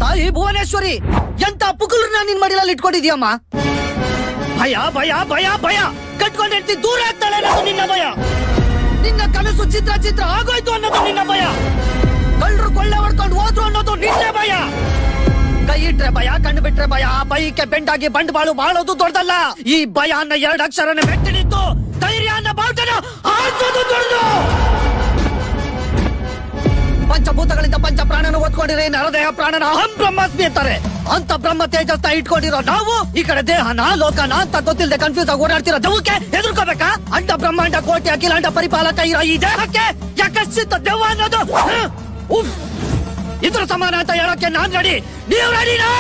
ತಾಯಿ ಭುವನೇಶ್ವರಿ, ಎಂತ ಪುಕುಲ್ರನ್ನ ನಿನ್ ಮಡಿಲಲ್ಲಿ ಇಟ್ಕೊಂಡಿದ್ಯಮ್ಮ? ಭಯ ಭಯ ಭಯ ಭಯ ಕಟ್ಕೊಂಡಿರ್ತಿ, ದೂರ ಆಗ್ತಾಳೆ ಅನ್ನೋದು ನಿನ್ನ ಭಯ. ನಿನ್ನ ಕನಸು ಚಿತ್ರ ಆಗೋಯ್ತು ಅನ್ನೋದು ನಿನ್ನ ಭಯ. ಕಳ್ಳರು ಕೊಳ್ಳೆ ಹೊಡ್ಕೊಂಡು ಹೋದ್ರು ಅನ್ನೋದು ನಿನ್ನ ಭಯ. ಕೈ ಇಟ್ರೆ ಭಯ, ಕಣ್ಣು ಬಿಟ್ರೆ ಭಯ. ಭಯಕ್ಕೆ ಬೆಂಡಾಗಿ ಬಂಡವಾಳು ಬಾಳೋದು ದೊಡ್ಡದಲ್ಲ. ಈ ಭಯ ಅನ್ನೋ 2 ಅಕ್ಷರನ ಮೆಟ್ಟಿನಿದ್ದು ಧೈರ್ಯ ಅನ್ನೋ ಬಾವುಟನ ಆಡ್ಸೋದು ದೊಡ್ಡದು. ಪಂಚಭೂತಗಳಿಂದ ಪಂಚ ಪ್ರಾಣನ ಓದ್ಕೊಂಡಿರೋ ನರದೇಹ ಪ್ರಾಣನ ಅಹಂ ಬ್ರಹ್ಮಾಸ್ಮಿ ಅಂತಾರೆ. ಅಂತ ಬ್ರಹ್ಮ ತೇಜಸ್ನ ಇಟ್ಕೊಂಡಿರೋ ನಾವು ಈ ಕಡೆ ದೇಹನ ಲೋಕನ ಅಂತ ಗೊತ್ತಿಲ್ಲದೆ ಕನ್ಫ್ಯೂಸ್ ಆಗಿ ಓಡಾಡ್ತಿರೋ ದೆವ್ವಕ್ಕೆ ಹೆದರ್ಕೋಬೇಕಾ? ಅಂಡ ಬ್ರಹ್ಮಾಂಡ ಕೋಟಿ ಅಖಿಲಾಂಡ ಪರಿಪಾಲಕ ಇರೋ ಈ ದೇಹಕ್ಕೆ ಯಾಕಶ್ಚಿತ್ತ ದೆವ್ವ ಅನ್ನೋದು? ಇದ್ರ ಸಮಾನ ಅಂತ ಹೇಳಕ್ಕೆ ನಾನ್ ರೆಡಿ. ನೀವು ರೆಡಿನಾ?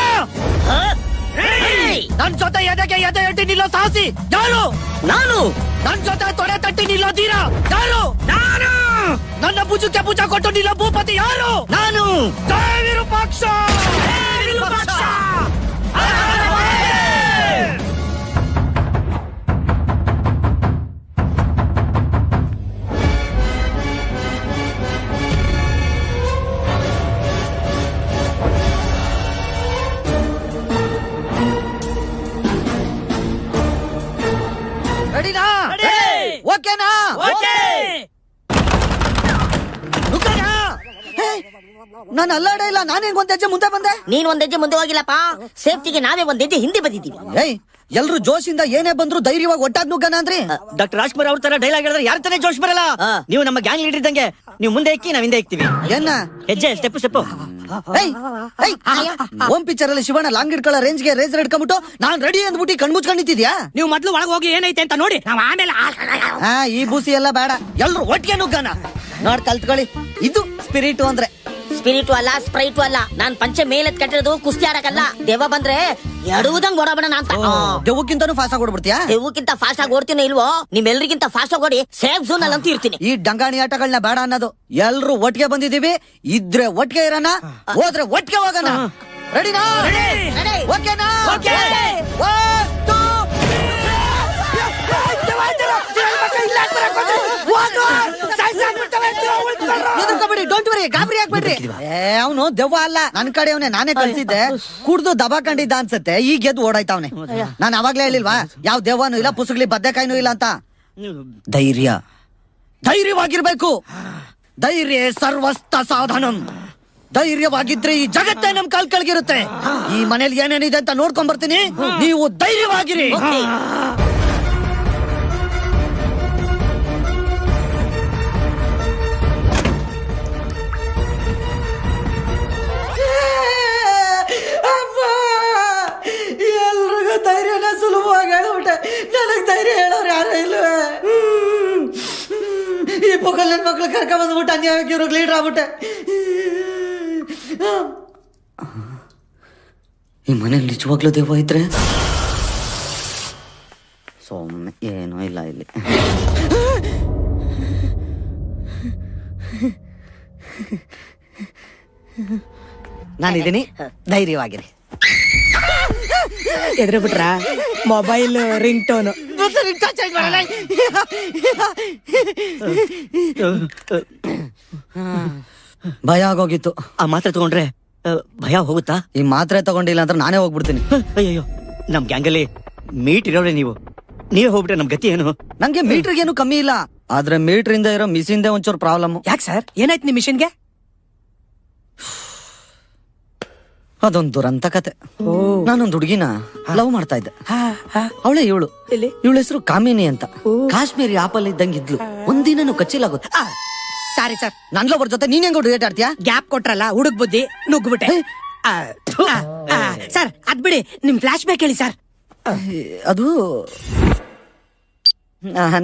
ನನ್ ಜೊತೆ ಎದೆಗೆ ಎದೆ ಇಟ್ಟು ನಿಲ್ಲೋ ಸಾಹಸಿ ಯಾರು? ನಾನು. ನನ್ ಜೊತೆ ತೊಡೆ ತಟ್ಟಿ ನಿಲ್ಲೋ ಧೀರ ಯಾರು? ನಾನು. ನನ್ನ ಭುಜಕ್ಕೆ ಭುಜ ಕೊಟ್ಟು ನಿಲ್ಲೋ ಭೂಪತಿ ಯಾರು? ನಾನು. ಜಯ ವಿರೂಪಾಕ್ಷ. ರೆಡಿನಾ? ಓಕೆನಾ? ನಾನು ಅಲ್ಲಾಡ ಇಲ್ಲ. ನಾನೇನ್ 1 ಹೆಜ್ಜೆ ಮುಂದೆ ಬಂದೆ, ನೀನ್ 1 ಹೆಜ್ಜೆ ಮುಂದೆ ಹೋಗಿಲ್ಲಪ್ಪ. ಸೇಫ್ಟಿಗೆ ನಾವೇ 1 ಹೆಜ್ಜೆ ಹಿಂದೆ ಬಂದಿದ್ದೀವಿ. ಎಲ್ರು ಜೋಶಿಂದ ಏನೇ ಬಂದ್ರು ಧೈರ್ಯವಾಗಿ ಒಟ್ಟಾಗ್ ನುಗ್ಗನ ಅಂದ್ರಿ. ಡಾಕ್ಟರ್ ರಾಜ್ಕುಮಾರ್ ಅವ್ರ ತರ ಡೈಲಾಗ್ ಹೇಳಿದ್ರೆ ಯಾರ ತಾನೇ ಜೋಶ್ ಬರಲ್ಲ. ನೀವು ನಮ್ಮ ಗ್ಯಾಂಗ್ ಲೀಡರ್ ಇದ್ದಂಗೆ. ನೀವು ಮುಂದೆ ಇಕ್ಕಿ, ನಾವ್ ಹಿಂದೆ ಇಕ್ತೀವಿ. ಏನ ಹೆಜ್ಜೆ ಸ್ಟೆಪ್. ಓಂ ಪಿಕ್ಚರ್ ಅಲ್ಲಿ ಶಿವಣ್ಣ ಲಾಂಗ್ ಇಟ್ಕೊಳ್ಳೋ ರೇಂಜ್ಗೆ ರೇಸರ್ ಇಟ್ಕೊಂಡ್ಬಿಟ್ಟು ನಾನ್ ರೆಡಿ ಅಂದ್ಬಿಟ್ಟು ಕಣ್ಮುಚ್ಕೊಂಡಿದ್ಯಾ? ನೀವು ಮೊದ್ಲು ಒಳಗೆ ಹೋಗಿ ಏನೈತೆ ಅಂತ ನೋಡಿ, ನಾವ್ ಆಮೇಲೆ ಈ ಬೂಸಿ ಎಲ್ಲ ಬೇಡ, ಎಲ್ರು ಒಟ್ಟಿಗೆ ನುಗ್ಗನ. ನೋಡ್ ಕಲ್ತ್ಕೊಳ್ಳಿ, ಇದು ಸ್ಪಿರಿಟ್ ಅಂದ್ರೆ. ಸ್ಪಿರಿಟು ಅಲ್ಲ, ಸ್ಪ್ರೈಟು ಅಲ್ಲ. ನಾನ್ ಪಂಚೆ ಮೇಲೆತ್ ಕಟ್ಟಿರೋದು ಕುಸ್ತಿ ಆಡಕಲ್ಲ. ದೆವ್ವ ಬಂದ್ರೆ ಎಡುವುದಂಗ್ ಓಡಾಡೋಣ ಅಂತ. ದೆವ್ವಕ್ಕಿಂತಾನು ಫಾಸ್ಟ್ ಆಗಿ ಓಡ್ಬಿಡ್ತೀಯಾ? ದೆವ್ವಕ್ಕಿಂತ ಫಾಸ್ಟ್ ಆಗಿ ಓಡ್ತೀನಿ ಇಲ್ವೋ? ನಿಮ್ಮೆಲ್ಲರಿಗಿಂತ ಫಾಸ್ಟ್ ಆಗಿ ಓಡಿ ಸೇಫ್ ಝೋನ್ ಅಲ್ಲಿ ಅಂತೂ ಇರ್ತೀನಿ. ಈ ಡಂಗಾಣಿ ಆಟಗಳನ್ನ ಬೇಡ ಅನ್ನೋದು. ಎಲ್ರು ಒಟ್ಟಿಗೆ ಬಂದಿದೀವಿ, ಇದ್ರೆ ಒಟ್ಟಿಗೆ ಇರೋಣ, ಹೋದ್ರೆ ಒಟ್ಟಿಗೆ ಹೋಗೋಣ. ರೆಡಿನಾ? ಓಕೆನಾ? ಡೋಂಟ್ ವರಿ, ಗಾಬರಿ ಆಗ್ಬಿಡ್ರಿ. ಅವನು ದೆವ್ವ ಅಲ್ಲ, ನನ್ ಕಡೆ ಅವನೇ, ನಾನೇ ಕಳ್ಸಿದ್ದೆ. ಕುಡ್ದು ದಬಾಕೊಂಡಿದ್ದ ಅನ್ಸತ್ತೆ, ಈಗ ಗೆದ್ದು ಓಡಾಯ್ತವನೆ. ನಾನು ಅವಾಗ್ಲೇ ಹೇಳಿಲ್ವಾ, ಯಾವ ದೆವ್ವನೂ ಇಲ್ಲ, ಪುಸುಗ್ಲಿ ಬದ್ದೆಕಾಯಿನೂ ಇಲ್ಲ ಅಂತ. ಧೈರ್ಯವಾಗಿರ್ಬೇಕು. ಧೈರ್ಯ ಸರ್ವಸ್ತ ಸಾಧನಂ. ಧೈರ್ಯವಾಗಿದ್ರೆ ಈ ಜಗತ್ತೇ ನಮ್ ಕಾಲ್ ಕೆಳಗಿರುತ್ತೆ. ಈ ಮನೇಲಿ ಏನೇನಿದೆ ಅಂತ ನೋಡ್ಕೊಂಡ್ ಬರ್ತೀನಿ, ನೀವು ಧೈರ್ಯವಾಗಿರಿ. ನನ್ನ ಮಕ್ಳು ಕರ್ಕ ಬಂದ್ಬಿಟ್ಟು ಅನ್ಯಾಯಕ್ಕೆ ಇವ್ರಿಗೆ ಲೀಡರ್ ಆಗ್ಬಿಟ್ಟೆ. ಈ ಮನೇಲಿ ನಿಜವಾಗ್ಲೂ ದೆವ್ವ ಇದ್ರೆ ಸೊಮ್ಮೆ ಏನೂ ಇಲ್ಲ ಇಲ್ಲಿ. ನಾನಿದ್ದೀನಿ, ಧೈರ್ಯವಾಗಿರಿ. ಎದ್ರ ಬಿಟ್ರ ಮೊಬೈಲ್ ರಿಂಗ್ ಟೋನ್ ಭಯ ಆಗೋಗಿತ್ತು. ಆ ಮಾತ್ರೆ ತಗೊಂಡ್ರೆ ಭಯ ಹೋಗುತ್ತಾ? ಈ ಮಾತ್ರೆ ತಗೊಂಡಿಲ್ಲ ಅಂದ್ರೆ ನಾನೇ ಹೋಗ್ಬಿಡ್ತೀನಿ. ಅಯ್ಯೋ, ನಮ್ ಗ್ಯಾಂಗಲ್ಲಿ ಮೀಟ್ ಇರೋರೆ ನೀವೇ ಹೋಗ್ಬಿಟ್ರೆ ನಮ್ ಗತಿ ಏನು? ನಂಗೆ ಮೀಟರ್ಗೆ ಏನು ಕಮ್ಮಿ ಇಲ್ಲ, ಆದ್ರೆ ಮೀಟರ್ ಇಂದ ಇರೋ ಮಿಷಿಂದೆ ಒಂಚೂರು ಪ್ರಾಬ್ಲಮ್. ಯಾಕೆ ಸರ್, ಏನಾಯ್ತು ನಿಮ್ ಮಿಷನ್ಗೆ? ಅದೊಂದು ದುರಂತ ಕತೆ. ನಾನೊಂದು ಹುಡುಗಿನ ಲವ್ ಮಾಡ್ತಾ ಇದ್ದೆ. ಅವಳೇ ಇವಳು ಹೆಸರು ಕಾಮಿನಿ ಅಂತ. ಕಾಶ್ಮೀರಿ ಆಪಲ್ ಇದ್ದಂಗಿದ್ಲು. ಒಂದಿನೂ ಕಚ್ಚಿಲಾಗುತ್ತೆ. ಸಾರಿ ಸರ್, ನನ್ ಲವರ್ ಜೊತೆ ನೀನ್ ಹೆಂಗ್ ಹುಡುಗಾಟ ಆಡ್ತೀಯಾ? ಗ್ಯಾಪ್ ಕೊಟ್ರಲ್ಲ, ಹುಡುಗ್ ಬುದ್ಧಿ ನುಗ್ಗ್ಬಿಟ್ಟೆ. ಸರ್ ಅದ್ ಬಿಡಿ, ನಿಮ್ ಫ್ಲಾಶ್ ಬ್ಯಾಕ್ ಹೇಳಿ ಸರ್. ಅದು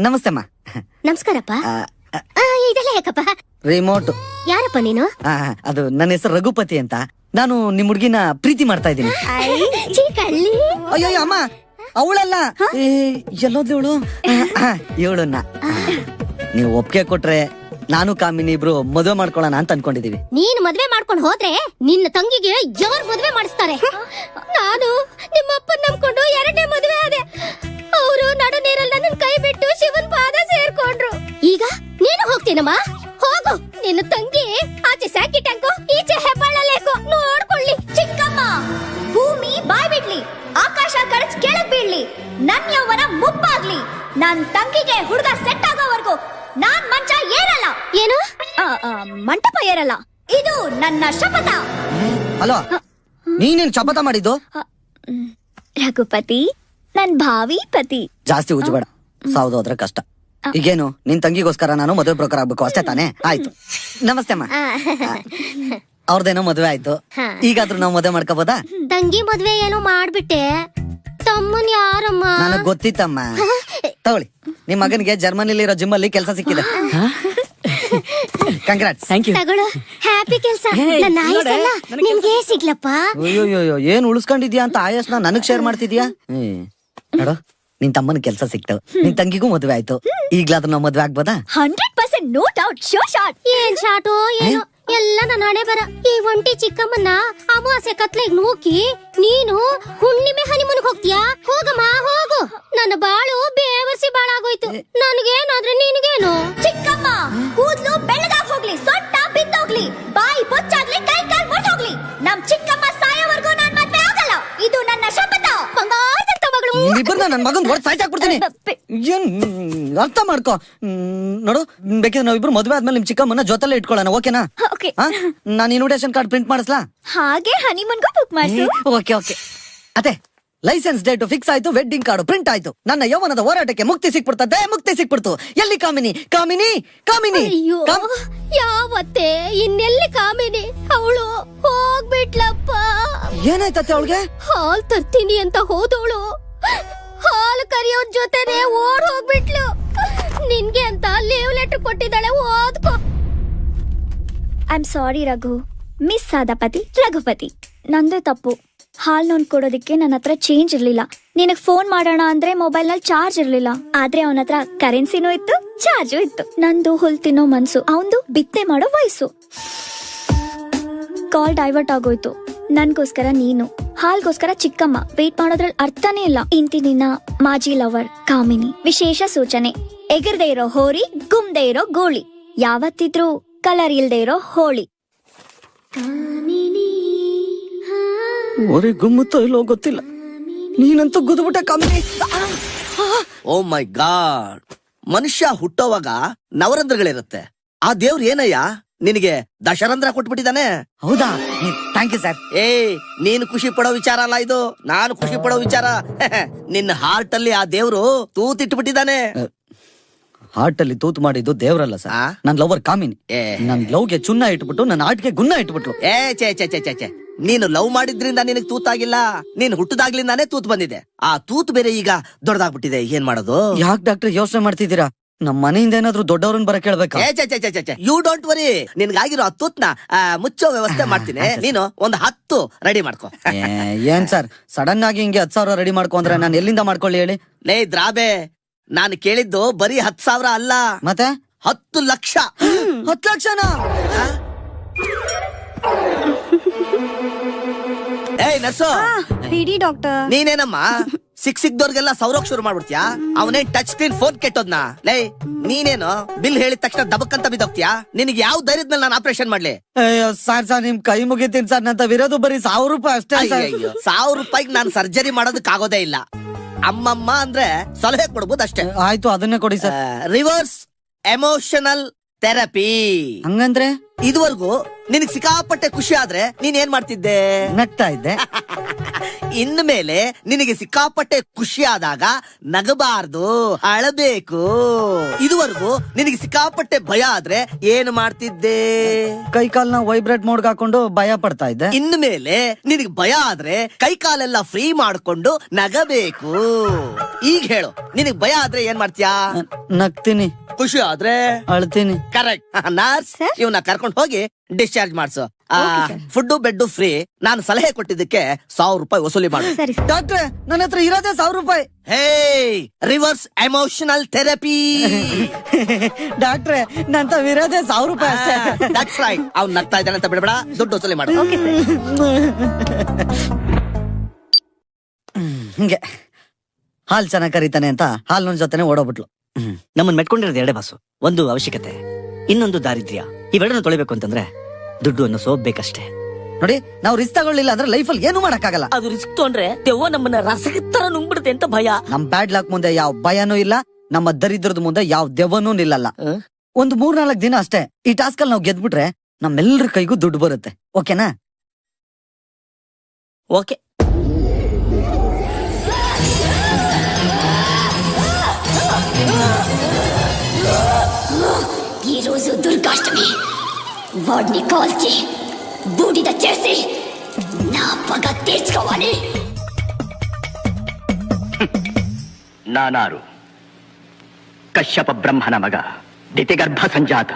ನಮಸ್ತೆ ಅಮ್ಮ. ನಮಸ್ಕಾರಪ್ಪ. ಇದೆಲ್ಲ ಯಾಕಪ್ಪ? ರಿಮೋಟ್. ಯಾರಪ್ಪ ನೀನು? ಅದು ನನ್ನ ಹೆಸರು ರಘುಪತಿ ಅಂತ. ನಾನು ನಿಮ್ ಹುಡ್ಗಿನ ಪ್ರೀತಿ ಮಾಡ್ತಾ ಇದ್ದೀನಿ. ಅಯ್ಯೋ ಅಮ್ಮ, ಅವಳಲ್ಲ, ಎಲ್ಲೋದ್ಲು ಇವಳು. ಇವಳನ್ನ ನೀವು ಒಪ್ಪಿಗೆ ಕೊಟ್ರೆ ನಾನು ಕಾಮಿನಿ ಇಬ್ರು ಮದುವೆ ಮಾಡ್ಕೊಳ್ಳೋಣ ಅಂತ ಅನ್ಕೊಂಡಿದೀವಿ. ನೀನು ಮದ್ವೆ ಮಾಡ್ಕೊಂಡು ಹೋದ್ರೆ ನಿನ್ನ ತಂಗಿಗೆ ಜವರ್ ಮದ್ವೆ ಮಾಡಿಸ್ತಾರೆ. ನಾನು ನಿಮ್ಮ ಅಪ್ಪನ ನಂಬ್ಕೊಂಡು ಎರಡನೇ ಮದ್ವೆ ಆದೆ. ಅವರು ನಡು ನೀರಲ್ಲಿ ನನ್ನ ಕೈ ಬಿಟ್ಟು ಶಿವನ್ ಪಾದ ಸೇರ್ಕೊಂಡ್ರು. ಈಗ ನೀನು ಹೋಗ್ತೀನಮ್ಮ, ಹೋಗು. ನಿನ್ನ ತಂಗಿ ಆಚೆ ಸ್ಯಾಕಿ ಟ್ಯಾಂಕು, ಈಚೆ ಹೆಬ್ಬಾಳಲೇಕು ನೋಡ್ಕೊಳ್ಳಿ. ಚಿಕ್ಕಮ್ಮ, ಭೂಮಿ ಬಾಯ್ ಬಿಡ್ಲಿ, ಆಕಾಶ ಕಡಚ್ ಕೆಳಗ್ ಬೀಳ್ಲಿ, ನನ್ ಯೌವನ ಮುಪ್ಪಾಗ್ಲಿ, ನನ್ ತಂಗಿಗೆ ಹುಡುಗ ಸೆಟ್ ಆಗೋವರೆಗೂ ನಾನ್ ಮಂಚ ಏರಲ್ಲ. ಏನು ಮಂಟಪ ಏರಲ್ಲ, ಇದು ನನ್ನ ಶಪಥ. ಹಲೋ, ನೀನೇನ್ ಶಪಥ ಮಾಡಿದ್ದು? ರಘುಪತಿ, ನನ್ ಭಾವಿ ಪತಿ. ಜಾಸ್ತಿ ಉಜ್ಬೇಡ, ಸಾವ್ದು ಹೋದ್ರೆ ಕಷ್ಟ. ಈಗೇನು ನಿನ್ ತಂಗಿಗೋಸ್ಕರ ನಾನು ಮದುವೆ ಬ್ರೋಕರ್ ಆಗ್ಬೇಕು ಅಷ್ಟೇ ತಾನೇ? ಆಯ್ತು, ನಮಸ್ತೆ ಅಮ್ಮ. ಅವ್ರದೇನೋ ಮದುವೆ ಆಯ್ತು, ಈಗಾದ್ರೂ ನಾವು ಮದುವೆ ಮಾಡ್ಕೋಬೋದಾ? ತಂಗಿ ಮದ್ವೆ ಏನೋ ಮಾಡ್ಬಿಟ್ಟೆ, ತಮ್ಮನ್ ಯಾರಮ್ಮ? ನನಗ್ ಗೊತ್ತಿತ್ತಮ್ಮ. ತಗೊಳ್ಳಿ, ನಿಮ್ ಮಗನಿಗೆ ಜರ್ಮನಿಲಿ ಇರೋ ಜಿಮ್ ಅಲ್ಲಿ ಕೆಲಸ ಸಿಕ್ಕಿದೆ. ಕಂಗ್ರಾಟ್ಸ್. ತಗೊಳ್ಳು, ಹ್ಯಾಪಿ ಕೆಲ್ಸ. ನನ್ನ ಆಯಸ್ಸೆಲ್ಲ ನಿಮ್ಗೆ ಸಿಗ್ಲಪ್ಪ. ಅಯ್ಯೋ, ಏನ್ ಉಳಿಸ್ಕೊಂಡಿದ್ಯಾ ಅಂತ ಆಯಸ್ನ ನನಗ್ ಶೇರ್ ಮಾಡ್ತಿದ್ಯಾ? ನೋಡು, ನಿನ್ ತಮ್ಮನ ಕೆಲಸ ಸಿಕ್ತವ್, ನಿನ್ ತಂಗಿಗೂ ಮದ್ವೆ ಆಯ್ತು. ಈಗ್ಲಾದ್ರೂ ನಾವ್ ಮದ್ವೆ ಆಗ್ಬೋದಾ? 100% ನೋ ಡೌಟ್. Show shot. ಏನ್ ಶಾಟೋ ಏನೋ, ಎಲ್ಲ ನನ್ನ ಹಣೆ ಬರ. ಈ ಒಂಟಿ ಚಿಕ್ಕಮ್ಮನ್ನ ಅಮಾವಾಸ್ಯೆ ಕತ್ಲೆಗ್ ನೂಕಿ ನೀನು ಹುಣ್ಣಿಮೆ ಹನಿಮೂನ್ಗ್ ಹೋಗ್ತೀಯಾ? ಹೋಗಮ್ಮ ಹೋಗು, ನನ್ನ ಬಾಳು ಬೇವರ್ಸಿ ಬಾಳಾಗೋಯ್ತು. ನನಗೇನಾದ್ರೆ ನಿನಗೇನು? ಚಿಕ್ಕಮ್ಮ, ಕೂದ್ಲು ಬೆಳ್ಳಗಾಗ್ ಹೋಗ್ಲಿ, ಸೊಟ್ಟ ಬಿದ್ದೋಗ್ಲಿ, ಬಾಯಿ ಬೊಚ್ಚಾಗ್ಲಿ, ಕೈ ಕಾಲ್ ಮುರ್ದೋಗ್ಲಿ, ನಮ್ ಚಿಕ್ಕಮ್ಮ ಸಾಯೋವರೆಗೂ ನಾನ್ ಮದ್ವೆ ಆಗಲ್ಲ. ಇದು ನನ್ನ ಶಪಥ. ಬಂಗಾರದಂತ ಮಗಳು. ಇಬ್ಬರನ್ನ ನನ್ ಮಗನ್ ಹೊಡ್ ಸಾಯ್ಸಾಕ್ಬಿಡ್ತೀನಿ. ಏನ್ ಅರ್ಥ ಮಾಡ್ಕೋ. ನೋಡು, ಬೇಕಿದ್ರೆ ನಾವಿಬ್ರು ಮದ್ವೆ ಆದ್ಮೇಲೆ ನಿಮ್ ಚಿಕ್ಕಮ್ಮನ ಜೊತೆಲೆ ಇಟ್ಕೊಳ್ಳೋಣ, ಓಕೆನಾ? ನಾನು ಇನ್ವಿಟೇಷನ್ ಕಾರ್ಡ್ ಪ್ರಿಂಟ್ ಮಾಡಿಸ್ಲಾ? ಹಾಗೆ ಹನಿಮೂನ್ಗೂ ಬುಕ್ ಮಾಡಿಸು. ಓಕೆ. ಅದೇ ಲೈಸೆನ್ಸ್ ಡೇಟ್ ಫಿಕ್ಸ್ ಆಯ್ತು, ವೆಡ್ಡಿಂಗ್ ಕಾರ್ಡ್ ಪ್ರಿಂಟ್ ಆಯ್ತು. ನನ್ನ ಯೌವನದ ಹೋರಾಟಕ್ಕೆ ಮುಕ್ತಿ ಸಿಕ್ಬಿಡ್ತದೆ, ಮುಕ್ತಿ ಸಿಕ್ಬಿಡ್ತು. ಎಲ್ಲಿ ಕಾಮಿನಿ? ಕಾಮಿನಿ, ಕಾಮಿನಿ. ಅಯ್ಯೋ, ಯಾವತ್ತೆ ಇನ್ನೆಲ್ಲಿ ಕಾಮಿನಿ? ಅವಳು ಹೋಗ್ಬಿಟ್ಲಪ್ಪ. ಏನಾಯ್ತತ್ತೆ ಅವಳಿಗೆ? ಹಾಲ್ ತರ್ತೀನಿ ಅಂತ ಹೋದವಳು ಹಾಲು ಕರಿಯೋರ್ ಜೊತೆನೆ ಓಡ್ ಹೋಗ್ಬಿಟ್ಲು. ನಿನ್ಗೆ ಅಂತ ಲೀವ್ ಲೆಟರ್ ಕೊಟ್ಟಿದ್ದಾಳೆ, ಓದ್ಕೋ. I am sorry Raghu, miss ಆದ ಪತಿ ರಘುಪತಿ. ನಂದೇ ತಪ್ಪು. ಹಾಲ್ ನೋನ್ ಕೊಡೋದಿಕ್ಕೆ ನನ್ನ ಹತ್ರ ಚೇಂಜ್ ಇರ್ಲಿಲ್ಲ. ನಿನಗ್ ಫೋನ್ ಮಾಡೋಣ ಅಂದ್ರೆ ಮೊಬೈಲ್ ನಲ್ಲಿ ಚಾರ್ಜ್ ಇರ್ಲಿಲ್ಲ. ಆದ್ರೆ ಅವನ ಹತ್ರ ಕರೆನ್ಸಿನೂ ಇತ್ತು, ಚಾರ್ಜು ಇತ್ತು. ನಂದು ಹುಲ್ ತಿನ್ನೋ ಮನ್ಸು, ಅವಂದು ಬಿತ್ತೆ ಮಾಡೋ ವಯಸ್ಸು. ಕಾಲ್ ಡೈವರ್ಟ್ ಆಗೋಯ್ತು. ನನ್ಗೋಸ್ಕರ ನೀನು, ಹಾಲ್ಗೋಸ್ಕರ ಚಿಕ್ಕಮ್ಮ. ವೇಟ್ ಮಾಡೋದ್ರಲ್ಲಿ ಅರ್ಥನೇ ಇಲ್ಲ. ಇಂತಿ ನಿನ್ನ ಮಾಜಿ ಲವರ್ ಕಾಮಿನಿ. ವಿಶೇಷ ಸೂಚನೆ: ಎಗರ್ದೇ ಇರೋ ಹೋರಿ, ಗುಮ್ದೇ ಇರೋ ಗೋಳಿ, ಯಾವತ್ತಿದ್ರೂ ಕಲರ್ ಇಲ್ದೇ ಇರೋ ಹೋಳಿ. ಓರಿ ಗುಮ್ಮುತ್ತೋ ಇಲ್ಲೋ ಗೊತ್ತಿಲ್ಲ, ನೀನಂತೂ ಗುದ್ಬಿಟ್ಟೆ ಕಾಮಿನಿ. ಓ ಮೈ ಗಾಡ್, ಮನುಷ್ಯ ಹುಟ್ಟೋವಾಗ ನವರಂಧ್ರಗಳಿರುತ್ತೆ. ಆ ದೇವ್ರು ಏನಯ್ಯ ನಿನಗೆ ದಶರಂಧ್ರ ಕೊಟ್ಬಿಟ್ಟಿದ್ದಾನೆ. ಹೌದಾ? Thank you sir. ನೀನು ಖುಷಿ ಪಡೋ ವಿಚಾರ ಅಲ್ಲ ಇದು, ನಾನು ಖುಷಿ ಪಡೋ ವಿಚಾರ. ನಿನ್ನ ಹಾರ್ಟ್ ಅಲ್ಲಿ ಆ ದೇವ್ರು ತೂತಿಟ್ಬಿಟ್ಟಿದ್ದಾನೆ. ಹಾರ್ಟ್ ಅಲ್ಲಿ ತೂತು ಮಾಡಿದ್ದು ದೇವ್ರಲ್ಲ ಸರ್, ನನ್ ಲವರ್ ಕಾಮಿನಿ. ನನ್ ಲವ್ಗೆ ಚುನ್ನ ಇಟ್ಬಿಟ್ಟು ನನ್ನ ಹಾರ್ಟ್ಗೆ ಗುನ್ನ ಇಟ್ಬಿಟ್ರು. ಚೇ ನೀನು ಲವ್ ಮಾಡಿದ್ರಿಂದ ನಿನಗ್ ತೂತಾಗಿಲ್ಲ, ನೀನ್ ಹುಟ್ಟದಾಗ್ಲಿಂದಾನೇ ತೂತ್ ಬಂದಿದೆ. ಆ ತೂತ್ ಬೇರೆ ಈಗ ದೊಡ್ಡದಾಗ್ಬಿಟ್ಟಿದೆ. ಏನ್ ಮಾಡೋದು? ಯಾಕೆ ಡಾಕ್ಟರ್ ಯೋಚನೆ ಮಾಡ್ತಿದ್ದೀರಾ? ನಮ್ ಮನೆಯಿಂದ ಏನಾದ್ರು ದೊಡ್ಡವ್ರನ್ನ ಬರಕ್ ಹೇಳ್ಬೇಕಾ? ಯು ಡೋಂಟ್ ವರಿ, ನಿನ್ಗಾಗಿರೋ 10 ಮುಚ್ಚೋ ವ್ಯವಸ್ಥೆ ಮಾಡ್ತೀನಿ. ನೀನು ಒಂದು 10 ರೆಡಿ ಮಾಡ್ಕೊ. ಏನ್ ಸರ್ ಸಡನ್ ಆಗಿ ಹಿಂಗೆ 10,000 ರೆಡಿ ಮಾಡ್ಕೊ ಅಂದ್ರೆ ನಾನು ಎಲ್ಲಿಂದ ಮಾಡ್ಕೊಳ್ಳಿ ಹೇಳಿ? ಲೇ ದ್ರಾಬೆ, ನಾನು ಕೇಳಿದ್ದು ಬರೀ 10,000 ಅಲ್ಲ, ಮತ್ತೆ 10 ಲಕ್ಷ. 10 ಲಕ್ಷನಾ? ಏಯ್ ನರ್ಸು, ಬಿಡಿ ಡಾಕ್ಟರ್. ನೀನೇನಮ್ಮ ಸಿಕ್ದವ್ರಿಗೆಲ್ಲ ಸೌರೋಗ್ ಶುರು ಮಾಡ್ಬಿಡ್ತೀಯಾ? ಅವನೇ ಟಚ್ ಸ್ಕ್ರೀನ್ ಫೋನ್ ಕೆಟ್ಟೋದ್ನ. ಲೇ ನೀನೇನು ಬಿಲ್ ಹೇಳಿದ ತಕ್ಷಣ ದಬಕ್ಕಂತ ಬಿದ್ದೋಗ್ತೀಯಾ? ನಿನಗೆ ಯಾವ ಧೈರ್ಯದ ಮೇಲೆ ನಾನು ಆಪರೇಷನ್ ಮಾಡ್ಲಿ? ಅಯ್ಯೋ ಸರ್ ನಿಮ್ ಕೈ ಮುಗಿತೀನಿ ಸರ್, ನಂತ ವಿರೋಧ ಬರೀ 1,000 ರೂಪಾಯಿ ಅಷ್ಟೇ. 1,000 ರೂಪಾಯಿಗೆ ನಾನು ಸರ್ಜರಿ ಮಾಡೋದಕ್ಕೆ ಆಗೋದೇ ಇಲ್ಲ. ಅಮ್ಮಮ್ಮ ಅಂದ್ರೆ ಸಲಹೆ ಕೊಡ್ಬೋದು ಅಷ್ಟೇ. ಆಯ್ತು, ಅದನ್ನೇ ಕೊಡಿ ಸರ್. Reverse emotional therapy. ಹಂಗಂದ್ರೆ ಇದುವರೆಗೂ ನಿನಗ್ ಸಿಕ್ಕಾಪಟ್ಟೆ ಖುಷಿ ಆದ್ರೆ ನೀನ್ ಏನ್ ಮಾಡ್ತಿದ್ದೆ? ನಗ್ತಾ ಇದ್ದೆ. ಇನ್ಮೇಲೆ ನಿನಗೆ ಸಿಕ್ಕಾಪಟ್ಟೆ ಖುಷಿ ಆದಾಗ ನಗಬಾರ್ದು, ಅಳಬೇಕು. ಇದುವರೆಗೂ ನಿನಗೆ ಸಿಕ್ಕಾಪಟ್ಟೆ ಭಯ ಆದ್ರೆ ಏನ್ ಮಾಡ್ತಿದ್ದೆ? ಕೈ ಕಾಲ್ನ ವೈಬ್ರೇಟ್ ಮೋಡ್ಗೆ ಹಾಕೊಂಡು ಭಯ ಪಡ್ತಾ ಇದ್ದೆ. ಇನ್ಮೇಲೆ ನಿನಗೆ ಭಯ ಆದ್ರೆ ಕೈ ಕಾಲೆಲ್ಲ ಫ್ರೀ ಮಾಡ್ಕೊಂಡು ನಗಬೇಕು. ಈಗ ಹೇಳು, ನಿನಗ್ ಭಯ ಆದ್ರೆ ಏನ್ ಮಾಡ್ತೀಯಾ? ನಗ್ತೀನಿ. ಖುಷಿ ಆದ್ರೆ ಅಳ್ತೀನಿ. ಕರೆಕ್ಟ್. ನರ್ಸ್, ಇವನ್ನ ಕರ್ಕೊಂಡು ಹೋಗಿ ಡಿಸ್ಚಾರ್ಜ್ ಮಾಡ್ಸು. Food bed free. ನಾನು ಸಲಹೆ ಕೊಟ್ಟಿದ್ದಕ್ಕೆ 1,000 ರೂಪಾಯಿ ವಸೂಲಿ ಮಾಡು. ಡಾಕ್ಟ್ರೆ, ನನ್ನ ಹತ್ರ ಇರೋದೇ 1,000 ರೂಪಾಯಿ. ಹೇ, ರಿವರ್ಸ್ ಎಮೋಷನಲ್ ಥೆರಪಿ. ಡಾಕ್ಟ್ರೆ, ನಂತ ವಿರೋಧ 1,000 ರೂಪಾಯಿ ಅಷ್ಟೇ. That's right. ಅವ್ನು ನಗ್ತಾ ಇದ್ದಾನೆ ಅಂತ ಬಿಡಬೇಡ, ದುಡ್ಡು ವಸೂಲಿ ಮಾಡು. ಹಿಂಗೆ ಹಾಲ್ ಚೆನ್ನಾಗ್ ಕರೀತಾನೆ ಅಂತ ಹಾಲ್ನ ಜೊತೆನೆ ಓಡೋಗ್ಬಿಟ್ಲು. ನಮ್ಮನ್ನ ಮೆಟ್ಕೊಂಡಿರೋದು 2 ಬಾಸು. ಒಂದು ಅವಶ್ಯಕತೆ, ಇನ್ನೊಂದು ದಾರಿದ್ರ್ಯ. ಇವೆರಡನ್ನ ತೊಳಿಬೇಕು ಅಂತಂದ್ರೆ ದುಡ್ಡು ಅನ್ನೋ ಸೋಪ್ ಬೇಕಷ್ಟೇ. ನೋಡಿ, ನಾವು ರಿಸ್ಕ್ ತಗೊಳ್ಳಿಲ್ಲ ಅಂದ್ರೆ ಲೈಫಲ್ಲಿ ಏನು ಮಾಡಕ್ಕಾಗಲ್ಲ. ಅದು ರಿಸ್ಕ್ ತೊಂದ್ರೆ ದೆವ್ವ ನಮ್ಮನ್ನ ರಸದ ತರ ನುಂಗ್ಬಿಡುತ್ತೆ ಅಂತ ಭಯ. ನಮ್ ಬ್ಯಾಡ್ ಲಕ್ ಮುಂದೆ ಯಾವ ಭಯನೂ ಇಲ್ಲ, ನಮ್ಮ ದರಿದ್ರದ ಮುಂದೆ ಯಾವ ದೆವ್ವನೂ ನಿಲ್ಲಲ್ಲ. ಒಂದು 3-4 ದಿನ ಅಷ್ಟೇ. ಈ ಟಾಸ್ಕ್ ಅಲ್ಲಿ ನಾವು ಗೆದ್ಬಿಟ್ರೆ ನಮ್ಮೆಲ್ಲರ ಕೈಗೂ ದುಡ್ಡು ಬರುತ್ತೆ. ಓಕೆನಾ? ಓಕೆ. ఈ రోజు దుర్గాష్టమి. వాడిని కాల్చి బూడిద చేసి నా పగ తీర్చుకోవాలి. ನಾನಾರು ಕಶ್ಯಪ ಬ್ರಹ್ಮನ ಮಗ, ದಿತಿಗರ್ಭ ಸಂಜಾತ,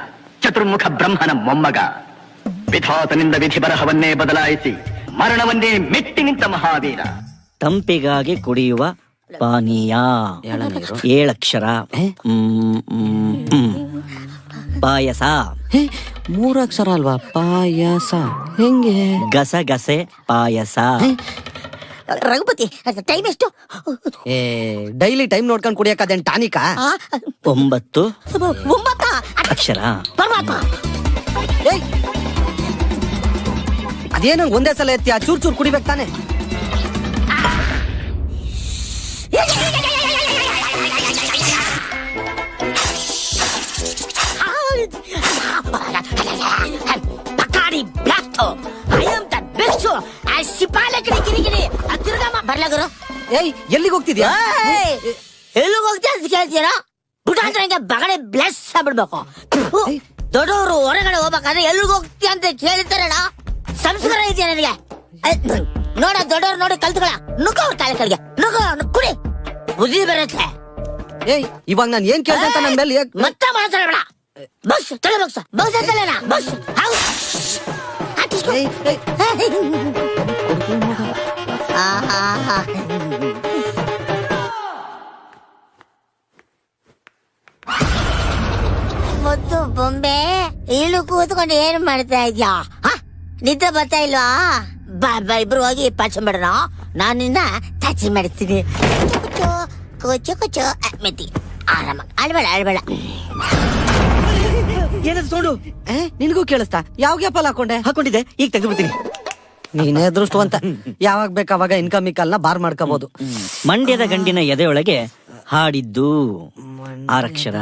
ಚತುರ್ಮುಖ ಬ್ರಹ್ಮನ ಮೊಮ್ಮಗ. ವಿಧಾತನಿಂದ ವಿಧಿ ಬರಹವನ್ನೇ ಬದಲಾಯಿಸಿ ಮರಣವನ್ನೇ ಮೆಟ್ಟಿ ನಿಂತ ಮಹಾವೀರ. ತಂಪಿಗಾಗಿ ಕುಡಿಯುವ ಪಾನೀಯ 7 ಅಕ್ಷರ. ಪಾಯಸ 3 ಅಕ್ಷರ ಅಲ್ವಾ? ಪಾಯಸ ಹೆಂಗೆ? ಗಸಗಸೆ ಪಾಯಸ. ರಘುಪತಿ, ಟೈಮ್ ಎಷ್ಟು? ಡೈಲಿ ಟೈಮ್ ನೋಡ್ಕೊಂಡು ಕುಡಿಯಕ್ಕದೇನ್ ಟಾನಿಕಾ? 9 9 ಅಕ್ಷರ. ಪರಮಾತ್ಮ, ಅದೇನಂಗ್ ಒಂದೇ ಸಲ ಎತ್ತಿ ಚೂರ್ ಚೂರ್ ಕುಡಿಬೇಕು ತಾನೆ? Bacardi blast. I am the best. ಸಿಪಾಲೆ ಕಡೆ ಕಿರಿಕಿರಿ ತಿರ್ಗಮ್ಮ ಬರ್ಲಾಗರು. ಏಯ್, ಎಲ್ಲಿಗೆ ಹೋಗ್ತಿದ್ಯಾ? ಎಲ್ಲಿಗೆ ಹೋಗ್ತೀಯ ಅಂತ ಕೇಳ್ತೀರಾ? ಪುಟಾಂತರಂಗೆ ಬಗಡೆ ಬ್ಲೆಸ್ ಆಗ್ಬಿಡ್ಬೇಕು. ದೊಡ್ಡವರು ಹೊರಗಡೆ ಹೋಗ್ಬೇಕಾದ್ರೆ ಎಲ್ಲಿಗೆ ಹೋಗ್ತೀಯ ಅಂತ ಕೇಳ್ತಾರಣ. ಸಂಸ್ಕಾರ ಇದೆಯಾ ನನಗೆ? ನೋಡ, ದೊಡ್ಡವ್ರು ನೋಡಿ ಕಲ್ತ್ಕೊಳ. ನುಗ್ಗ ಅವ್ರ ಕಾಲ ಕಡೆಗೆ ನುಗ್ಗ, ಕುಡಿ, ಬುದ್ಧಿ ಬರುತ್ತೆ. ಏಯ್, ಇವಾಗ ನಾನು ಏನ್ ಕೇಳ್ದೆ ಅಂತ ನನ್ನ ಮೇಲೆ ಮತ್ತೆ ಮಾತಾಡಬೇಡ. ಬಸ್ ತಲೆ ಬಗ್ಸ, ಬಸ್ ತಲೆನ ಬಸ್. ಮುದ್ದು ಬೊಂಬೆ, ಇಳು ಕೂತ್ಕೊಂಡು ಏನ್ ಮಾಡ್ತಾ ಇದ್ಯಾ? ನಿದ್ದೆ ಬರ್ತಾ ಇಲ್ವಾ? ಬಾ ಇಬ್ರು ಹೋಗಿ ಪಾಚಂಬೇಡಣ. ನಾನು ನಿನ್ನ ತಾಚಿ ಮಾಡ್ತೀನಿ. ಕೊಚ್ಚು ಕೊಚ್ಚು ಮೆತ್ತಿ ಆರಾಮ. ಅಳ್ಬೇಡ. ಏನದು ಸೌಂಡು? ನಿನಗೂ ಕೇಳಿಸ್ತಾ? ಯಾವ ಗ್ಯಾಪಲ್ಲಿ ಹಾಕೊಂಡಿದ್ದೆ, ಈಗ ತೆಗೆದುಬಿಡ್ತೀನಿ. ನೀನೇ ಅದೃಷ್ಟವಂತ. ಯಾವಾಗ ಬೇಕಾವಾಗ ಇನ್ಕಮ್ ಕಾಲ್ನ ಬಾರ್ ಮಾಡ್ಕೋಬಹುದು. ಮಂಡ್ಯದ ಗಂಡಿನ ಎದೆಯೊಳಗೆ ಹಾಡಿದ್ದು 6 ಅಕ್ಷರ.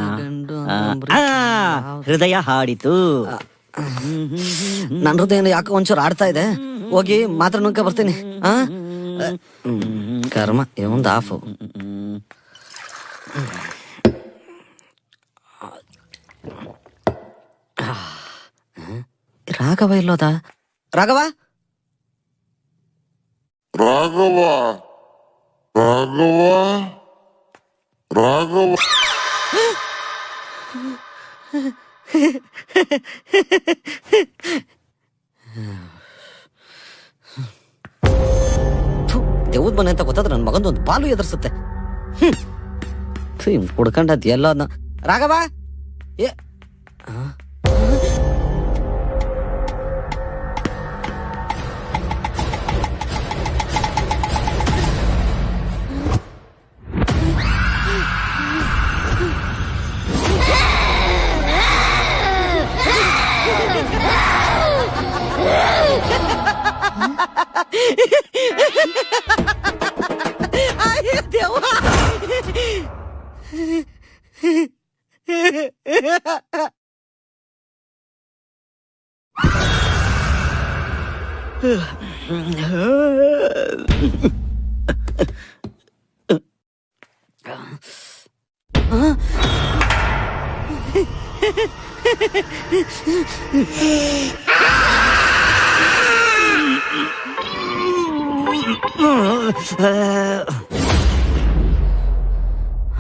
ಹೃದಯ ಹಾಡಿತು. ನನ್ನ ಹೃದಯ ಯಾಕೆ ಒಂಚೂರು ಆಡ್ತಾ ಇದೆ. ಹೋಗಿ ಮಾತ್ರ ನುಂಕ ಬರ್ತೀನಿ. ಕರ್ಮ, ಒಂದು ಆಫು. ರಾಘವ ಇಲ್ಲೋದ? ರಾಘವ ರಾಘವ ರಾಘವ ರಾಘವ ದೇವ್ದ ಮನೆ ಅಂತ ಗೊತ್ತಾದ್ರೆ ನನ್ನ ಮಗಂದೊಂದು ಪಾಲು ಎದುರಿಸುತ್ತೆ. ಹುಡ್ಕೊಂಡದ್ ಎಲ್ಲ ರಾಘವ ಏ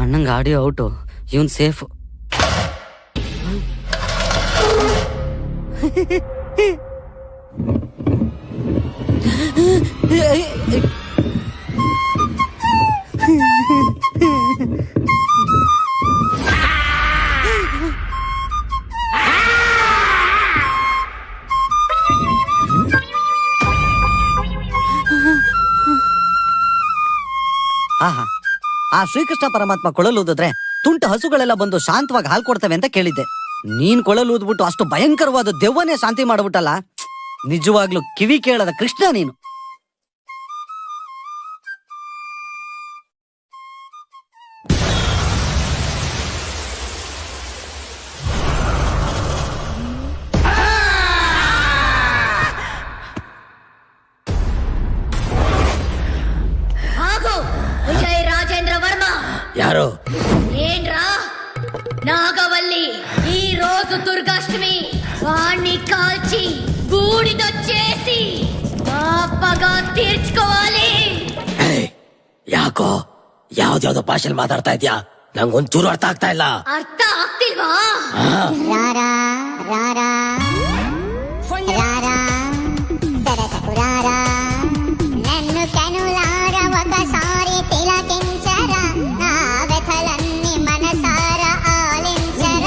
ಅಣ್ಣಂಗ ಆಡಿಯೋ ಔಟು, ಇವನ್ ಸೇಫ್. ಆಹಾ, ಆ ಶ್ರೀಕೃಷ್ಣ ಪರಮಾತ್ಮ ಕೊಳಲೂದಿದ್ರೆ ತುಂಟ ಹಸುಗಳೆಲ್ಲ ಬಂದು ಶಾಂತವಾಗಿ ಹಾಲು ಕೊಡ್ತವೆ ಅಂತ ಕೇಳಿದ್ದೆ. ನೀನ್ ಕೊಳಲೂದ್ಬಿಟ್ಟು ಅಷ್ಟು ಭಯಂಕರವಾದ ದೆವ್ವನೇ ಶಾಂತಿ ಮಾಡ್ಬಿಟ್ಟಲ್ಲ. ನಿಜವಾಗ್ಲೂ ಕಿವಿ ಕೇಳದ ಕೃಷ್ಣ ನೀನು. ವಿಜಯ ರಾಜೇಂದ್ರ ವರ್ಮ ಯಾರು? ಏನ್ರಾ నాగవల్లి ఈ రోజు దుర్గాష్టమి వాణ్ణి కాల్చి బూడిదొచ్చేసి పాపగా తీర్చుకోవాలి. ಯಾಕೋ ಯಾವ್ದ್ಯಾವ್ದೋ ಭಾಷೆಯಲ್ಲಿ ಮಾತಾಡ್ತಾ ಇದ್ಯಾ? ನಂಗೊಂಚೂರು ಅರ್ಥ ಆಗ್ತಾ ಇಲ್ಲ. ಅರ್ಥ ಆಗ್ತಿಲ್ವಾ? ರಾರಾ ರಾರಾ ರಾರಾ ಸರಸಕು ರಾರಾ నన్ను కనులార ఒకసారి తిలకించర నా వ్యథలన్నీ మనసార ఆలించర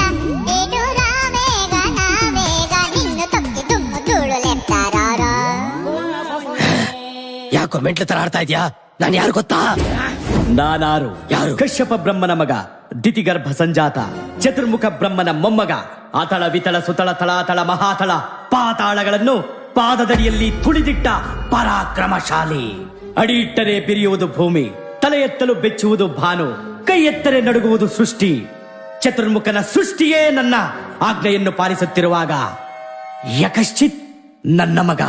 ఇటు రావేగ నా వేగ నిన్ను తొక్కి దుమ్ము ధూళులెత్తారా. ಯಾಕೋ ಮೆಂಟ್ಲ ತರ ಆಡ್ತಾ ಇದ್ಯಾ? ನಾನು ಯಾರು ಗೊತ್ತಾ? ನಾನಾರು? ಯಾರು? ಕಶ್ಯಪ ಬ್ರಹ್ಮನ ಮಗ, ದಿತಿಗರ್ಭ ಸಂಜಾತ, ಚತುರ್ಮುಖ ಬ್ರಹ್ಮನ ಮೊಮ್ಮಗ. ಆತಳ ವಿತಳ ಸುತಳ ತಳಾತಳ ಮಹಾತಳ ಪಾತಾಳಗಳನ್ನು ಪಾದದಡಿಯಲ್ಲಿ ತುಳಿದಿಟ್ಟ ಪರಾಕ್ರಮಶಾಲಿ. ಅಡಿ ಇಟ್ಟರೆ ಬಿರಿಯುವುದು ಭೂಮಿ, ತಲೆ ಎತ್ತಲು ಬೆಚ್ಚುವುದು ಭಾನು, ಕೈ ಎತ್ತರೆ ನಡುಗುವುದು ಸೃಷ್ಟಿ. ಚತುರ್ಮುಖನ ಸೃಷ್ಟಿಯೇ ನನ್ನ ಆಜ್ಞೆಯನ್ನು ಪಾಲಿಸುತ್ತಿರುವಾಗ ಯಕಶ್ಚಿತ್ ನನ್ನ ಮಗ,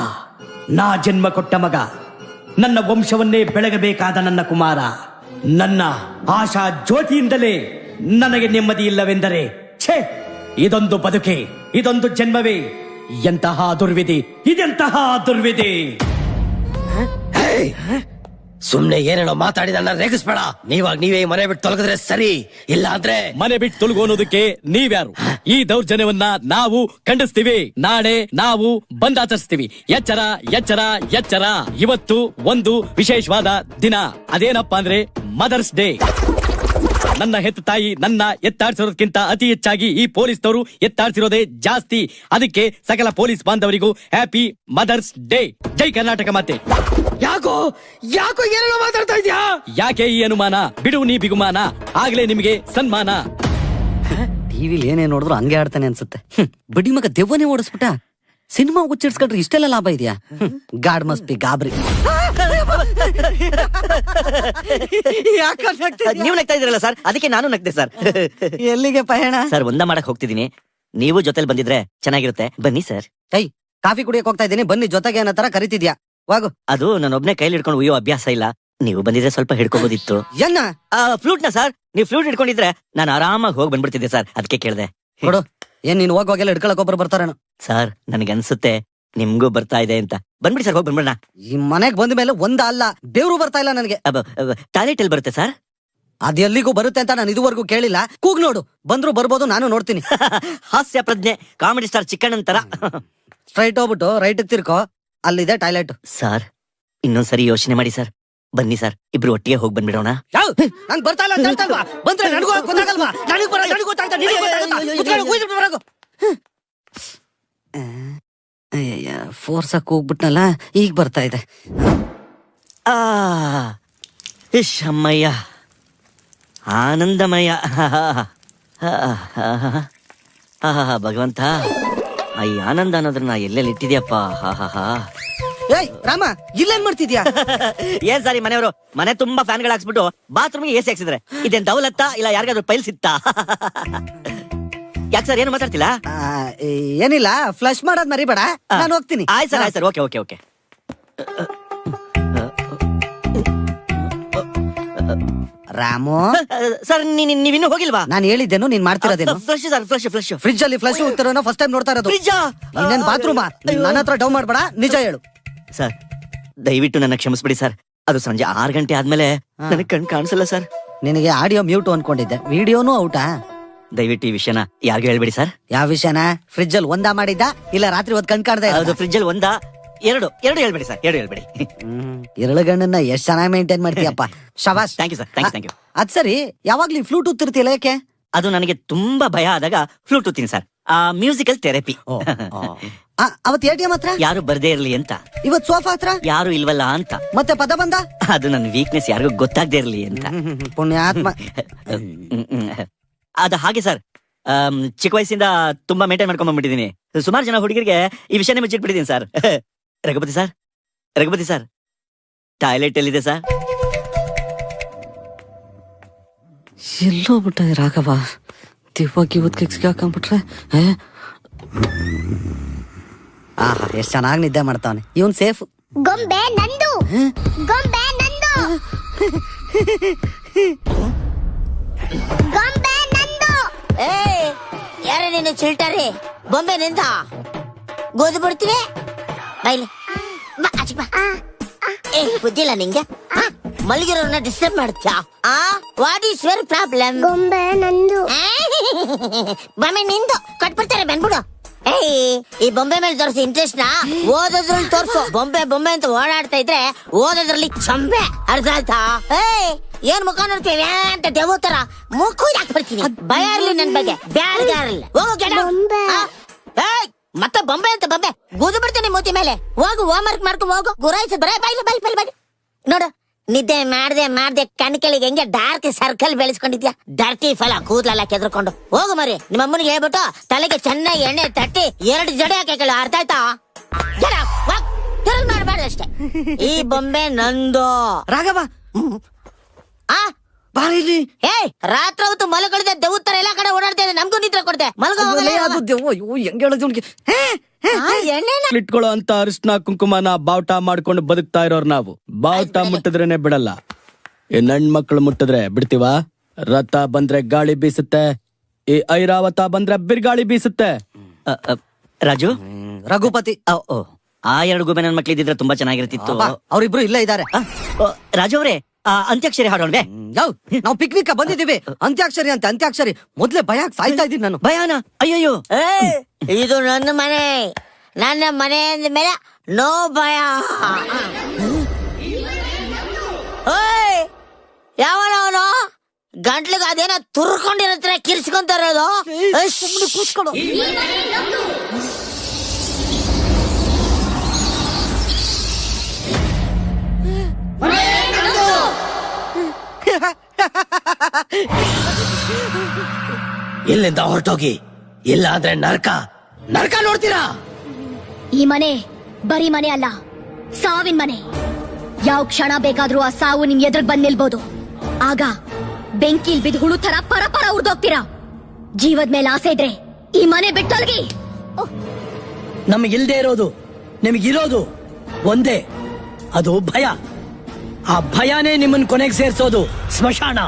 ನಾ ಜನ್ಮ ಕೊಟ್ಟ ಮಗ, ನನ್ನ ವಂಶವನ್ನೇ ಬೆಳಗಬೇಕಾದ ನನ್ನ ಕುಮಾರ, ನನ್ನ ಆಶಾ ಜ್ಯೋತಿಯಿಂದಲೇ ನನಗೆ ನೆಮ್ಮದಿ ಇಲ್ಲವೆಂದರೆ ಛೇ, ಇದೊಂದು ಬದುಕೆ, ಇದೊಂದು ಜನ್ಮವೇ, ಎಂತಹ ದುರ್ವಿಧಿ, ಇದೆಂತಹ ದುರ್ವಿಧಿ. ಸುಮ್ನೆ ಏನೇನೋ ಮಾತಾಡಿ ನನ್ನ ರೇಗಿಸ್ಬೇಡ. ನೀವೇ ಮನೆ ಬಿಟ್ಟು ತೊಲಗಿದ್ರೆ ಸರಿ, ಇಲ್ಲ ಅಂದ್ರೆ ಮನೆ ಬಿಟ್ಟು ತೊಲಗು ಅನ್ನೋದಕ್ಕೆ ನೀವ್ಯಾರು? ಈ ದೌರ್ಜನ್ಯವನ್ನ ನಾವು ಖಂಡಿಸ್ತೀವಿ. ನಾಳೆ ನಾವು ಬಂದ್ ಆಚರಿಸ್ತೀವಿ. ಎಚ್ಚರ ಎಚ್ಚರ ಎಚ್ಚರ. ಇವತ್ತು ಒಂದು ವಿಶೇಷವಾದ ದಿನ. ಅದೇನಪ್ಪ ಅಂದ್ರೆ ಮದರ್ಸ್ ಡೇ. ನನ್ನ ಹೆತ್ತ ತಾಯಿ ನನ್ನ ಎತ್ತಾಡ್ಸಿರೋದಕ್ಕಿಂತ ಅತಿ ಹೆಚ್ಚಾಗಿ ಈ ಪೊಲೀಸ್ನವರು ಎತ್ತಾಡ್ಸಿರೋದೇ ಜಾಸ್ತಿ. ಅದಕ್ಕೆ ಸಕಲ ಪೊಲೀಸ್ ಬಾಂಧವರಿಗೂ ಹ್ಯಾಪಿ ಮದರ್ಸ್ ಡೇ. ಜೈ ಕರ್ನಾಟಕ ಮಾತೆ. ಯಾಕೋ ಏನೇನೋ ಮಾತಾಡ್ತಾ ಇದ್ಯಾ? ಯಾಕೆ ಈ ಅನುಮಾನ? ಬಿಡು ನೀ ಬಿಗುಮಾನ, ಆಗ್ಲೇ ನಿಮಗೆ ಸನ್ಮಾನ. ಟಿವಿಲಿ ಏನೇ ನೋಡಿದ್ರು ಹಂಗೆ ಆಡ್ತಾನೆ ಅನ್ಸುತ್ತೆ. ಬಡ್ಡಿ ಮಗ ದೆವ್ವನೇ ಓಡಿಸ್ಬಿಟ್ಟ. ಸಿನಿಮಾ ಹುಚ್ಚಿಡ್ಸ್ಕೊಂಡ್ರೆ ಇಷ್ಟೆಲ್ಲ ಲಾಭ ಇದೆಯಾ? ಗಾಡ್ ಮಸ್ಟ್ ಬಿ ಗಾಬ್ರಿ. ನೀವು ನಗ್ತಾ ಇದ್ರಲ್ಲ ಸರ್, ಅದಕ್ಕೆ ನಾನು ನಗ್ದೆ ಸರ್. ಎಲ್ಲಿಗೆ ಪಯಣ? ಸರ್, ಒಂದ ಮಾಡಕ್ ಹೋಗ್ತಿದ್ದೀನಿ. ನೀವು ಜೊತೆಲಿ ಬಂದಿದ್ರೆ ಚೆನ್ನಾಗಿರುತ್ತೆ. ಬನ್ನಿ ಸರ್. ಕಾಫಿ ಕುಡಿಯಕ್ ಹೋಗ್ತಾ ಇದ್ದೀನಿ, ಬನ್ನಿ ಜೊತೆಗೆ ಅನ್ನೋ ತರ ಕರಿತಿದ್ಯಾ? ವಾಗು. ಅದು ನಾನೊಬ್ನೇ ಕೈಲಿ ಹಿಡ್ಕೊಂಡು ಉಯ್ಯೋ ಅಭ್ಯಾಸ ಇಲ್ಲ. ನೀವು ಬಂದಿದ್ರೆ ಸ್ವಲ್ಪ ಹಿಡ್ಕೋಬೋದಿತ್ತು. ಫ್ಲೂಟ್ ನ ಸರ್, ನೀವು ಫ್ಲೂಟ್ ಹಿಡ್ಕೊಂಡಿದ್ರೆ ನಾನು ಆರಾಮಾಗಿ ಹೋಗಿ ಬಂದ್ಬಿಡ್ತಿದ್ದೆ ಸರ್, ಅದಕ್ಕೆ ಕೇಳ್ದೆ. ಕೊಡು. ಏನ್ ನೀನ್ ಹೋಗೋಗೆಲ್ಲ ಹಿಡ್ಕೊಳಕ್ ಒಬ್ರು ಬರ್ತಾರೇನು? ಸರ್, ನನಗನ್ಸುತ್ತೆ ನಿಮ್ಗೂ ಬರ್ತಾ ಇದೆ ಅಂತ. ಬಂದ್ಬಿಡಿ ಸರ್, ಹೋಗಿ ಬಂದ್ಬಿಡೋಣ. ಈ ಮನೆಗ್ ಬಂದ ಮೇಲೆ ಒಂದ ಅಲ್ಲ, ದೇವ್ರು ಬರ್ತಾ ಇಲ್ಲ ನನಗೆ. ಟಾಯ್ಲೆಟ್ ಎಲ್ಲಿ ಬರುತ್ತೆ ಸರ್? ಅದ್ ಎಲ್ಲಿಗೂ ಬರುತ್ತೆ ಅಂತ ನಾನು ಇದುವರೆಗೂ ಕೇಳಿಲ್ಲ. ಕೂಗ್ ನೋಡು, ಬಂದ್ರು ಬರ್ಬೋದು, ನಾನು ನೋಡ್ತೀನಿ. ಹಾಸ್ಯ ಪ್ರಜ್ಞೆ ಕಾಮಿಡಿ ಸ್ಟಾರ್ ಚಿಕ್ಕಣ್ಣನ್ ತರ. ಸ್ಟ್ರೈಟ್ ಹೋಗ್ಬಿಟ್ಟು ರೈಟ್ ತಿರ್ಕೋ, ಅಲ್ಲಿದೆ ಟಾಯ್ಲೆಟ್. ಸರ್ ಇನ್ನೊಂದ್ಸರಿ ಯೋಚನೆ ಮಾಡಿ ಸರ್. ಬನ್ನಿ ಸರ್, ಇಬ್ರು ಒಟ್ಟಿಗೆ ಹೋಗಿ ಬಂದ್ಬಿಡೋಣ. ನಂಗ್ ಬರ್ತಾ ಇಲ್ಲ ಅಂತ ಹೇಳ್ತಾ ಇಲ್ವಾ? ಬಂದ್ರೆ ನನಗೂ ಗೊತ್ತಾಗಲ್ವಾ? ನನಗೂ ಗೊತ್ತಾಗ್ತಾ, ನಿನಗೂ ಗೊತ್ತಾಗಲ್ಲ. ಫೋರ್ಸಾಕ್ ಹೋಗ್ಬಿಟ್ನಲ್ಲ, ಈಗ ಬರ್ತಾ ಇದೆ. ಅಮ್ಮಯ್ಯ, ಆನಂದಮಯ. ಭಗವಂತ, ಈ ಆನಂದ ಅನ್ನೋದ್ರನ್ನ ಎಲ್ಲೆಲ್ಲಿ ಇಟ್ಟಿದ್ಯಪ್ಪ. ಏಯ್ ರಾಮ, ಇಲ್ಲೇನ್ ಮಾಡ್ತಿದ್ಯಾ? ಏನ್ ಸಾರಿ ಮನೆಯವರು ಮನೆ ತುಂಬಾ ಫ್ಯಾನ್ಗಳು ಹಾಕ್ಸ್ಬಿಟ್ಟು ಬಾತ್ರೂಮ್ಗೆ ಎಸಿ ಹಾಕ್ಸಿದ್ರೆ ಇದೇನ್ ದೌಲತ್ತ ಇಲ್ಲ ಯಾರಿಗಾದ್ರು ಪೈಲ್ ಸಿಗ್ತಾ? ಯಾಕೆ ಸರ್ ಏನು ಮಾತಾಡ್ತಿಲ್ಲ? ಏನಿಲ್ಲ, ಫ್ಲಶ್ ಮಾಡೋದ್ ಮರಿಬೇಡ, ನಾನು ಹೋಗ್ತೀನಿ. ಆಯ್ತು ಸರ್, ಆಯ್ತು sir, okay okay okay. Ramu sir, ನೀವಿನ್ನೂ ಹೋಗಿಲ್ವಾ? ನಾನು ಹೇಳಿದ್ದೇನು, ನೀನ್ ಮಾಡ್ತಿರೋದೇನು? Flush sir, flush flush. Fridge ಅಲ್ಲಿ ಫ್ಲಶ್ ಹೋಗ್ತಿರೋ ಫಸ್ಟ್ ಟೈಮ್ ನೋಡ್ತಾ ಇರೋದು. ಇನ್ನೇನ್ ಬಾತ್ರೂಮ್ ನನ್ನ ಹತ್ರ ಡೌ ಮಾಡ್ಬೇಡ, ನಿಜ ಹೇಳು. ಸರ್ ದಯವಿಟ್ಟು ನನ್ನ ಕ್ಷಮಿಸ್ಬಿಡಿ ಸರ್. ಅದು ಸಂಜೆ 6 ಗಂಟೆ ಆದ್ಮೇಲೆ ನನಗೆ ಕಣ್ ಕಾಣಿಸಲ್ಲ ಸರ್. ನಿನಗೆ ಆಡಿಯೋ ಮ್ಯೂಟ್ ಅನ್ಕೊಂಡಿದ್ದೆ, ವಿಡಿಯೋನು ಔಟಾ? ದಯವಿಟ್ಟು ಈ ವಿಷಯನ ಯಾರಿಗೂ ಹೇಳ್ಬೇಡಿ ಸರ್. ಯಾವ ವಿಷಯನ? ಫ್ರಿಜ್ ಅಲ್ಲಿ ಒಂದಾ ಮಾಡಿದ್ದ ಇಲ್ಲ ರಾತ್ರಿ ಹೊತ್ತು ಕಣ್ ಕಾಣ್ದೆ? ಅದು ಫ್ರಿಜ್ ಅಲ್ಲಿ ಒಂದಾ ಎರಡು ಹೇಳ್ಬೇಡಿ ಸರ್, ಎರಡು ಹೇಳ್ಬೇಡಿ. ಎರಡು ಗಣ್ಣನ್ನ ಎಷ್ಟ್ ಚೆನ್ನಾಗಿ ಮೇಂಟೈನ್ ಮಾಡ್ತೀಯಪ್ಪ, ಶಬಾಷ್. Thank you sir, thank you. ಅದ್ ಸರಿ, ಯಾವಾಗ್ಲೂ ಫ್ಲೂಟ್ ಉತ್ತಿರ್ತಿಲ್ಲ, ಯಾಕೆ? ಅದು ನನಗೆ ತುಂಬಾ ಭಯ ಆದಾಗ ಫ್ಲೂಟ್ ಉತ್ತೀನಿ ಸರ್. Musical therapy. ಅವತ್ ATM ಹತ್ರ ಯಾರು ಬರ್ದೇ ಇರ್ಲಿ ಅಂತ. ಇವತ್ ಸೋಫಾ ಹತ್ರ ಯಾರು ಇಲ್ವಲ್ಲ ಅಂತ. ಮತ್ತೆ ಪದ ಬಂದ? ಅದು ನನ್ನ ವೀಕ್ನೆಸ್ ಯಾರಿಗೂ ಗೊತ್ತಾಗದೇ ಇರ್ಲಿ ಅಂತ. ಪುಣ್ಯಾತ್ಮ. ಅದು ಹಾಗೆ ಸರ್, ಚಿಕ್ಕ ವಯಸ್ಸಿಂದ ತುಂಬಾ ಮೇಂಟೈನ್ ಮಾಡ್ಕೊಂಡ್ ಬಂದ್ಬಿಟ್ಟಿದೀನಿ. ಸುಮಾರು ಜನ ಹುಡುಗರಿಗೆ ಈ ವಿಷಯನೇ ಮುಚ್ಚಿಟ್ಬಿಟ್ಟಿದೀನಿ ಸರ್. ರಘುಪತಿ ಸರ್, ಟಾಯ್ಲೆಟ್ ಎಲ್ಲಿದೆ ಸರ್? ಎಲ್ಲೋಗ್ಬಿಟ್ಟ ರಾಘವ? ದಿವ್ವಾಗಿ ಇವತ್ತಿಗೆ ಹಾಕೊಂಡ್ಬಿಟ್ರೆ. ಆಹಾ, ಎಷ್ಟ್ ಚೆನ್ನಾಗಿ ನಿದ್ದೆ ಮಾಡ್ತಾವನೆ ಇವನ್. ಸೇಫ್. ಗೊಂಬೆ ನಂದು, ಗೊಂಬೆ ನಂದು, ಗೊಂಬೆ ನಂದು. ಯಾರ ನೀನು ಚಿಲ್ಟಾರಿ? ಬೊಂಬೆ ನಿಂದ ಗೋದು ಬಿಡ್ತೀವಿ. ಬೈಲಿ ಬುದ್ಧಿಲ್ಲ ನಿಂಗೆ? ಮಲಗಿರೋರ್ನ ಡಿಸ್ಟರ್ಬ್ ಮಾಡ್ತೀಯಾ? What is your problem? ಗೊಂಬೆ ನಂದು. ಬೊಂಬೆ ನಿಂದು ಕಟ್ಬಿಡ್ತಾರೆ, ಬಂದ್ಬಿಡು. ಈ ಬೊಂಬೆ ಮೇಲೆ ತೋರಿಸಿ ಇಂಟ್ರೆಸ್ಟ್ ನ ಓದೋದ್ರಲ್ಲಿ ತೋರ್ಸು. ಬೊಂಬೆ ಅಂತ ಓಡಾಡ್ತಾ ಇದ್ರೆ ಓದೋದ್ರಲ್ಲಿ ಚಂಬೆ. ಅರ್ಥ ಆಯ್ತಾ? ಏನ್ ಮುಖ ನೋಡ್ತೀವಿ ಅಂತ ದೇವ ತರ ಮುಖ ಹಾಕ್ಬಿಡ್ತೀನಿ. ಭಯ ಇರ್ಲಿ ನನ್ ಬಗ್ಗೆ, ಬ್ಯಾಡ್ಗಾರಲ್ಲ. ಮತ್ತೆ ಬೊಂಬೆ ಅಂತ ಬೊಂಬೆ ಗೂದು ಬಿಡ್ತೀನಿ ಮೂತಿ ಮೇಲೆ. ಹೋಗು, ಹೋಮ್ ವರ್ಕ್ ಮಾಡ್ಕೊಂಡು ಹೋಗು. ಗುರಾಯಿಸ ಬರ ಬೈಲಿ ನೋಡು. ನಿದ್ದೆ ಮಾಡ್ದೆ ಕಣ್ ಕೆಳಗೆ ಹೆಂಗೆ ಡಾರ್ಕ್ ಸರ್ಕಲ್ ಬೆಳೆಸ್ಕೊಂಡಿದ್ಯಾ? ಡರ್ಟಿ ಫಲ ಕೂದಲೆಲ್ಲ ಕೆದ್ರಕೊಂಡು ಹೋಗು ಮರಿ. ನಿಮ್ಮ ಅಮ್ಮನಿಗೆ ಹೇಳ್ಬಿಟ್ಟು ತಲೆಗೆ ಚೆನ್ನಾಗಿ ಎಣ್ಣೆ ತಟ್ಟಿ 2 ಜಡೆ ಹಾಕಿ. ಅರ್ಥ ಆಯ್ತಾ? ತಿರುಗಿ ಮಾಡ್ಬಾರ್ದು ಅಷ್ಟೇ. ಈ ಬೊಂಬೆ ನಂದು. ರಾಘವ ಬಾರಿಲಿ. ರಾತ್ರಿ ಹೊತ್ತು ಮಲಗಳಿದೆ ದೆವ್ವ ತರ ಎಲ್ಲ ಕಡೆ ಓಡಾಡ್ತಾ ಇದೆ. ನಮ್ಗೂ ನಿದ್ರೆ ಕೊಡ್ತೆ. ಇಟ್ಕೊಳ್ಳೋ ಅಂತ ಅರಿಶಿನ ಕುಂಕುಮನ ಬಾವುಟ ಮಾಡ್ಕೊಂಡು ಬದುಕ್ತಾ ಇರೋರ್ ನಾವು. ಬಾವುಟ ಮುಟ್ಟಿದ್ರೇನೆ ಬಿಡಲ್ಲ. ಇನ್ ಹೆಣ್ಮಕ್ಳು ಮುಟ್ಟಿದ್ರೆ ಬಿಡ್ತೀವ? ರಥ ಬಂದ್ರೆ ಗಾಳಿ ಬೀಸುತ್ತೆ, ಈ ಐರಾವತ ಬಂದ್ರೆ ಬಿರ್ಗಾಳಿ ಬೀಸುತ್ತೆ. ರಾಜು, ರಘುಪತಿ. ಆ 2 ಗೊಂಬೆ ನನ್ ಮಕ್ಳಿದ್ರೆ ತುಂಬಾ ಚೆನ್ನಾಗಿರ್ತಿತ್ತು. ಅವ್ರಿಬ್ರು ಇಲ್ಲೇ ಇದ್ದಾರೆ. ರಾಜು ಅವರೇ, ಅಂತ್ಯಾಕ್ಷರಿ ಹಾಡೋಣ್ವೆ? ನಾವು ಪಿಕ್ನಿಕ್ ಬಂದಿದ್ದೀವಿ. ಅಂತ್ಯಾಕ್ಷರಿ ಅಂತ ಅಂತ್ಯಾಕ್ಷರಿ. ಮೊದ್ಲೇ ಭಯ ಸಾಯ್ತಾ ಇದ್ದೀನಿ ನಾನು. ಭಯಾನ? ಅಯ್ಯಯ್ಯೋ, ಇದು ನನ್ನ ಮನೆ. ನನ್ನ ಮನೆ ಅಂದ ಮೇಲೆ ನೋ ಭಯ. ಯಾವನವನು ಗಂಟ್ಲಿಗೆ ಅದೇನೋ ತುರ್ಕೊಂಡಿರತ್ರ ಕಿರ್ಸ್ಕೊಂತ ಇರೋದು? ಕೂತ್ಕೊಡು. ಇಲ್ಲಿಂದ ಹೊರಟೋಗಿ, ಇಲ್ಲ ಅಂದ್ರೆ ನರಕ ನೋಡ್ತೀರಾ? ಈ ಮನೆ ಬರೀ ಮನೆ ಅಲ್ಲ, ಸಾವಿನ ಮನೆ. ಯಾವ ಕ್ಷಣ ಬೇಕಾದ್ರೂ ಆ ಸಾವು ನಿಮ್ ಎದುರು ಬಂದ್ ನಿಲ್ಬೋದು. ಆಗ ಬೆಂಕಿಲ್ ಬಿದ್ದು ಹುಳು ತರ ಪರ ಉರ್ದೋಗ್ತೀರಾ. ಜೀವದ ಮೇಲೆ ಆಸೆ ಇದ್ರೆ ಈ ಮನೆ ಬಿಟ್ಟೊಲ್ಗಿ. ನಮಗಿಲ್ದೇ ಇರೋದು, ನಿಮಗಿರೋದು ಒಂದೇ, ಅದು ಭಯ. ಆ ಭಯನೇ ನಿಮ್ಮನ್ ಕೊನೆಗೆ ಸೇರ್ಸೋದು ಸ್ಮಶಾನ.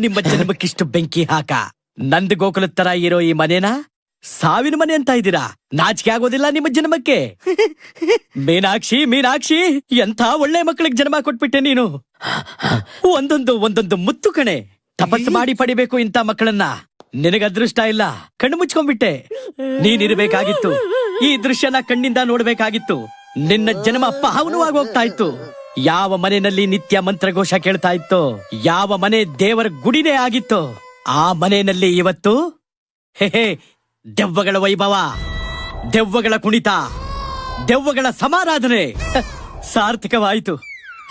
ನಿಮ್ಮ ಜನ್ಮಕ್ಕಿಷ್ಟು ಬೆಂಕಿ ಹಾಕ. ನಂದ್ ಗೋಕುಲದ ತರ ಇರೋ ಈ ಮನೇನ ಸಾವಿನ ಮನೆ ಅಂತ ಇದ್ದೀರಾ? ನಾಚಿಕೆ ಆಗೋದಿಲ್ಲ ನಿಮ್ಮ ಜನ್ಮಕ್ಕೆ? ಮೀನಾಕ್ಷಿ ಮೀನಾಕ್ಷಿ, ಎಂಥ ಒಳ್ಳೆ ಮಕ್ಕಳಿಗೆ ಜನ್ಮ ಕೊಟ್ಬಿಟ್ಟೆ ನೀನು. ಒಂದೊಂದು ಮುತ್ತು ಕಣೆ. ತಪಸ್ಸು ಮಾಡಿ ಪಡಿಬೇಕು ಇಂಥ ಮಕ್ಕಳನ್ನ. ನಿನಗ ಅದೃಷ್ಟ ಇಲ್ಲ, ಕಣ್ಣು ಮುಚ್ಕೊಂಡ್ಬಿಟ್ಟೆ. ನೀನಿರ್ಬೇಕಾಗಿತ್ತು, ಈ ದೃಶ್ಯನ ಕಣ್ಣಿಂದ ನೋಡ್ಬೇಕಾಗಿತ್ತು. ನಿನ್ನ ಜನ್ಮ ಪಾವನವಾಗಿ ಹೋಗ್ತಾ ಇತ್ತು. ಯಾವ ಮನೆಯಲ್ಲಿ ನಿತ್ಯ ಮಂತ್ರಘೋಷ ಕೇಳ್ತಾ ಇತ್ತು, ಯಾವ ಮನೆ ದೇವರ ಗುಡಿನೇ ಆಗಿತ್ತು, ಆ ಮನೆಯಲ್ಲಿ ಇವತ್ತು ದೆವ್ವಗಳ ವೈಭವ, ದೆವ್ವಗಳ ಕುಣಿತ, ದೆವ್ವಗಳ ಸಮಾರಾಧನೆ. ಸಾರ್ಥಕವಾಯಿತು,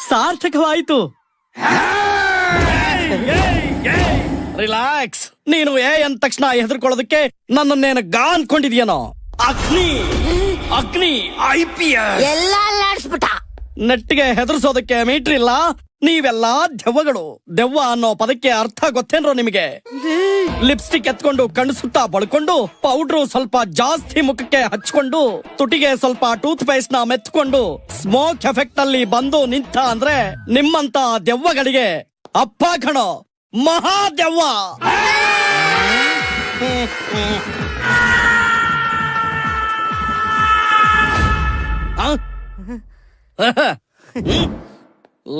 ಸಾರ್ಥಕವಾಯಿತು. ರಿಲ್ಯಾಕ್ಸ್. ನೀನು ಅಂದ ತಕ್ಷಣ ಹೆದರ್ಕೊಳ್ಳೋದಕ್ಕೆ ನನ್ನನ್ನೇನು ಗಾ ಅನ್ಕೊಂಡಿದ್ಯೇನೋ? ಅಗ್ನಿ ಅಗ್ನಿ IPS ಎಲ್ಲ ಅಲ್ಲಾಡ್ಸ್ಬಿಟ್ಟ. ನೆಟ್ಟಿಗೆ ಹೆದರ್ಸೋದಕ್ಕೆ ಮೀಟ್ರ್ ಇಲ್ಲ. ನೀವೆಲ್ಲಾ ದೆವ್ವಗಳು. ದೆವ್ವ ಅನ್ನೋ ಪದಕ್ಕೆ ಅರ್ಥ ಗೊತ್ತೇನ್ರೋ ನಿಮಗೆ? ಲಿಪ್ಸ್ಟಿಕ್ ಎತ್ಕೊಂಡು ಕಣ್ಣು ಸುತ್ತ ಬಳ್ಕೊಂಡು, ಪೌಡ್ರು ಸ್ವಲ್ಪ ಜಾಸ್ತಿ ಮುಖಕ್ಕೆ ಹಚ್ಕೊಂಡು, ತುಟಿಗೆ ಸ್ವಲ್ಪ ಟೂತ್ ಪೇಸ್ಟ್ ನ ಮೆತ್ಕೊಂಡು, ಸ್ಮೋಕ್ ಎಫೆಕ್ಟ್ ಅಲ್ಲಿ ಬಂದು ನಿಂತ ಅಂದ್ರೆ ನಿಮ್ಮಂತ ದೆವ್ವಗಳಿಗೆ ಅಪ್ಪ ಕಣೋ, ಮಹಾ ದೆವ್ವ.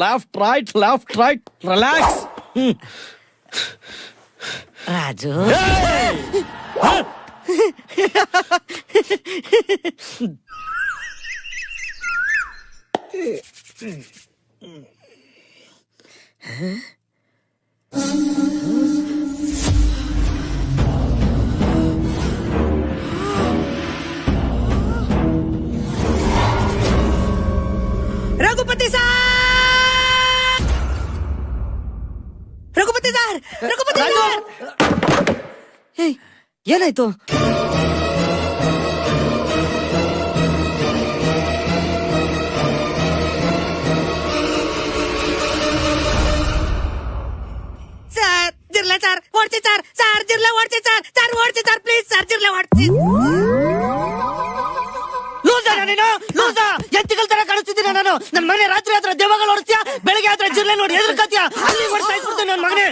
Left right relax. Raju, Raghupati sir, Raghupati sir, Raghupati sir. ಏನಾಯ್ತು? ಸರ್ ಜಿರ್ಲೆ ಸರ್ ಓಡ್ಸಿ ಸರ್, ಸರ್ ಜಿರ್ಲೆ ಓಡ್ಸಿ ಸರ್, ಸರ್ ಓಡ್ಸಿ ಸರ್ ಪ್ಲೀಸ್ ಸರ್, ಜಿರ್ಲೆ ಓಡ್ಸಿ. ಲೂಸಾ ನೀನು, ಲೂಸಾ. ಎತ್ತಿಗಲ್ ತರ ಕಾಣಿಸ್ತಿದ್ದೀನ ನಾನು. ನನ್ ಮನೆ ರಾತ್ರಿ ಹತ್ರ ದೆವ್ವಗಳು ಓಡಿಸ್ತೀಯ, ಬೆಳಗ್ಗೆ ಹತ್ರ ಜಿರ್ಲೆ ನೋಡಿ ಎದುರ್ಕತ್ತೀಯ. ಅಲ್ಲಿ ಓಡಿಸ್ತಾ ಇಟ್ಬಿಡ್ತೀನಿ ನನ್ ಮಗನೇ.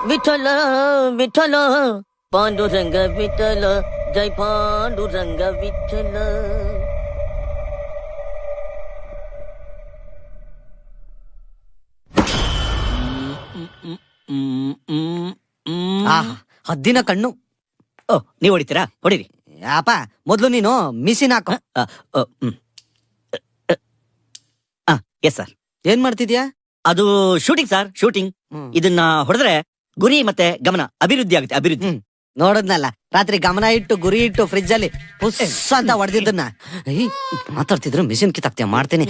ವಿಠಲ ವಿಠಲ ಪಾಂಡುರಂಗ ವಿಠಲ, ಜೈ ಪಾಂಡುರಂಗ ವಿಠಲ. ಹದ್ದಿನ ಕಣ್ಣು. ನೀವ್ ಹೊಡಿತೀರಾ? ಹೊಡಿರಿ. ಅಪ್ಪ ಮೊದ್ಲು ನೀನು ಮಿಸಿನ್ ಹಾಕೋ. Yes sir. ಏನ್ ಮಾಡ್ತಿದ್ಯಾ? ಅದು ಶೂಟಿಂಗ್ ಸರ್, ಶೂಟಿಂಗ್. ಇದನ್ನ ಹೊಡೆದ್ರೆ ಗುರಿ ಮತ್ತೆ ಗಮನ ಅಭಿವೃದ್ಧಿ ಆಗುತ್ತೆ, ಅಭಿವೃದ್ಧಿ. ನೋಡದ್ನಲ್ಲ, ರಾತ್ರಿ ಗಮನ ಇಟ್ಟು ಗುರಿ ಇಟ್ಟು ಫ್ರಿಜ್ ಅಲ್ಲಿ ಪುಸ್ ಅಂತ ಹೊಡೆದಿದ್ದನ್ನ ಮಾತಾಡ್ತಿದ್ರು. ಮಿಷಿನ್ ಕಿತ್ತಾಕ್ತಿಯ ಮಾಡ್ತೀನಿ.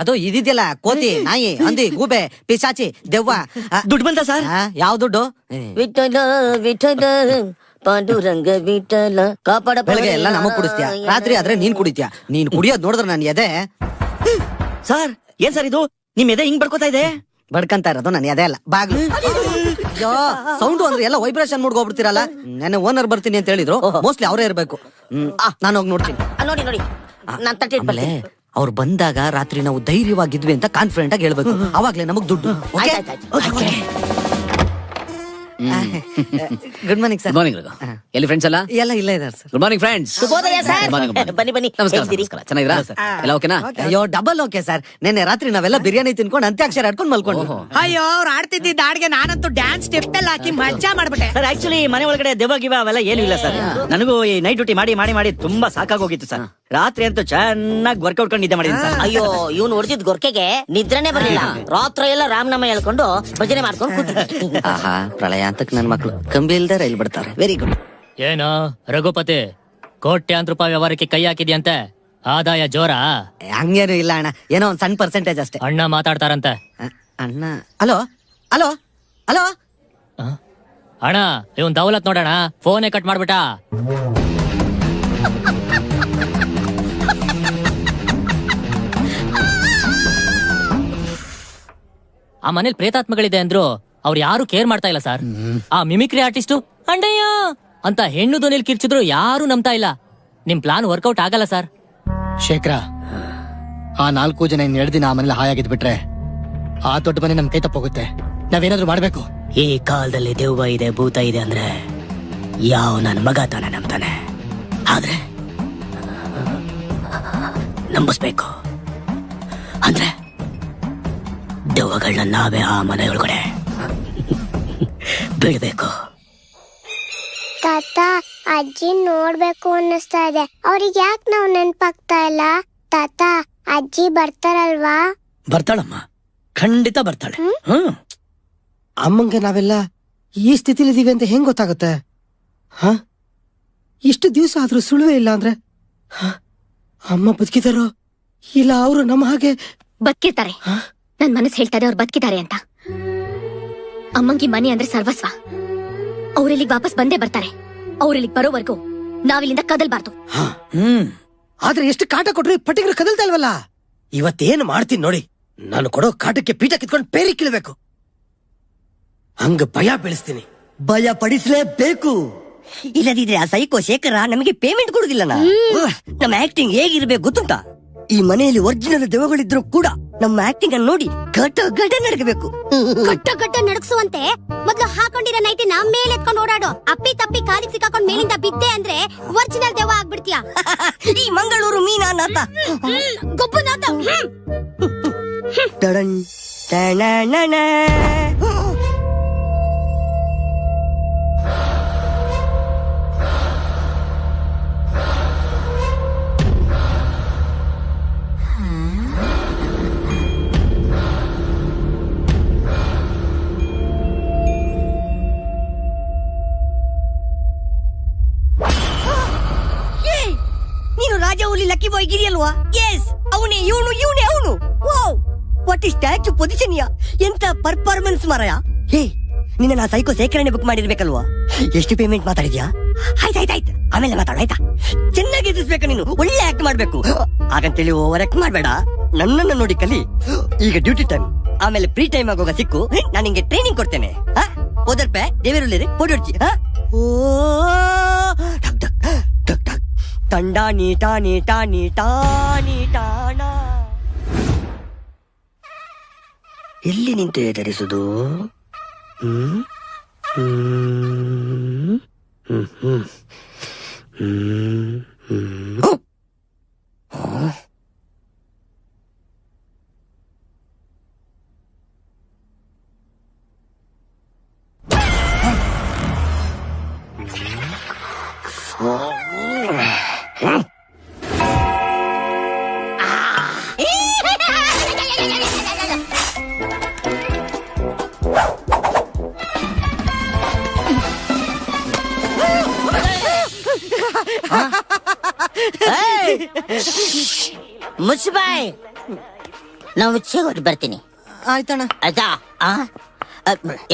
ಅದು ಇದಿದ್ಯಲ್ಲ, ಕೋತಿ, ನಾಯಿ, ಹಂದಿ, ಗೂಬೆ, ಪಿಶಾಚಿ, ದೆವ್ವ. ದುಡ್ಡು ಬಂತ ಸರ್? ಯಾವ ದುಡ್ಡು? ವಿಠಲ ವಿಠಲ ಪಾಂಡುರಂಗ ವಿಠಲ ಕಾಪಾಡ. ಬೆಳಗ್ಗೆ ಎಲ್ಲ ನಮಗ್ ಕುಡಿಸ್ತೀಯ, ರಾತ್ರಿ ಆದ್ರೆ ನೀನ್ ಕುಡಿತೀಯ. ನೀನ್ ಕುಡಿಯೋದ್ ನೋಡಿದ್ರೆ ನನ್ ಎದೆ. ಸರ್ ಏನ್ ಸರ್ ಇದು? ನಿಮ್ ಎದೆ ಹಿಂಗ್ ಬಡ್ಕೋತಾ ಇದೆ? ಬಡ್ಕಂತ ಇರೋದು ನನ್ ಎದೆ ಅಲ್ಲ, ಬಾಗ್ಲು. ಅಯ್ಯೋ, ಸೌಂಡ್ ಅಂದ್ರೆ ಎಲ್ಲ ವೈಬ್ರೇಷನ್ ಹೋಗ್ಬಿಡ್ತೀರಲ್ಲ. ನೆನ್ನೆ ಓನರ್ ಬರ್ತೀನಿ ಅಂತ ಹೇಳಿದ್ರು, ಮೋಸ್ಟ್ಲಿ ಅವರೇ ಇರ್ಬೇಕು. ನಾನು ಹೋಗಿ ನೋಡ್ತೀನಿ. ನೋಡಿ ನೋಡಿ, ನಾನ್ ತಟ್ಟೆ ಆಮೇಲೆ ಅವ್ರು ಬಂದಾಗ ರಾತ್ರಿ ನಾವು ಧೈರ್ಯವಾಗಿದ್ವಿ ಅಂತ ಕಾನ್ಫಿಡೆಂಟ್ ಆಗಿ ಹೇಳ್ಬೇಕು. ಅವಾಗ್ಲೇ ನಮಗ್ ದುಡ್ಡು. Good morning sir. ಮಾರ್ನಿಂಗ್. ಎಲ್ಲಿ ಫ್ರೆಂಡ್ಸ್ ಎಲ್ಲ? ಎಲ್ಲ ಇಲ್ಲ ಇದಾರೆ ಸರ್. Good morning friends. ಶುಭೋದಯ ಸರ್. ಬನ್ನಿ ಬನ್ನಿ. ನಮಸ್ಕಾರ. ಚೆನ್ನಾಗಿದ್ದೀರಾ? ಎಲ್ಲ ಓಕೆನಾ? ಅಯ್ಯೋ ಡಬಲ್ ಓಕೆ ಸರ್. ನಿನ್ನೆ ರಾತ್ರಿ ನಾವೆಲ್ಲ ಬಿರಿಯಾನಿ ತಿನ್ಕೊಂಡು ಅಂತ್ಯಾಕ್ಷರ ಆಡ್ಕೊಂಡು ಮಲ್ಕೊಂಡು. ಅಯ್ಯೋ, ಅವ್ರು ಆಡ್ತಿದ್ದ ಹಾಡ್ಗೆ ನಾನಂತೂ ಡ್ಯಾನ್ಸ್ ಸ್ಟೆಪ್ ಎಲ್ಲ ಹಾಕಿ ಮಜಾ ಮಾಡ್ಬಿಟ್ಟೆ ಸರ್. ಆಕ್ಚುಲಿ ಮನೆ ಒಳಗಡೆ ದೆವ್ವ ಗಿವ ಅವೆಲ್ಲ ಏನು ಇಲ್ಲ ಸರ್. ನನಗೂ ಈ ನೈಟ್ ಡ್ಯೂಟಿ ಮಾಡಿ ಮಾಡಿ ಮಾಡಿ ತುಂಬಾ ಸಾಕಾಗೋಗಿತ್ತು ಸರ್. ರಾತ್ರಿ ಅಂತೂ ಚೆನ್ನಾಗಿ ವರ್ಕೌಟ್ ಕೊಂಡು ನಿದ್ದೆ ಮಾಡಿದ್ದೀನಿ ಸರ್. ಅಯ್ಯೋ, ಇವ್ನು ಹೊಡೆದಿದ್ ಗೊರ್ಕೆಗೆ ನಿದ್ರೆನೆ ಬರ್ಲಿಲ್ಲ. ರಾತ್ರಿ ಎಲ್ಲ ರಾಮನಾಮ ಹೇಳ್ಕೊಂಡು ಭಜನೆ ಮಾಡ್ಕೊಂಡು ಕೂತಿದ್ದೆ. ಆಹಾ, ಪ್ರಳಯ ಅಂತಕ್ ನನ್ ಮಕ್ಳು ಕಂಬಿ ಇಲ್ದೆ ರೈಲ್ ಬಿಡ್ತಾರೆ. Very good. ಏನೋ ರಘುಪತಿ, ಕೋಟ್ಯಾಂತರ ರೂಪಾಯಿ ವ್ಯವಹಾರಕ್ಕೆ ಕೈ ಹಾಕಿದ್ಯಂತೆ, ಆದಾಯ ಜೋರ? ಹಂಗೇನು ಇಲ್ಲ ಅಣ್ಣ, ಏನೋ ಒಂದ್ ಸಣ್ಣ ಪರ್ಸೆಂಟೇಜ್ ಅಷ್ಟೇ. ಅಣ್ಣ ಮಾತಾಡ್ತಾರಂತೆ. ಅಣ್ಣ? ಹಲೋ ಹಲೋ ಹಲೋ ಅಣ್ಣ, ಇವನ್ ದೌಲತ್ ನೋಡೋಣ, ಫೋನೇ ಕಟ್ ಮಾಡ್ಬಿಟ್ಟ. ಆ ಮನೇಲಿ ಪ್ರೇತಾತ್ಮಗಳಿದೆ ಅಂದ್ರು ಅವ್ರು ಯಾರು ಕೇರ್ ಮಾಡ್ತಾ ಇಲ್ಲ ಸರ್. ಆ ಮಿಮಿಕ್ರಿ ಆರ್ಟಿಸ್ಟು ಅಂಡಯ್ಯ ಅಂತ ಹೆಣ್ಣು ಧ್ವನಿಲ್ ಕಿರ್ಚಿದ್ರು ಯಾರು ನಂಬ್ತಾ ಇಲ್ಲ. ನಿಮ್ ಪ್ಲಾನ್ ವರ್ಕೌಟ್ ಆಗಲ್ಲ ಸರ್. ಶೇಖರ, ಆ 4 ಜನ 2 ದಿನ ಆ ಮನೇಲಿ ಹಾಯಾಗಿದ್ ಬಿಟ್ರೆ ಆ ದೊಡ್ಡ ಮನೆ ನಮ್ ಕೈ ತಪ್ಪೋಗುತ್ತೆ. ನಾವೇನಾದ್ರೂ ಮಾಡ್ಬೇಕು. ಈ ಕಾಲದಲ್ಲಿ ದೆವ್ವ ಇದೆ, ಭೂತ ಇದೆ ಅಂದ್ರೆ ಯಾವ ನನ್ನ ಮಗ ತಾನೆ ನಂಬ್ತಾನೆ. ಆದ್ರೆ ನಂಬಿಸ್ಬೇಕು ಅಂದ್ರೆ ದೆವ್ವಗಳನ್ನ ನಾವೇ ಆ ಮನೆ ಒಳಗಡೆ ಬೀಳ್ಬೇಕು. ತಾತ, ಅಜ್ಜಿ ನೋಡ್ಬೇಕು ಅನ್ನಿಸ್ತಾ ಇದೆ. ಅವ್ರಿಗೆ ಯಾಕೆ ನಾವು ನೆನ್ಪಾಗ್ತಾ ಇಲ್ಲ? ತಾತ, ಅಜ್ಜಿ ಬರ್ತಾರಲ್ವಾ? ಬರ್ತಾಳಮ್ಮ, ಖಂಡಿತ ಬರ್ತಾಳೆ. ಅಮ್ಮಂಗೆ ನಾವೆಲ್ಲ ಈ ಸ್ಥಿತಿಲಿದೀವಿ ಅಂತ ಹೆಂಗ್ ಗೊತ್ತಾಗುತ್ತೆ? ಇಷ್ಟು ದಿವಸ ಆದ್ರೂ ಸುಳುವೇ ಇಲ್ಲ ಅಂದ್ರೆ ಅಮ್ಮ ಬದುಕಿದಾರೋ ಇಲ್ಲ ಅವರು ನಮ್ಮ ಹಾಗೆ ಬದುಕಿರ್ತಾರೆ. ನನ್ ಮನಸ್ಸು ಹೇಳ್ತಾರೆ ಅವ್ರು ಬದುಕಿದ್ದಾರೆ ಅಂತ. ಅಮ್ಮಂಗಿ ಮನೆ ಅಂದ್ರೆ ಸರ್ವಸ್ವ. ಅವ್ರಿಲ್ಲಿಗೆ ವಾಪಸ್ ಬಂದೇ ಬರ್ತಾರೆ. ಅವ್ರಿಲ್ಲಿಗೆ ಬರೋವರೆಗೂ ನಾವಿಲ್ಲಿಂದ ಕದಲ್ಬಾರ್ದು. ಆದ್ರೆ ಎಷ್ಟು ಕಾಟ ಕೊಟ್ರು ಪಟ್ಟಿಗಳು ಕದಲ್ತಾ ಇಲ್ವಲ್ಲ. ಇವತ್ತೇನು ಮಾಡ್ತೀನಿ ನೋಡಿ. ನಾನು ಕೊಡೋ ಕಾಟಕ್ಕೆ ಪೀಠ ಕಿತ್ಕೊಂಡು ಪೇರಿ ಕೀಳ್ಬೇಕು. ಹಂಗ ಭಯ ಬೆಳೆಸ್ತೀನಿ. ಭಯ ಪಡಿಸಲೇಬೇಕು. ಇಲ್ಲದಿದ್ರೆ ಆ ಸೈಕೋ ಶೇಖರ ನಮಗೆ ಪೇಮೆಂಟ್ ಕೊಡುದಿಲ್ಲ. ನಮ್ಮ ಆಕ್ಟಿಂಗ್ ಹೇಗಿರ್ಬೇಕು ಗೊತ್ತುಂಟ? ಈ ಮನೆಯಲ್ಲಿ ಒರಿಜಿನಲ್ ದೆವ್ವಗಳಿದ್ರು ಕೂಡ ನಮ್ಮ ಆಕ್ಟಿಂಗ್ ಅನ್ನು ನೋಡಿ ಗಟ ನಡಗಬೇಕು. ಗಟ್ಟ ನಡಗಿಸುವಂತೆ ಮೊದ್ಲು ಹಾಕೊಂಡಿರೋ ನೈಟಿ ನಮ್ ಮೇಲೆ ಎತ್ಕೊಂಡು ಓಡಾಡೋ. ಅಪ್ಪಿ ತಪ್ಪಿ ಕಾಲಿಗೆ ಸಿಕ್ಕಾಕೊಂಡ್ ಮೇಲಿಂದ ಬಿದ್ದೆ ಅಂದ್ರೆ ಒರಿಜಿನಲ್ ದೆವ್ವ ಆಗ್ಬಿಡ್ತೀಯ. ಈ ಮಂಗಳೂರು ಮೀನಾನಾಥ ಗೊಬ್ಬನಾಥ. ನೀನು ರಾಜವಲ್ಲಿ ಲಕ್ಕಿ ಬಾಯ್ ಗಿರಿ ಅಲ್ವಾ? ಎಸ್, ಅವನೇ ಅವನು. ವಾಟ್ ಇಸ್ ಸ್ಟ್ಯಾಚು ಪೊಸಿಷನ್ ಯಾ, ಎಂತ ಪರ್ಫಾರ್ಮೆನ್ಸ್ ಮಾರಾಯ. ಹೇ, ನಿನ್ನ ನಾ ಸೈಕೋ ಸೇಕರಣೆ ಬುಕ್ ಮಾಡಿರ್ಬೇಕಲ್ವಾ? ಎಷ್ಟು ಪೇಮೆಂಟ್ ಮಾತಾಡಿದ್ಯಾ? ಆಯ್ತಾಯ್ತಾಯ್ತು, ಆಮೇಲೆ ಮಾತಾಡ ಆಯ್ತಾ? ಚೆನ್ನಾಗಿ ಎದುರಿಸ್ಬೇಕು ನೀನು, ಒಳ್ಳೆ ಆಕ್ಟ್ ಮಾಡ್ಬೇಕು. ಹಾಗಂತೇಳಿ ಓವರ್ ಆಕ್ಟ್ ಮಾಡ್ಬೇಡ, ನನ್ನನ್ನು ನೋಡಿ ಕಲಿ. ಈಗ ಡ್ಯೂಟಿ ಟೈಮ್, ಆಮೇಲೆ ಫ್ರೀ ಟೈಮ್ ಆಗೋಗ ಸಿಕ್ಕು, ನಾನು ನಿಂಗೆ ಟ್ರೈನಿಂಗ್ ಕೊಡ್ತೇನೆ. ಓದರ್ಪೆ ದೇವೇರುಳ್ಳಿ ಪೋಡೊಡ್ಚಿ. ಓ ತಂಡ ನೀಟಾ ಎಲ್ಲಿ ನಿಂತು ಎದುರಿಸುದು? ಮುಚ್ಚಬಾಯ್, ನಾವು ಉಚ್ಚೆಗೆ ಹೊಟ್ಟು ಬರ್ತೀನಿ. ಆಯ್ತಣ್ಣ. ಆಯ್ತಾ?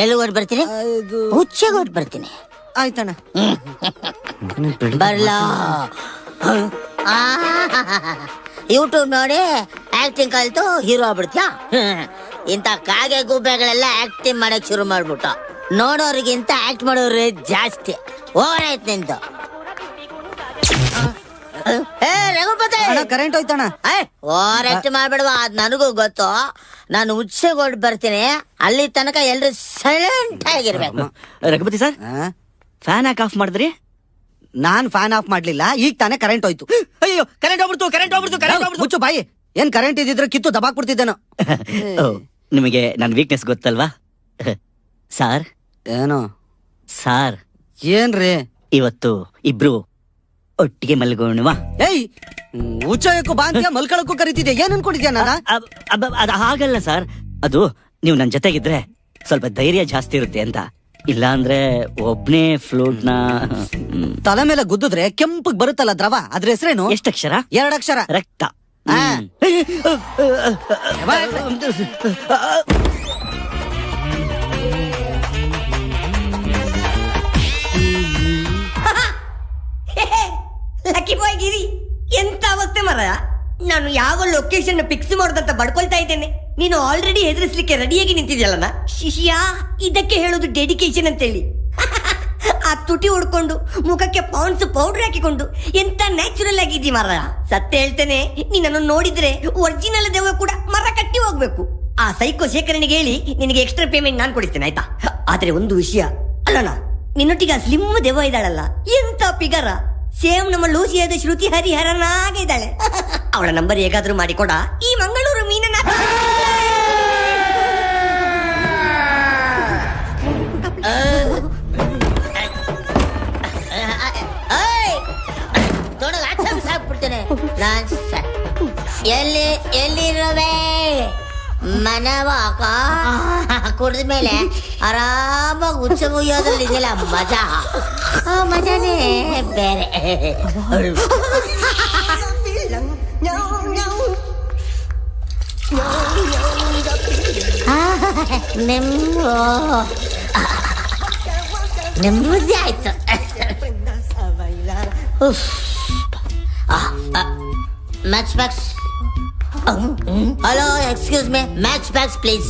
ಎಲ್ಲಿ ಹೊಟ್ಟು ಬರ್ತೀನಿ? ಉಚ್ಚೆಗೆ ಹೊಟ್ಟು ಬರ್ತೀನಿ. ಆಯ್ತಣ್ಣ. ಬರ್ಲಾ? ಯೂಟ್ಯೂಬ್ ನೋಡಿ ಆಕ್ಟಿಂಗ್ ಕಲ್ತು ಹೀರೋ ಆಗ್ಬಿಡ್ತೀಯಾ? ಇಂಥ ಕಾಗೆ ಗುಬ್ಬೆಗಳೆಲ್ಲ ಆಕ್ಟಿಂಗ್ ಮಾಡಕ್ ಶುರು ಮಾಡ್ಬಿಟ್ಟು ನೋಡೋರಿಗಿಂತ ಆಕ್ಟ್ ಮಾಡೋರು ಜಾಸ್ತಿ. ಓವರ್ ಆಯ್ತು ನಿಂತು. ರಘುಪತಿ, ಕರೆಂಟ್ ಹೋಯ್ತಣ್ಣ. ಓವರ್ ಆಕ್ಟ್ ಮಾಡ್ಬಿಡುವ, ಅದ್ ನನಗೂ ಗೊತ್ತು. ನಾನು ಉಚ್ಚೆಗೊಡ್ ಬರ್ತೀನಿ, ಅಲ್ಲಿ ತನಕ ಎಲ್ರು ಸೈಲೆಂಟ್ ಆಗಿರ್ಬೇಕು. ರಘುಪತಿ ಸರ್, ಫ್ಯಾನ್ ಯಾಕೆ ಆಫ್ ಮಾಡಿದ್ರಿ? ನಾನ್ ಫ್ಯಾನ್ ಆಫ್ ಮಾಡ್ಲಿಲ್ಲ, ಈಗ ತಾನೇ ಕರೆಂಟ್ ಹೋಯ್ತು. ಅಯ್ಯೋ, ಕರೆಂಟ್ ಹೋಗ್ಬಿಡ್ತು. ಮುಚ್ಚು ಬಾಯಿ. ಏನ್ ಕರೆಂಟ್ ಇದ್ದಿದ್ರೆ ಕಿತ್ತು ದಬಾಕ್ಬಿಡ್ತಿದ್ದೇನೋ. ನಿಮಗೆ ನನ್ ವೀಕ್ನೆಸ್ ಗೊತ್ತಲ್ವಾ ಸಾರ್? ಏನೋ ಸಾರ್? ಏನ್ರಿ? ಇವತ್ತು ಇಬ್ರು ಒಟ್ಟಿಗೆ ಮಲ್ಗೋಣವಾ? ಏಯ್, ಉಚ್ಚಯಕ್ಕೂ ಬಾಂತ್ಯ ಮಲ್ಕೊಳಕ್ಕೂ ಕರಿತಿದ್ಯಾ? ಏನ್ ಅನ್ಕೊಂಡಿದ್ಯಾ? ಅದು ಹಾಗಲ್ಲ ಸರ್, ಅದು ನೀವು ನನ್ ಜೊತೆಗಿದ್ರೆ ಸ್ವಲ್ಪ ಧೈರ್ಯ ಜಾಸ್ತಿ ಇರುತ್ತೆ ಅಂತ. ಇಲ್ಲ ಅಂದ್ರೆ ಒಬ್ನೇ ಫ್ಲೂಟ್ ನ ತಲೆ ಮೇಲೆ ಗುದ್ದಿದ್ರೆ ಕೆಂಪಗ್ ಬರುತ್ತಲ್ಲ ದ್ರವ, ಅದ್ರ ಹೆಸರೇನು? ಎಷ್ಟಕ್ಷರ? 2 ಅಕ್ಷರ. ರಕ್ತ. ಲಕ್ಕಿ ಬಾಯ್ ಗಿರಿ, ಎಂತ ಅವಸ್ಥೆ ಮರ. ನಾನು ಯಾವ ಲೊಕೇಶನ್ ಫಿಕ್ಸ್ ಮಾಡೋದಂತ ಬಡ್ಕೊಳ್ತಾ ಇದ್ದೇನೆ, ನೀನು ಆಲ್ರೆಡಿ ಹೆದರಿಸ್ಲಿಕ್ಕೆ ರೆಡಿಯಾಗಿ ನಿಂತಿದ್ಯಲ್ಲ. ಶಿಷ್ಯ, ಇದಕ್ಕೆ ಹೇಳೋದು ಡೆಡಿಕೇಶನ್ ಅಂತೇಳಿ. ಆ ತುಟಿ ಉಡ್ಕೊಂಡು ಮುಖಕ್ಕೆ ಪೌಂಡ್ಸ್ ಪೌಡರ್ ಹಾಕಿಕೊಂಡು ಎಂತ ನ್ಯಾಚುರಲ್ ಆಗಿದ್ದಿ ಮರ. ಸತ್ಯ ಹೇಳ್ತೇನೆ, ನೀನನ್ನು ನೋಡಿದ್ರೆ ಒರಿಜಿನಲ್ ದೆವ್ವ ಕೂಡ ಮರ ಕಟ್ಟಿ ಹೋಗ್ಬೇಕು. ಆ ಸೈಕೋ ಶೇಖರನಿಗೆ ಹೇಳಿ ನಿನಗೆ ಎಕ್ಸ್ಟ್ರಾ ಪೇಮೆಂಟ್ ನಾನು ಕೊಡಿಸ್ತೇನೆ, ಆಯ್ತಾ? ಆದ್ರೆ ಒಂದು ವಿಷಯ ಅಲ್ಲಣ್ಣ, ನಿನ್ನೊಟ್ಟಿಗೆ ಸ್ಲಿಮ್ ದೆವ್ವ ಇದ್ದಾಳಲ್ಲ, ಎಂತ ಪಿಗರ, ಸೇಮ್ ನಮ್ಮ ಲೂಸಿಯಾದ ಶ್ರುತಿ ಹರಿಹರನಾಗೆ ಇದ್ದಾಳೆ. ಅವಳ ನಂಬರ್ ಹೇಗಾದ್ರೂ ಮಾಡಿಕೊಡ, ಈ ಮಂಗಳೂರು ಮೀನನ್ನ ಹಾಕ್ಬಿಡ್ತೇನೆ. ಎಲ್ಲಿರುವೆ ಮನವಾಕ ಕುಡಿದ್ಮೇಲೆ ಆರಾಮಾಗಿ ಉಚ್ಚ ಮುಯ್ಯೋದ್ರಲ್ಲಿ ಇದೆಯಲ್ಲ ಮಜಾ, ಆ ಮಜಾನೇ ಬೇರೆ. ನೆಮ್ಮದಿ ಆಯ್ತು. Match boxes. Hello, excuse me, match boxes please.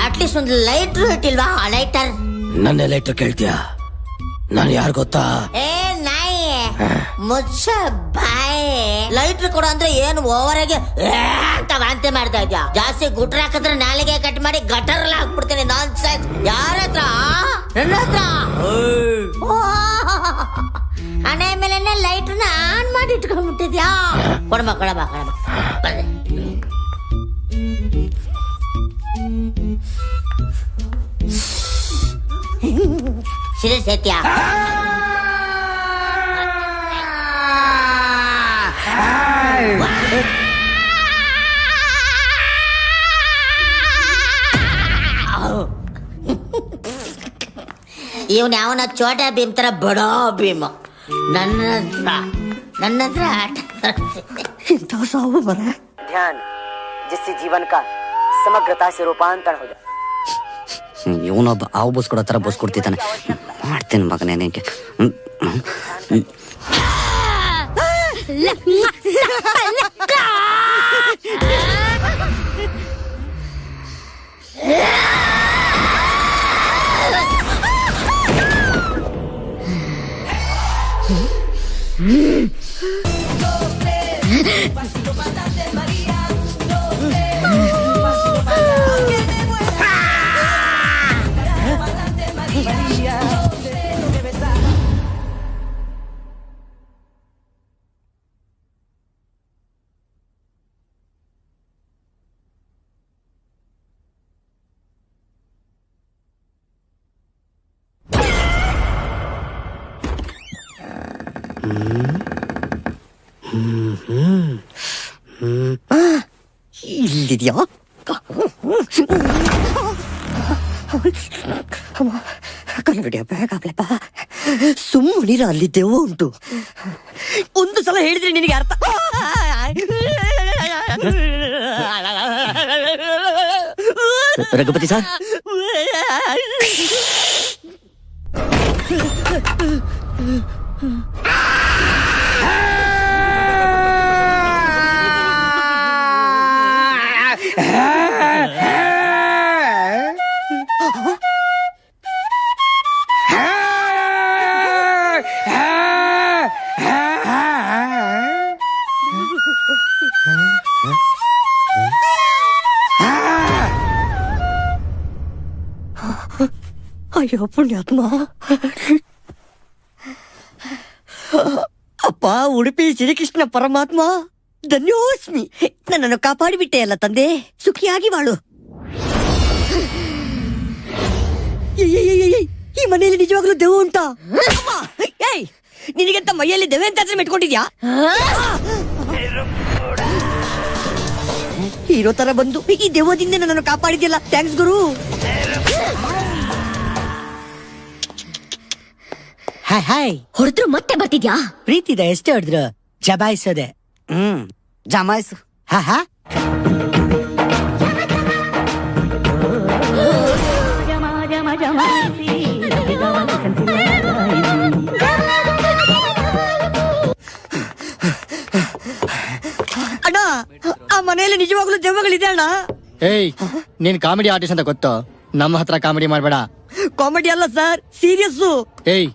At least ಒಂದು ಲೈಟ್ರ್ ಇಟ್ಟಿಲ್ವಾ? ಲೈಟರ್. ನನ್ನ ಲೈಟರ್ ಕೇಳ್ತೀಯಾ? ನಾನು ಯಾರು ಗೊತ್ತಾ? ಏ ನಾಯಿ, ಮುಚ್ಚ ಬಾಯಿ. ಲೈಟ್ರ್ ಕೊಡು ಅಂದ್ರೆ ಏನು ಓವರ್ ಆಗಿ ಅಂತ ವಾಂತಿ ಮಾಡ್ತಾ ಇದ್ಯಾ? ಜಾಸ್ತಿ ಗುಟ್ರ ಹಾಕಿದ್ರೆ ನಾಲಿಗೆ ಕಟ್ ಮಾಡಿ ಗಟರ್ ಹಾಕ್ಬಿಡ್ತೇನೆ. ನಾನ್ ಸೆನ್ಸ್. ಯಾರ ಹತ್ರ? ನನ್ನ ಹತ್ರ. ಹಣೆ ಮೇಲೆ ಲೈಟ್ರನ್ನ ಆನ್ ಮಾಡಿ ಇಟ್ಕೊಂಡ್ಬಿಟ್ಟಿದ್ಯಾ? ಕೊಡಮ್ಮ ಕೊಡಮ್ಮ ಕೊಡಮ್ಮ. ಸೀರಿಯಸ್ ಐತ್ಯಾ? ಇವನ್ ಯಾವನ ಚೋಟಾ ಭೀಮ್ ತರ ಬಡೋ ಭೀಮ್. ನನ್ನ ಹತ್ರ ಇಂಥ ಸಾವು ಬರ. ध्यान जिससे जीवन का समग्रता से रूपांतर हो जाए. ಇವನೊಬ್ಬ ಹಾವು ಬಸ್ ಕೊಡೋ ತರ ಬಸ್ ಕೊಡ್ತಿದ್ದಾನೆ. ಮಾಡ್ತೇನೆ ಮಗನೇ ನಿಂಗೆ. ಇಲ್ಲಿದ್ಯಾ? ಕನ್ನಡಿಯ ಬೇಗಪ್ಪ, ಸುಮ್ಮನಿರ, ಅಲ್ಲಿ ದೆವ್ವ ಉಂಟು. ಒಂದು ಸಲ ಹೇಳಿದ್ರೆ ನಿನಗೆ ಅರ್ಥ. ರಘುಪತಿ ಸರ್, ಅಯ್ಯೋ ಪುಣ್ಯಾತ್ಮ. ಅಪ್ಪ ಉಡುಪಿ ಶ್ರೀಕೃಷ್ಣ ಪರಮಾತ್ಮ, ಧನ್ಯೋಸ್ಮಿ. ನನ್ನನ್ನು ಕಾಪಾಡಿಬಿಟ್ಟೆ ಅಲ್ಲ ತಂದೆ, ಸುಖಿಯಾಗಿ ಬಾಳು. ಈ ಮನೆಯಲ್ಲಿ ನಿಜವಾಗ್ಲೂ ದೆವ್ವ ಉಂಟಾ? ಏಯ್, ನಿನಗೆಂತ ಮೈಯಲ್ಲಿ ದೆವ್ವ ಅಂತ ಮೆಟ್ಕೊಂಡಿದ್ಯಾ? ಹೀರೋ ತರ ಬಂದು ಈ ದೆವ್ವದಿಂದ ನನ್ನನ್ನು ಕಾಪಾಡಿದ್ಯಲ್ಲ, ಥ್ಯಾಂಕ್ಸ್ ಗುರು. ಹಾಯ್, ಹೊಡೆದ್ರು ಮತ್ತೆ ಬರ್ತಿದ್ಯಾ? ಪ್ರೀತಿದ ಎಷ್ಟೇ ಹೊಡೆದ್ರು ಜಬಾಯಿಸೋದೆ. ಜಮಾಯಿಸು. ಹಾ ಅಣ್ಣ, ಆ ಮನೆಯಲ್ಲಿ ನಿಜವಾಗ್ಲೂ ದೆವ್ವಗಳಿದೆ ಅಣ್ಣ. ಏಯ್, ನೀನ್ ಕಾಮಿಡಿ ಆರ್ಟಿಸ್ಟ್ ಅಂತ ಗೊತ್ತು. ನಮ್ಮ ಹತ್ರ ಕಾಮಿಡಿ ಮಾಡ್ಬೇಡ. ಕಾಮಿಡಿ ಅಲ್ಲ ಸರ್, ಸೀರಿಯಸ್ಸು. ಏಯ್,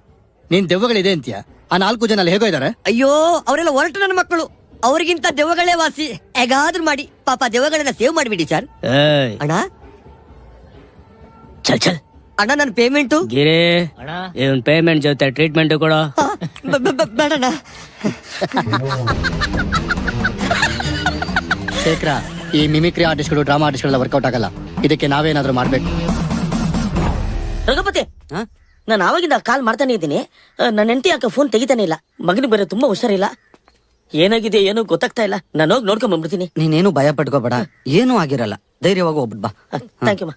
ನೀನ್ ದೆವ್ವಗಳಿದೆ ಅಂತೀಯ? ಆ 4 ಜನ ಅಲ್ಲಿ ಹೇಗೋ ಇದಾರೆ? ಅಯ್ಯೋ, ಅವರೆಲ್ಲ ಹೊರಟು ನನ್ನ ಮಕ್ಕಳು. ಅವ್ರಿಗಿಂತ ದೆವ್ವಗಳೇ ವಾಸಿ. ಹೇಗಾದ್ರೂ ಮಾಡಿ ಪಾಪ ದೆವ್ವಗಳನ್ನ ಸೇವ್ ಮಾಡಿಬಿಡಿ ಸರ್. ಅಣ್ಣ ಚಲ್ ಚಲ್ ಅಣ್ಣ, ನನ್ನ ಪೇಮೆಂಟು. ಗಿರಿ, ಇವನ್ ಪೇಮೆಂಟ್ ಜೊತೆ ಟ್ರೀಟ್ಮೆಂಟ್ ಕೊಡೋ. ಬೇಡಣ್ಣ. ಶೇಖರ, ಈ ಮಿಮಿಕ್ರಿ ಆರ್ಟಿಸ್ಟ್ಗಳು, ಡ್ರಾಮಾ ಆರ್ಟಿಸ್ಟ್ಗಳೆಲ್ಲ ವರ್ಕೌಟ್ ಆಗಲ್ಲ. ಇದಕ್ಕೆ ನಾವೇನಾದ್ರೂ ಮಾಡ್ಬೇಕು. ರಘುಪತಿ, ನಾನು ಆವಾಗಿಂದ ಕಾಲ್ ಮಾಡ್ತಾನೆ ಇದ್ದೀನಿ. ನನ್ನ ಹೆಂಡತಿ ಯಾಕೆ ಫೋನ್ ತೆಗಿತಾನೆ ಇಲ್ಲ. ಮಗನಿಗೆ ಬೇರೆ ತುಂಬಾ ಹುಷಾರಿಲ್ಲ. ಏನಾಗಿದೆ ಏನೋ ಗೊತ್ತಾಗ್ತಾ ಇಲ್ಲ. ನಾನು ಹೋಗಿ ನೋಡ್ಕೊಂಡ್ ಬಂದ್ಬಿಡ್ತೀನಿ. ನೀನೇನು ಭಯ ಪಟ್ಕೋಬೇಡ, ಏನೂ ಆಗಿರಲ್ಲ. ಧೈರ್ಯವಾಗಿ ಹೋಗ್ಬಿಟ್ ಬಾ. Thank you.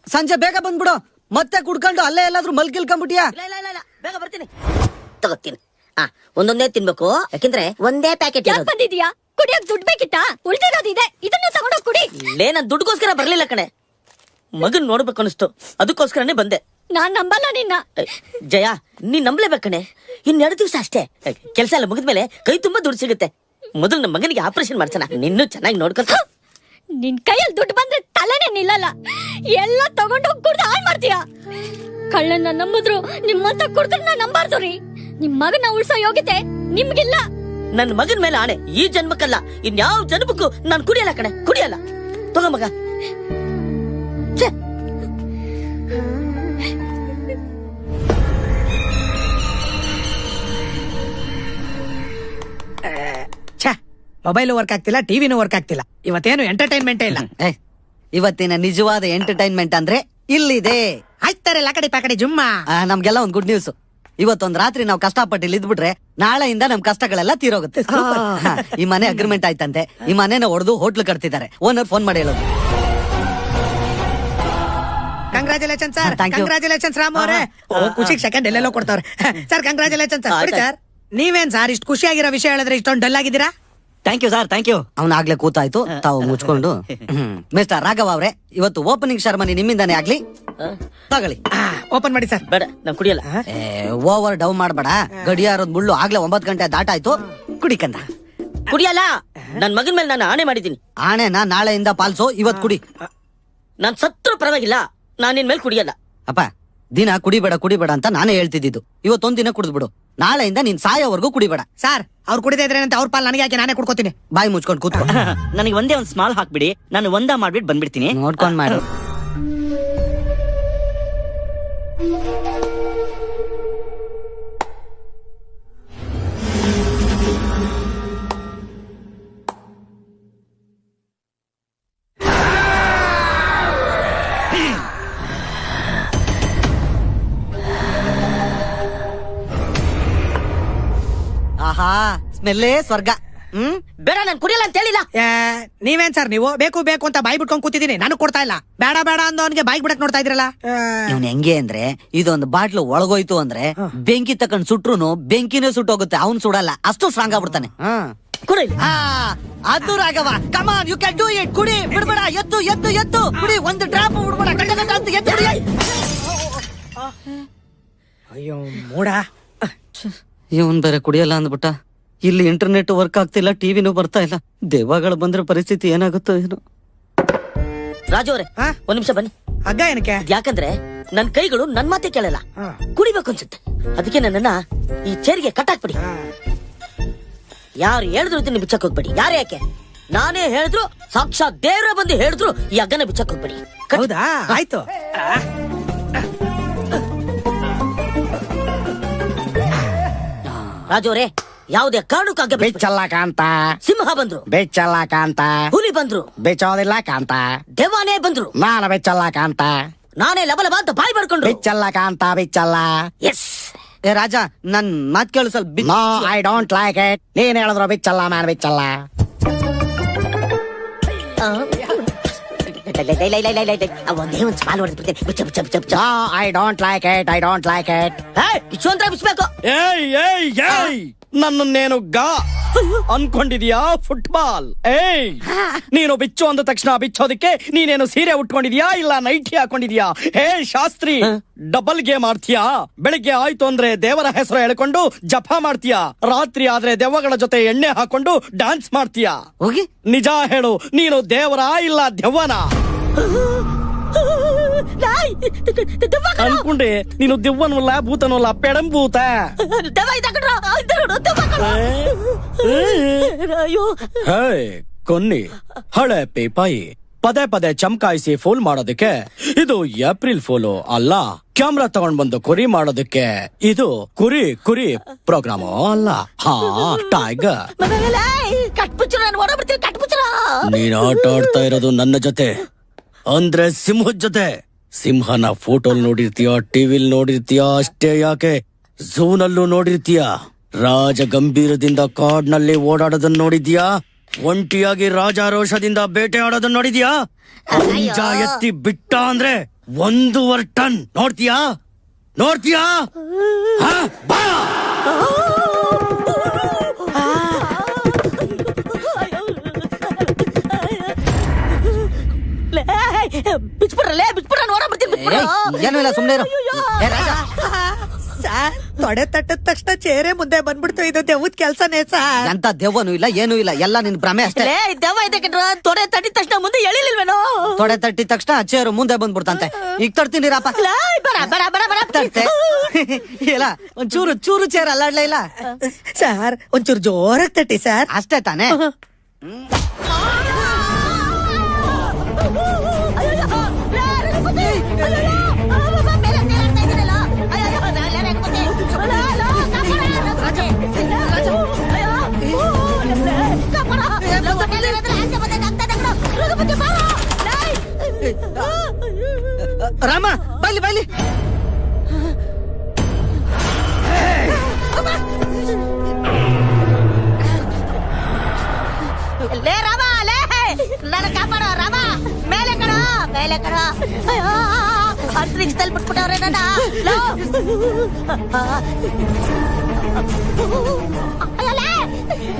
ಸಂಜೆ ಬೇಗ ಬಂದ್ಬಿಡು. ಮತ್ತೆ ಕುಡ್ಕೊಂಡು ಅಲ್ಲೇ ಎಲ್ಲಾದ್ರೂ ಮಲ್ಗಿಲ್ಕೊಂಡ್ಬಿಟ್ಟಿಯಾ? ಬೇಗ ಬರ್ತೀನಿ, ತಗೋತೀನಿ. ಒಂದೊಂದೇ ತಿನ್ಬೇಕು, ಯಾಕೆಂದ್ರೆ ಒಂದೇ ಪ್ಯಾಕೆಟ್ ಬಂದಿದ್ಯಾ? ಕುಡಿಯಕ್ ದುಡ್ಡು ಬೇಕಿತ್ತಾ? ಉಳ್ದಿರೋದಿದೆ, ಇದನ್ನು ತಗೊಂಡೋಗ್ ಕುಡಿ. ಲೇ, ನಾನ್ ದುಡ್ಡುಗೋಸ್ಕರ ಬರ್ಲಿಲ್ಲ ಕಣೆ. ಮಗನ್ ನೋಡ್ಬೇಕು ಅನಿಸ್ತು, ಅದಕ್ಕೋಸ್ಕರನೇ ಬಂದೆ. ನಾನ್ ನಂಬಲ್ಲ ನಿನ್ನ. ಜಯ, ನೀನ್ ನಂಬ್ಲೇಬೇಕು ಕಣೆ. 2 ದಿವಸ ಅಷ್ಟೇ, ಕೆಲಸ ಎಲ್ಲ ಮುಗಿದ್ಮೇಲೆ ಕೈ ತುಂಬಾ ದುಡ್ಡು ಸಿಗುತ್ತೆ. ಮೊದಲು ನಮ್ಮ ಮಗನಿಗೆ ಆಪರೇಷನ್ ಮಾಡ್ಸೋಣ, ನಿನ್ನೂ ಚೆನ್ನಾಗಿ ನೋಡ್ಕೊತ. ನಿನ್ ಕೈಯಲ್ಲಿ ದುಡ್ಡು ಬಂದ್ರೆ ತಲೆನೇ ನಿಲ್ಲಲ್ಲ. ಎಲ್ಲ ತಗೊಂಡೋಗ್ ಕುಡ್ದು ಹಾಳ್ ಮಾಡ್ತೀಯ. ಕಳ್ಳನ್ನ ನಂಬಿದ್ರು ನಿಮ್ಮಂತ ಕುಡ್ದ್ರನ್ನ ನಂಬಾರ್ದು ರೀ. ನಿಮ್ ಮಗನ ಉಳ್ಸೋ ಯೋಗ್ಯತೆ ನಿಮ್ಗಿಲ್ಲ. ನನ್ನ ಮಗನ ಮೇಲೆ ಆಣೆ, ಈ ಜನ್ಮಕ್ಕಲ್ಲ ಇನ್ಯಾವ ಜನ್ಮಕ್ಕೂ ನಾನು ಕುಡಿಯಲ್ಲ ಕಣೆ, ಕುಡಿಯಲ್ಲ. ತಗೋ ಮಗ. ಮೊಬೈಲ್ ವರ್ಕ್ ಆಗ್ತಿಲ್ಲ, ಟಿವಿನೂ ವರ್ಕ್ ಆಗ್ತಿಲ್ಲ. ಇವತ್ತೇನು ಎಂಟರ್ಟೈನ್ಮೆಂಟೇ ಇಲ್ಲ. ಇವತ್ತಿನ ನಿಜವಾದ ಎಂಟರ್ಟೈನ್ಮೆಂಟ್ ಅಂದ್ರೆ ಇಲ್ಲಿದೆ. ಆಯ್ತಾರೆ ಲಕಡಿ ಪಾಕಡಿ ಜುಮ್ಮ. ನಮ್ಗೆಲ್ಲ ಒಂದ್ ಗುಡ್ ನ್ಯೂಸ್. ಇವತ್ತೊಂದ್ ರಾತ್ರಿ ನಾವು ಕಷ್ಟಪಟ್ಟು ಇಲ್ಲಿ ಇದ್ಬಿಟ್ರೆ ನಾಳೆಯಿಂದ ನಮ್ ಕಷ್ಟಗಳೆಲ್ಲ ತೀರೋಗುತ್ತೆ. ಈ ಮನೆ ಅಗ್ರಿಮೆಂಟ್ ಆಯ್ತಂತೆ. ಈ ಮನೆನ ಹೊಡೆದು ಹೋಟ್ಲು ಕಟ್ತಿದ್ದಾರೆ. ಓನರ್ ಫೋನ್ ಮಾಡಿ ಹೇಳೋದು. ಕಂಗ್ರಾಚುಲೇಷನ್ ಸರ್, ಕಂಗ್ರಾಚುಲೇಷನ್ ರಾಮ್ ಅವರೇ. ಖುಷಿಗೆ ಸೆಕೆಂಡ್ ಎಲ್ಲೆಲ್ಲೋ ಕೊಡ್ತಾವ್ರೆ ಸರ್. Congratulation sir. ನೀವೇನ್ ಸರ್ ಇಷ್ಟು ಖುಷಿಯಾಗಿರೋ ವಿಷಯ ಹೇಳಿದ್ರೆ ಇಷ್ಟೊಂದು ಡಲ್ ಆಗಿದ್ದೀರಾ? Thank you sir, thank you. ಅವ್ನಾಗ್ಲೇ ಕೂತಾಯ್ತು, ತಾವು ಮುಚ್ಕೊಂಡು. ಮಿಸ್ಟರ್ ರಾಘವ್ ಅವ್ರೆ, ಇವತ್ತು ಓಪನಿಂಗ್ ಶರ್ಮನಿ ನಿಮ್ಮಿಂದಾನೇ ಆಗ್ಲಿ. ತಗೊಳ್ಳಿ, ಓಪನ್ ಮಾಡಿ ಸರ್. ಬೇಡ, ನಾನು ಕುಡಿಯಲ್ಲ. ಓವರ್ ಡೌನ್ ಮಾಡ್ಬೇಡ. ಗಡಿಯಾರದ ಮುಳ್ಳು ಆಗ್ಲೇ 9 ಗಂಟೆ ದಾಟಾಯ್ತು. ಕುಡಿಕಂದ. ಕುಡಿಯಲ್ಲ. ನನ್ ಮಗನ ಮೇಲೆ ನಾನು ಆಣೆ ಮಾಡಿದ್ದೀನಿ. ಆಣೆನ ನಾಳೆಯಿಂದ ಪಾಲ್ಸೋ, ಇವತ್ ಕುಡಿ. ನಾನ್ ಸತ್ರು ಪರವಾಗಿಲ್ಲ, ನಾನ್ ನಿನ್ ಮೇಲೆ ಕುಡಿಯಲ್ಲ. ಅಪ್ಪ, ದಿನ ಕುಡಿಬೇಡ ಅಂತ ನಾನೇ ಹೇಳ್ತಿದ್ದು. ಇವತ್ತೊಂದ್ ದಿನ ಕುಡಿದ್ಬಿಡು. ನಾಳೆಯಿಂದ ನೀನ್ ಸಾಯೋವರೆಗೂ ಕುಡಿಬೇಡ. ಸರ್, ಅವ್ರು ಕುಡಿದೇ ಇದ್ರೆ ಅವ್ರ ಪಾಲ್ ನನಗೆ ಯಾಕೆ? ನಾನೇ ಕುಡ್ಕೋತೀನಿ. ಬಾಯಿ ಮುಚ್ಕೊಂಡು ಕೂತ್ಕೊ. ನನಗೆ ಒಂದೇ ಒಂದ್ ಸ್ಮಾಲ್ ಹಾಕ್ಬಿಡಿ, ನಾನು ಒಂದ ಮಾಡ್ಬಿಟ್ಟು ಬಂದ್ಬಿಡ್ತೀನಿ. ನೋಡ್ಕೊಂಡ್ ಮಾಡು. ಆಹಾ, ಸ್ಮೆಲ್ಲೇ ಸ್ವರ್ಗ. ಬೇಡ, ನಾನು ಕುಡಿಯಲ್ಲ ಅಂತ ಹೇಳಿಲ್ಲ. ನೀವೇನ್ ಸರ್ ನೀವು ಬೇಕು ಬೇಕು ಅಂತ ಬಾಯಿ ಬಿಟ್ಕೊಂಡ್ ಕೂತಿದ್ದೀನಿ. ನಾನು ಕೊಡ್ತಾ ಇಲ್ಲ. ಬೇಡ ಬೇಡ ಅಂದ ಅವನಿಗೆ ಬಾಯಿ ಬಿಡಕ್ ನೋಡ್ತಾ ಇದ್ರಲ್ಲ. ಇವ್ನ್ ಹೆಂಗೆ ಅಂದ್ರೆ, ಇದೊಂದು ಬಾಟ್ಲು ಒಳಗೋಯ್ತು ಅಂದ್ರೆ ಬೆಂಕಿ ತಕೊಂಡ್ ಸುಟ್ರುನು ಬೆಂಕಿನೇ ಸುಟ್ಟೋಗುತ್ತೆ. ಅವ್ನ್ ಸುಡಲ್ಲ, ಅಷ್ಟು ಸ್ಟ್ರಾಂಗ್ ಆಗ್ಬಿಡ್ತಾನೆ. ಅದು ರಾಘವ, ಕಮಾನ್, ಯು ಕ್ಯಾನ್ ಡೂ ಇಟ್. ಕುಡಿ, ಬಿಡ್ಬೇಡ. ಎತ್ತು ಎತ್ತು ಎತ್ತು ಕುಡಿ. ಒಂದು ಡ್ರಾಪ್ ಬಿಡ್ಬೇಡ. ಗಂಟ ಗಂಟ ಅಂತ ಎತ್ತು ಕುಡಿ. ಅಯ್ಯೋ ಮೂಡ, ಇವನ್ ಬೇರೆ ಕುಡಿಯಲ್ಲ ಅಂದ್ಬಿಟ್ಟ. ಇಲ್ಲಿ ಇಂಟರ್ನೆಟ್ ವರ್ಕ್ ಆಗ್ತಿಲ್ಲ, ಟಿವಿನೂ ಬರ್ತಾ ಇಲ್ಲ. ದೆವ್ವಗಳು ಬಂದ್ರೆ ಪರಿಸ್ಥಿತಿ ಏನಾಗುತ್ತೋ ಏನೋ. ರಾಜು ಅವರೇ, ಒಂದ್ ನಿಮಿಷ ಬನ್ನಿ. ಹಗ್ಗ ಏನಕ್ಕೆ? ಯಾಕಂದ್ರೆ ನನ್ ಕೈಗಳು ನನ್ ಮಾತೆ ಕೇಳಲ್ಲ, ಕುಡಿಬೇಕು ಅನ್ಸುತ್ತೆ. ಅದಕ್ಕೆ ನನ್ನನ್ನ ಈ ಚೇರಿಗೆ ಕಟ್ಟಾಕ್ಬಿಡಿ. ಯಾರು ಹೇಳಿದ್ರು ಇದನ್ನ ಬಿಚ್ಚಕ್ ಹೋಗ್ಬೇಡಿ. ಯಾರೇ ಯಾಕೆ ನಾನೇ ಹೇಳಿದ್ರು, ಸಾಕ್ಷಾತ್ ದೇವ್ರ ಬಂದು ಹೇಳಿದ್ರು ಈ ಹಗ್ಗನ ಬಿಚ್ಚಕ್ ಹೋಗ್ಬೇಡಿ. ಹೌದಾ? ಆಯ್ತು. ರಾಜು ಅವರೇ, ಯಾವುದೇ ಕಾರಣಕ್ಕಾಗ ಬೆಚ್ಚಲ್ಲ ಕಾಂತ. ಸಿಂಹ ಬಂದ್ರು, ಬೆಚ್ಚಲ್ಲ ಕಾಂತ. ಹುಲಿ ಬಂದ್ರು, ಬೆಚ್ಚೋದಿಲ್ಲ ಕಾಂತ. ದೆವ್ವನೇ ಬಂದ್ರು, ನಾನು ಬೆಚ್ಚಲ್ಲ ಕಾಂತ. ನಾನೇ ಲಬಲಬ ಅಂತ ಬಾಯಿ ಬರ್ಕೊಂಡು ಬೆಚ್ಚಲ್ಲ ಕಾಂತ, ಬೆಚ್ಚಲ್ಲ. ಎಸ್. ಏ ರಾಜ, ನನ್ ಮಾತ್ ಕೇಳು ಸ್ವಲ್ಪ. No, I don't like it. ನೀನ್ ಹೇಳಿದ್ರು ಬಿಚ್ಚಲ್ಲ, ನಾನು ಬಿಚ್ಚಲ್ಲ. ಒಂದೇ ಒಂದ್ ಸ್ಮಾಲ್ ಹೊಡೆದ್ಬಿಡ್ತೇನೆ. ಬಿಚ್ಚ ಬಿಚ್ಚ ಬಿಚ್ಚ ಬಿಚ್ಚ. I don't like it, I don't like it. ಬಿಚ್ಚು ಅಂತ ಬಿಚ್ಚಬೇಕು. ನನ್ನನ್ನೇನು ಗಾ ಅನ್ಕೊಂಡಿದ್ಯಾ? ಫುಟ್ಬಾಲ್. ಏಯ್, ನೀನು ಬಿಚ್ಚು ಅಂದ ತಕ್ಷಣ ಬಿಚ್ಚೋದಕ್ಕೆ ನೀನೇನು ಸೀರೆ ಉಟ್ಕೊಂಡಿದ್ಯಾ ಇಲ್ಲ ನೈಟಿ ಹಾಕೊಂಡಿದ್ಯಾ? ಹೇ ಶಾಸ್ತ್ರಿ, ಡಬಲ್ ಗೇಮ್ ಆಡ್ತೀಯಾ? ಬೆಳಿಗ್ಗೆ ಆಯ್ತು ಅಂದ್ರೆ ದೇವರ ಹೆಸರು ಹೇಳ್ಕೊಂಡು ಜಪ ಮಾಡ್ತೀಯಾ, ರಾತ್ರಿ ಆದ್ರೆ ದೆವ್ವಗಳ ಜೊತೆ ಎಣ್ಣೆ ಹಾಕೊಂಡು ಡ್ಯಾನ್ಸ್ ಮಾಡ್ತೀಯಾ? ಹೋಗಿ ನಿಜ ಹೇಳು, ನೀನು ದೇವರ ಇಲ್ಲ ದೆವ್ವನ? ಅನ್ಕೊಂಡೆ ನೀನು ದೆವ್ವನಲ್ಲ ಭೂತನಲ್ಲ ಪೆಡಂಭೂತ. ಹೇ ಕೊನ್ನಿ ಹಳೆ ಪೇಪಾಯಿ ಪದೇ ಪದೇ ಚಮಕಾಯಿಸಿ ಫೂಲ್ ಮಾಡೋದಕ್ಕೆ ಇದು ಏಪ್ರಿಲ್ ಫೂಲು ಅಲ್ಲ. ಕ್ಯಾಮ್ರಾ ತಗೊಂಡ್ ಬಂದು ಕುರಿ ಮಾಡೋದಕ್ಕೆ ಇದು ಕುರಿ ಪ್ರೋಗ್ರಾಮು ಅಲ್ಲ. ಹಾ ಟೈಗರ್ ನೀನ್ ಆಟ ಆಡ್ತಾ ಇರೋದು ನನ್ನ ಜೊತೆ ಅಂದ್ರೆ ಸಿಂಹದ ಜೊತೆ. ಸಿಂಹನ ಫೋಟೋಲ್ ನೋಡಿರ್ತೀಯ, ಟಿವಿಲ್ ನೋಡಿರ್ತೀಯ, ಅಷ್ಟೇ ಯಾಕೆ ಝೂನಲ್ಲೂ ನೋಡಿರ್ತೀಯ. ರಾಜ ಗಂಭೀರದಿಂದ ಕಾಡ್ನಲ್ಲಿ ಓಡಾಡೋದನ್ನ ನೋಡಿದ್ಯಾ? ಒಂಟಿಯಾಗಿ ರಾಜಾರೋಷದಿಂದ ಬೇಟೆ ಆಡೋದನ್ನ ನೋಡಿದ್ಯಾ? ಪಂಜ ಎತ್ತಿ ಬಿಟ್ಟ ಅಂದ್ರೆ 1.5 ಟನ್ ನೋಡ್ತೀಯಾ? ಬಾ ಏನೂ ಇಲ್ಲ, ಸುಮ್ನೆ ಇರು. ಸರ್ ತೊಡೆ ತಟ್ಟದ ತಕ್ಷಣ ಚೇರೆ ಮುಂದೆ ಬಂದ್ಬಿಡ್ತು. ಇದು ದೆವ್ವದ ಕೆಲ್ಸನೇ ಸರ್. ಎಂತ ದೆವ್ವನೂ ಇಲ್ಲ, ಏನೂ ಇಲ್ಲ, ಎಲ್ಲ ನಿನ್ ಭ್ರಮೆ ಅಷ್ಟೇ. ದೆವ್ವ ಇದೆ ಕಣ್ರ. ತೊಡೆ ತಟ್ಟಿದ ತಕ್ಷಣ ಮುಂದೆ ಎಳಿಲಿಲ್ವೇನೋ? ತೊಡೆ ತಟ್ಟಿದ ತಕ್ಷಣ ಚೇರು ಮುಂದೆ ಬಂದ್ಬಿಡ್ತಂತೆ. ಈಗ ತಡ್ತೀನಿ ರಾಪ. ತಟ್ಟೆ ಇಲ್ಲ, ಚೂರು ಚೇರ್ ಅಲ್ಲಾಡ್ಲೇ ಇಲ್ಲ ಸರ್. ಒಂಚೂರು ಜೋರಾಗಿ ತಟ್ಟಿ ಸರ್. ಅಷ್ಟೇ ತಾನೇ. ರಾಮ ಬೈಲಿ ಲೇ ರಾಮ, ಲೇ ನನ್ನ ಕಾಪಾಡೋ ರಾಮ. ಮೇಲೆ ಕಣ ಅಂತರಿಕ್ಷದಲ್ಲಿ ಬಿಟ್ಬಿಟ್ಟವ್ರೆ ನನ್ನ.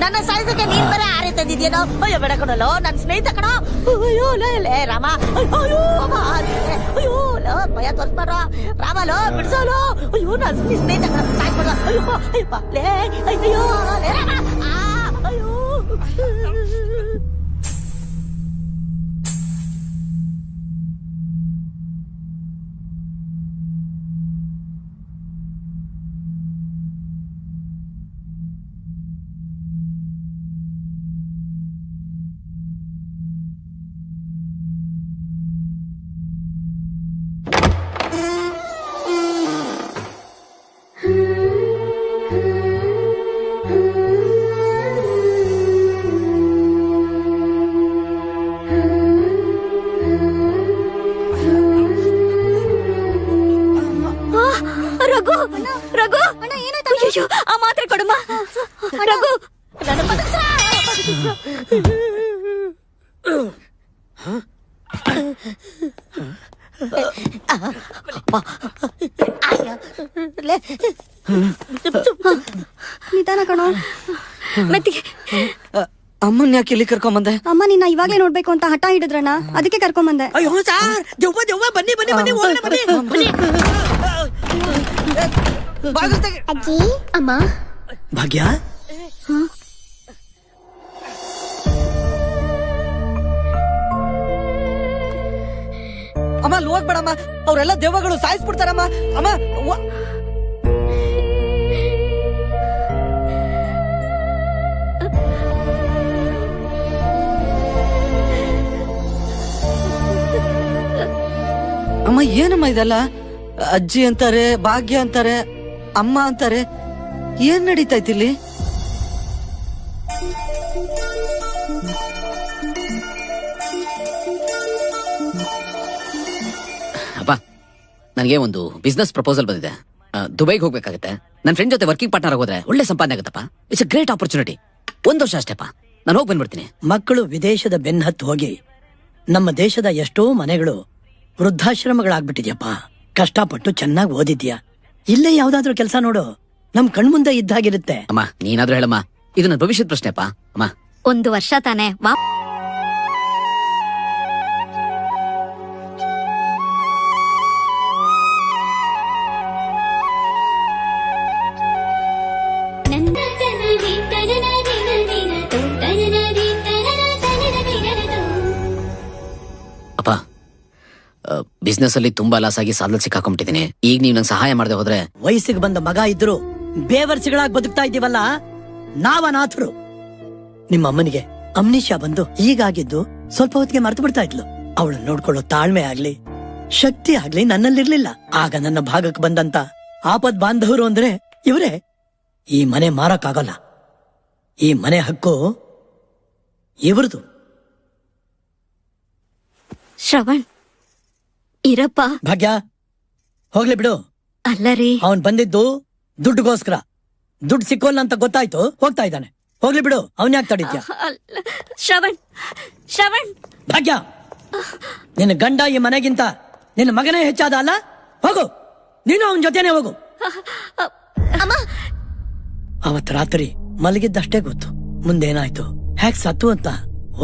ನನ್ನ ಸಾಯಿಸಕ್ಕೆ ನೀನ್ ಬರೇ ಆರೆ ತಂದಿದ್ಯೇನೋ? ಅಯ್ಯೋ ಬೇಡ ಕಣೋ, ನನ್ನ ಸ್ನೇಹಿತ ಕಣೋ. ಅಯ್ಯೋ ಲೇ ರಾಮ, ಅಯ್ಯೋ ಭಯ ತೋರಿಸ್ಬಾರ ರಾಮ, ಲೋ ಬಿಡ್ಸೋಲು. ಅಯ್ಯೋ ನನ್ನ ಸ್ನೇಹಿತ ಕಣ, ಸಾಯ್ಬಿಡ. ಅಯ್ಯೋ ಲೇ, ಅಯ್ಯೋ ಲೇ ರಾಮ, ಅಯ್ಯೋ. ರಘು, ಅಯ್ಯೋ ಆ ಮಾತ್ರೆ ಕೊಡಮ್ಮ. ರಘು, ನಿಧಾನ ಕಣೋ. ಮೆತ್ತಿಗೆ ಅಮ್ಮನ್ ಯಾಕೆ ಇಲ್ಲಿ ಕರ್ಕೊಂಬಂದೆ? ಅಮ್ಮ ನಿನ್ನ ಇವಾಗ್ಲೇ ನೋಡ್ಬೇಕು ಅಂತ ಹಠ ಹಿಡಿದ್ರಣ್ಣ, ಅದಕ್ಕೆ ಕರ್ಕೊಂಬಂದೆ. ಅಯ್ಯೋ ಸರ್, ದೆವ್ವ ಬನ್ನಿ ಬನ್ನಿ. ಅಜ್ಜಿ, ಅಮ್ಮ. ಭಾಗ್ಯ, ಅಮ್ಮ ಅಲ್ಲಿ ಹೋಗ್ಬೇಡಮ್ಮ, ಅವರೆಲ್ಲ ದೆವ್ವಗಳು ಸಾಯಿಸ್ಬಿಡ್ತಾರಮ್ಮ. ಅಮ್ಮ ಅಮ್ಮ ಏನಮ್ಮ ಇದೆಲ್ಲ? ಅಜ್ಜಿ ಅಂತಾರೆ, ಭಾಗ್ಯ ಅಂತಾರೆ, ಅಮ್ಮ ಅಂತಾರೆ. ಏನ್ ನಡೀತಾ ಇಲ್ಲಿ? ಅಪ್ಪ, ನನಗೆ ಒಂದು ಬಿಸ್ನೆಸ್ ಪ್ರಪೋಸಲ್ ಬಂದಿದೆ. ದುಬೈಗೆ ಹೋಗ್ಬೇಕಾಗತ್ತೆ. ನನ್ನ ಫ್ರೆಂಡ್ ಜೊತೆ ವರ್ಕಿಂಗ್ ಪಾರ್ಟ್ನರ್ ಆಗೋದ್ರೆ ಒಳ್ಳೆ ಸಂಪಾದನೆ ಆಗುತ್ತಪ್ಪ. It's a great opportunity. 1 ವರ್ಷ ಅಷ್ಟೇಪ್ಪ, ನಾನು ಹೋಗಿ ಬಂದ್ಬಿಡ್ತೀನಿ. ಮಕ್ಕಳು ವಿದೇಶದ ಬೆನ್ನಹತ್ತು ಹೋಗಿ ನಮ್ಮ ದೇಶದ ಎಷ್ಟೋ ಮನೆಗಳು ವೃದ್ಧಾಶ್ರಮಗಳಾಗ್ಬಿಟ್ಟಿದ್ಯಪ್ಪ. ಕಷ್ಟಪಟ್ಟು ಚೆನ್ನಾಗಿ ಓದಿದ್ಯಾ, ಇಲ್ಲೇ ಯಾವ್ದಾದ್ರು ಕೆಲಸ ನೋಡು, ನಮ್ ಕಣ್ಮುಂದೆ ಇದ್ದಾಗಿರುತ್ತೆ. ಅಮ್ಮ ನೀನಾದ್ರೂ ಹೇಳಮ್ಮ, ಇದು ನನ್ನ ಭವಿಷ್ಯದ ಪ್ರಶ್ನೆಪ್ಪ. ಅಮ್ಮ 1 ವರ್ಷ ತಾನೆ. ಅಪ್ಪ, ಬಿಸ್ನೆಸ್ ಅಲ್ಲಿ ತುಂಬಾ ಲಾಸ್ ಆಗಿ ಸಾಲ ಸಿಕ್ಕಾಕೊಂಡ್ಬಿಟ್ಟಿದ್ದೀನಿ. ಈಗ ನೀವು ನಂಗೆ ಸಹಾಯ ಮಾಡದೆ ಹೋದ್ರೆ ವಯಸ್ಸಿಗೆ ಬಂದ ಮಗ ಇದ್ರು ಬೇವರ್ಸಿಗಳಾಗಿ ಬದುಕ್ತಾ ಇದ್ದೀವಲ್ಲ, ನಾವನಾಥರು. ನಿಮ್ಮ ಅಮ್ಮನಿಗೆ ಅಮ್ನಿಷಾ ಬಂದು ಹೀಗಾಗಿದ್ದು ಸ್ವಲ್ಪ ಹೊತ್ತಿಗೆ ಮರ್ತು ಬಿಡ್ತಾ ಇದ್ಲು. ಅವಳು ನೋಡ್ಕೊಳ್ಳೋ ತಾಳ್ಮೆ ಆಗ್ಲಿ ಶಕ್ತಿ ಆಗ್ಲಿ ನನ್ನಲ್ಲಿರ್ಲಿಲ್ಲ. ಆಗ ನನ್ನ ಭಾಗಕ್ಕೆ ಬಂದಂತ ಆಪದ್ ಬಾಂಧವರು ಅಂದ್ರೆ ಇವರೇ. ಈ ಮನೆ ಮಾರಕ್ಕಾಗಲ್ಲ, ಈ ಮನೆ ಹಕ್ಕು ಇವ್ರದು. ಶ್ರವಣ್ ಇರಪ್ಪ. ಭಾಗ್ಯ ಹೋಗ್ಲಿ ಬಿಡು. ಅಲ್ಲ ರೀ, ಅವನ್ ಬಂದಿದ್ದು ದುಡ್ಡುಗೋಸ್ಕರ. ದುಡ್ಡು ಸಿಕ್ಕೋಲ್ಲ ಅಂತ ಗೊತ್ತಾಯ್ತು, ಹೋಗ್ತಾ ಇದ್ದಾನೆ. ಹೋಗ್ಲಿ ಬಿಡು, ಅವನ್ ಯಾಕೆ ತಡೀತ್ಯಾ? ಶ್ರವಣ್ ಶ್ರವಣ್. ಭಾಗ್ಯ, ನಿನ್ನ ಗಂಡ ಈ ಮನೆಗಿಂತ ನಿನ್ನ ಮಗನೇ ಹೆಚ್ಚಾದ ಅಲ್ಲ? ಹೋಗು, ನೀನು ಅವನ ಜೊತೆನೆ ಹೋಗು. ಅವತ್ ರಾತ್ರಿ ಮಲಗಿದ್ದಷ್ಟೇ ಗೊತ್ತು, ಮುಂದೇನಾಯ್ತು ಹ್ಯಾಕ್ ಸತ್ತು ಅಂತ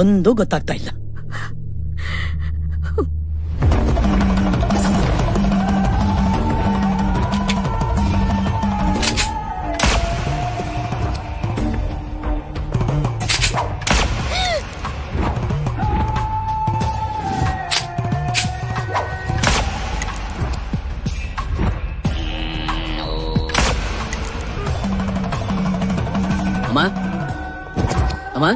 ಒಂದು ಗೊತ್ತಾಗ್ತಾ ಇಲ್ಲ. ಅಮ್ಮ ಅಮ್ಮ,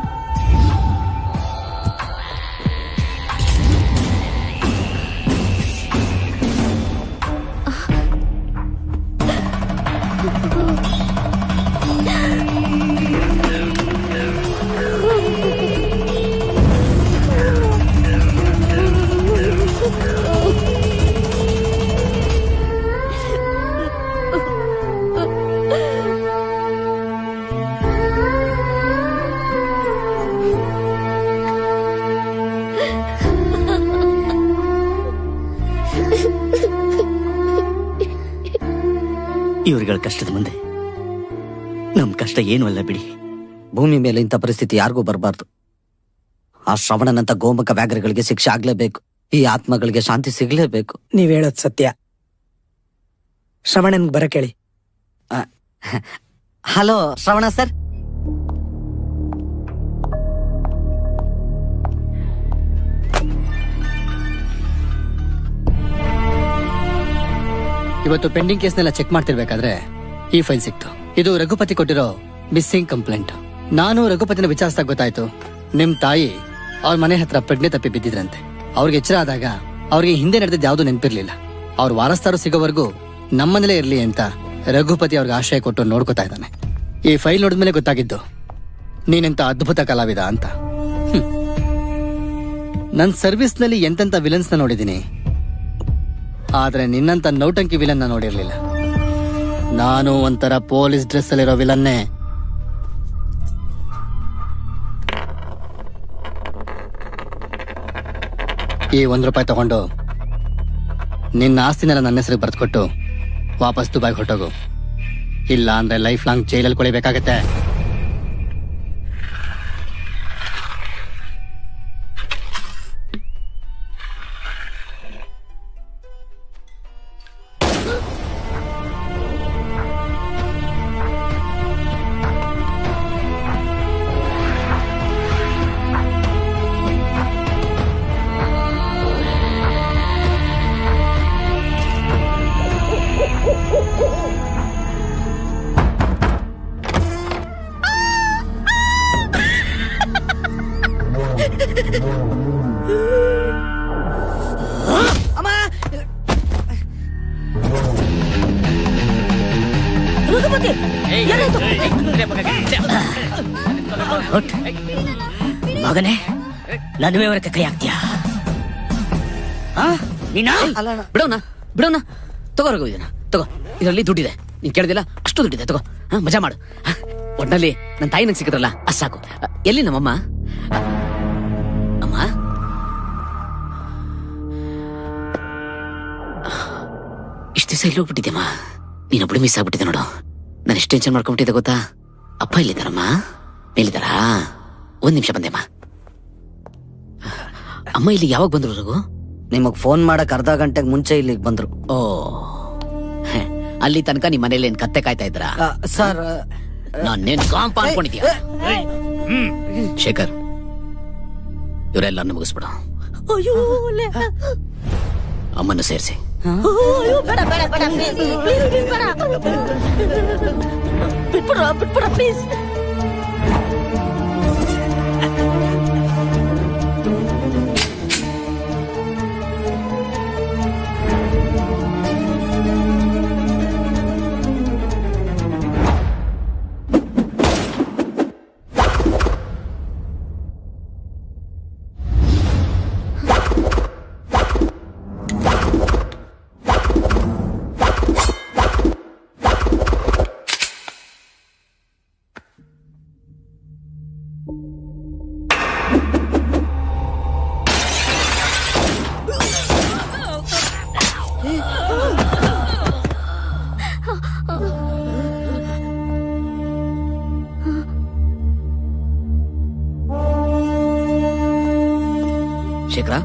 ಇವ್ರುಗಳ ಕಷ್ಟದ ಮುಂದೆ ನಮ್ ಕಷ್ಟ ಏನು ಅಲ್ಲ ಬಿಡಿ. ಭೂಮಿ ಮೇಲೆ ಇಂಥ ಪರಿಸ್ಥಿತಿ ಯಾರಿಗೂ ಬರಬಾರ್ದು. ಆ ಶ್ರವಣನಂತ ಗೋಮುಖ ವ್ಯಾಘ್ರಗಳಿಗೆ ಶಿಕ್ಷೆ ಆಗ್ಲೇಬೇಕು. ಈ ಆತ್ಮಗಳಿಗೆ ಶಾಂತಿ ಸಿಗ್ಲೇಬೇಕು. ನೀವ್ ಹೇಳೋದ್ ಸತ್ಯ. ಶ್ರವಣನ್ ಬರಕೇಳಿ. ಹಲೋ ಶ್ರವಣ ಸರ್. ಇವತ್ತು ಪೆಂಡಿಂಗ್ ಕೇಸ್ನೆಲ್ಲ ಚೆಕ್ ಮಾಡ್ತಿರ್ಬೇಕಾದ್ರೆ ಈ ಫೈಲ್ ಸಿಕ್ತು. ಇದು ರಘುಪತಿ ಕೊಟ್ಟಿರೋ ಮಿಸ್ಸಿಂಗ್ ಕಂಪ್ಲೇಂಟ್. ನಾನು ರಘುಪತಿನ ವಿಚಾರಿಸಿದಾಗ ಗೊತ್ತಾಯ್ತು, ನಿಮ್ ತಾಯಿ ಅವ್ರ ಮನೆ ಹತ್ರ ಪ್ರಜ್ಞೆ ತಪ್ಪಿ ಬಿದ್ದಿದ್ರಂತೆ. ಅವ್ರಿಗೆ ಎಚ್ಚರ ಆದಾಗ ಅವ್ರಿಗೆ ಹಿಂದೆ ನಡೆದಿದ್ದು ಯಾವ್ದು ನೆನಪಿರ್ಲಿಲ್ಲ. ಅವ್ರ ವಾರಸ್ದಾರು ಸಿಗೋವರೆಗೂ ನಮ್ಮನೇಲೇ ಇರ್ಲಿ ಅಂತ ರಘುಪತಿ ಅವ್ರಿಗೆ ಆಶ್ರಯ ಕೊಟ್ಟು ನೋಡ್ಕೊತಾ ಇದ್ದಾನೆ. ಈ ಫೈಲ್ ನೋಡಿದ್ಮೇಲೆ ಗೊತ್ತಾಗಿದ್ದು ನೀನೆಂತ ಅದ್ಭುತ ಕಲಾವಿದ ಅಂತ. ನನ್ ಸರ್ವಿಸ್ ನಲ್ಲಿ ಎಂತೆಂತ ವಿಲನ್ಸ್ ನ ನೋಡಿದೀನಿ, ಆದ್ರೆ ನಿನ್ನಂತ ನೌಟಂಕಿ ವಿಲನ್ ನ ನೋಡಿರ್ಲಿಲ್ಲ. ನಾನು ಒಂಥರ ಪೊಲೀಸ್ ಡ್ರೆಸ್ ಅಲ್ಲಿರೋ ವಿಲನ್ನೇ. ಈ ₹1 ತಗೊಂಡು ನಿನ್ನ ಆಸ್ತಿನೆಲ್ಲ ನನ್ನ ಹೆಸರಿಗೆ ಬರೆದುಕೊಟ್ಟು ವಾಪಸ್ ದುಬೈಗೆ ಹೊರಟೋಗು. ಇಲ್ಲ ಅಂದ್ರೆ ಲೈಫ್ ಲಾಂಗ್ ಜೈಲಲ್ಲಿ ಕೊಳಿಬೇಕಾಗತ್ತೆ. ಮಗನೇ, ನನ್ನ ವಿವರಕ್ಕೆ ಕೈ ಹಾಕ್ತೀಯಾ? ಬಿಡೋಣ ಬಿಡೋಣ. ತಗೋ ರಘು, ಇದನ್ನ ತಗೋ. ಇದರಲ್ಲಿ ದುಡ್ಡಿದೆ, ನೀನ್ ಕೇಳಿದಿಲ್ಲ ಅಷ್ಟು ದುಡ್ಡಿದೆ, ತಗೋ. ಮಜಾ ಮಾಡು. ಒಟ್ನಲ್ಲಿ ನನ್ನ ತಾಯಿ ನಂಗೆ ಸಿಕ್ಕಿದ್ರಲ್ಲ ಅಷ್ಟು ಸಾಕು. ಎಲ್ಲಿ ನಮ್ಮಮ್ಮ? ಅಮ್ಮ, ಇಷ್ಟು ದಿವಸ ಇಲ್ಲಿ ಹೋಗ್ಬಿಟ್ಟಿದ್ಯಮ್ಮ. ನೀನೊಬ್ಳು ಮಿಸ್ ಆಗ್ಬಿಟ್ಟಿದ್ದೆ ನೋಡು. ನಾನು ಎಷ್ಟು ಟೆನ್ಷನ್ ಮಾಡ್ಕೊಂಡ್ಬಿಟ್ಟಿದ್ದೆ ಗೊತ್ತಾ? ಅಪ್ಪ ಇಲ್ಲಿದ್ದಾರಮ್ಮ? ಮೇಲಿದ್ದಾರಾ? 1 ನಿಮಿಷ ಬಂದೆಮ್ಮ. ಅಮ್ಮ ಇಲ್ಲಿ ಯಾವಾಗ ಬಂದ್ರು ರಘು? ನಿಮಗ್ ಫೋನ್ ಮಾಡಕ್ ಅರ್ಧ ಗಂಟೆಗೆ ಮುಂಚೆ ಇಲ್ಲಿಗೆ ಬಂದ್ರು. ಓ, ಅಲ್ಲಿ ತನಕ ನಿಮ್ ಮನೇಲಿ ಏನ್ ಕತ್ತೆ ಕಾಯ್ತಾ ಇದ್ರ? ಸರ್, ನಾನೇನ್ ಕಾಂಪ ಅನ್ಕೊಂಡಿದ್ಯಾ? ಶೇಖರ್, ಇವರೆಲ್ಲ ಮುಗಿಸ್ಬಿಡು. ಅಮ್ಮನ ಸೇರಿಸಿ. ಬೇಡ ಬೇಡ ಬೇಡ ಪ್ಲೀಸ್ ಬೇಡ ಬಿಟ್ಬಿಡ ಪ್ಲೀಸ್. ಶೇಖರ,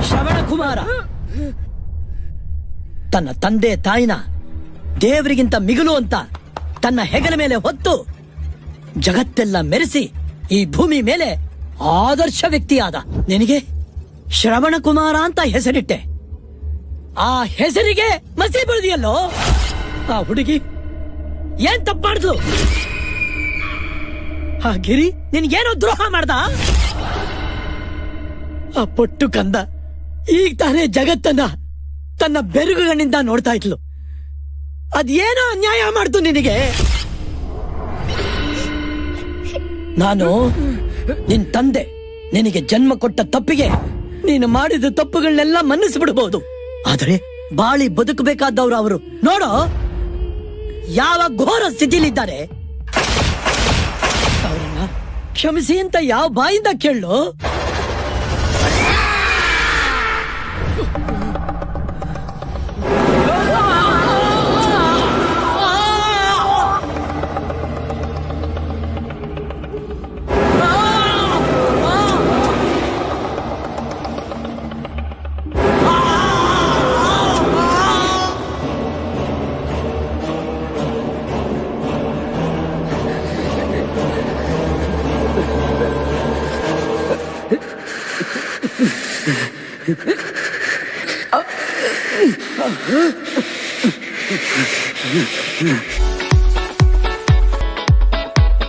ಶ್ರವಣಕುಮಾರ ತನ್ನ ತಂದೆ ತಾಯಿನ ದೇವರಿಗಿಂತ ಮಿಗಿಲು ಅಂತ ತನ್ನ ಹೆಗಲ ಮೇಲೆ ಹೊತ್ತು ಜಗತ್ತೆಲ್ಲ ಮೆರೆಸಿ ಈ ಭೂಮಿ ಮೇಲೆ ಆದರ್ಶ ವ್ಯಕ್ತಿಯಾದ ನಿನಗೆ ಶ್ರವಣಕುಮಾರ ಅಂತ ಹೆಸರಿಟ್ಟೆ. ಆ ಹೆಸರಿಗೆ ಮಸಿ ಬಳಿದಿಯಲ್ಲೋ. ಆ ಹುಡುಗಿ ಏನ್ ತಪ್ಪು ಮಾಡಿದ್ಲು? ಆ ಗಿರಿ ನಿನ್ಗೇನೋ ದ್ರೋಹ ಮಾಡ್ದ? ಆ ಪೊಟ್ಟು ಕಂದ ಈಗ ತಾನೇ ಜಗತ್ತನ್ನ ತನ್ನ ಬೆರಗುಗಳಿಂದ ನೋಡ್ತಾ ಇದ್ಲು. ಅದೇನೋ ಅನ್ಯಾಯ ಮಾಡ್ತು ನಿನಗೆ. ನಾನು ನಿನ್ ತಂದೆ ನಿನಗೆ ಜನ್ಮ ಕೊಟ್ಟ ತಪ್ಪಿಗೆ ನೀನು ಮಾಡಿದ ತಪ್ಪುಗಳನ್ನೆಲ್ಲ ಮನ್ನಿಸ್ಬಿಡ್ಬಹುದು. ಆದ್ರೆ ಬಾಳಿ ಬದುಕಬೇಕಾದವ್ರು ಅವರು ನೋಡೋ ಯಾವ ಘೋರ ಸ್ಥಿತಿಲಿದ್ದಾರೆ. ಅವರನ್ನ ಕ್ಷಮಿಸಿ ಅಂತ ಯಾವ ಬಾಯಿಂದ ಕೇಳು. Huh?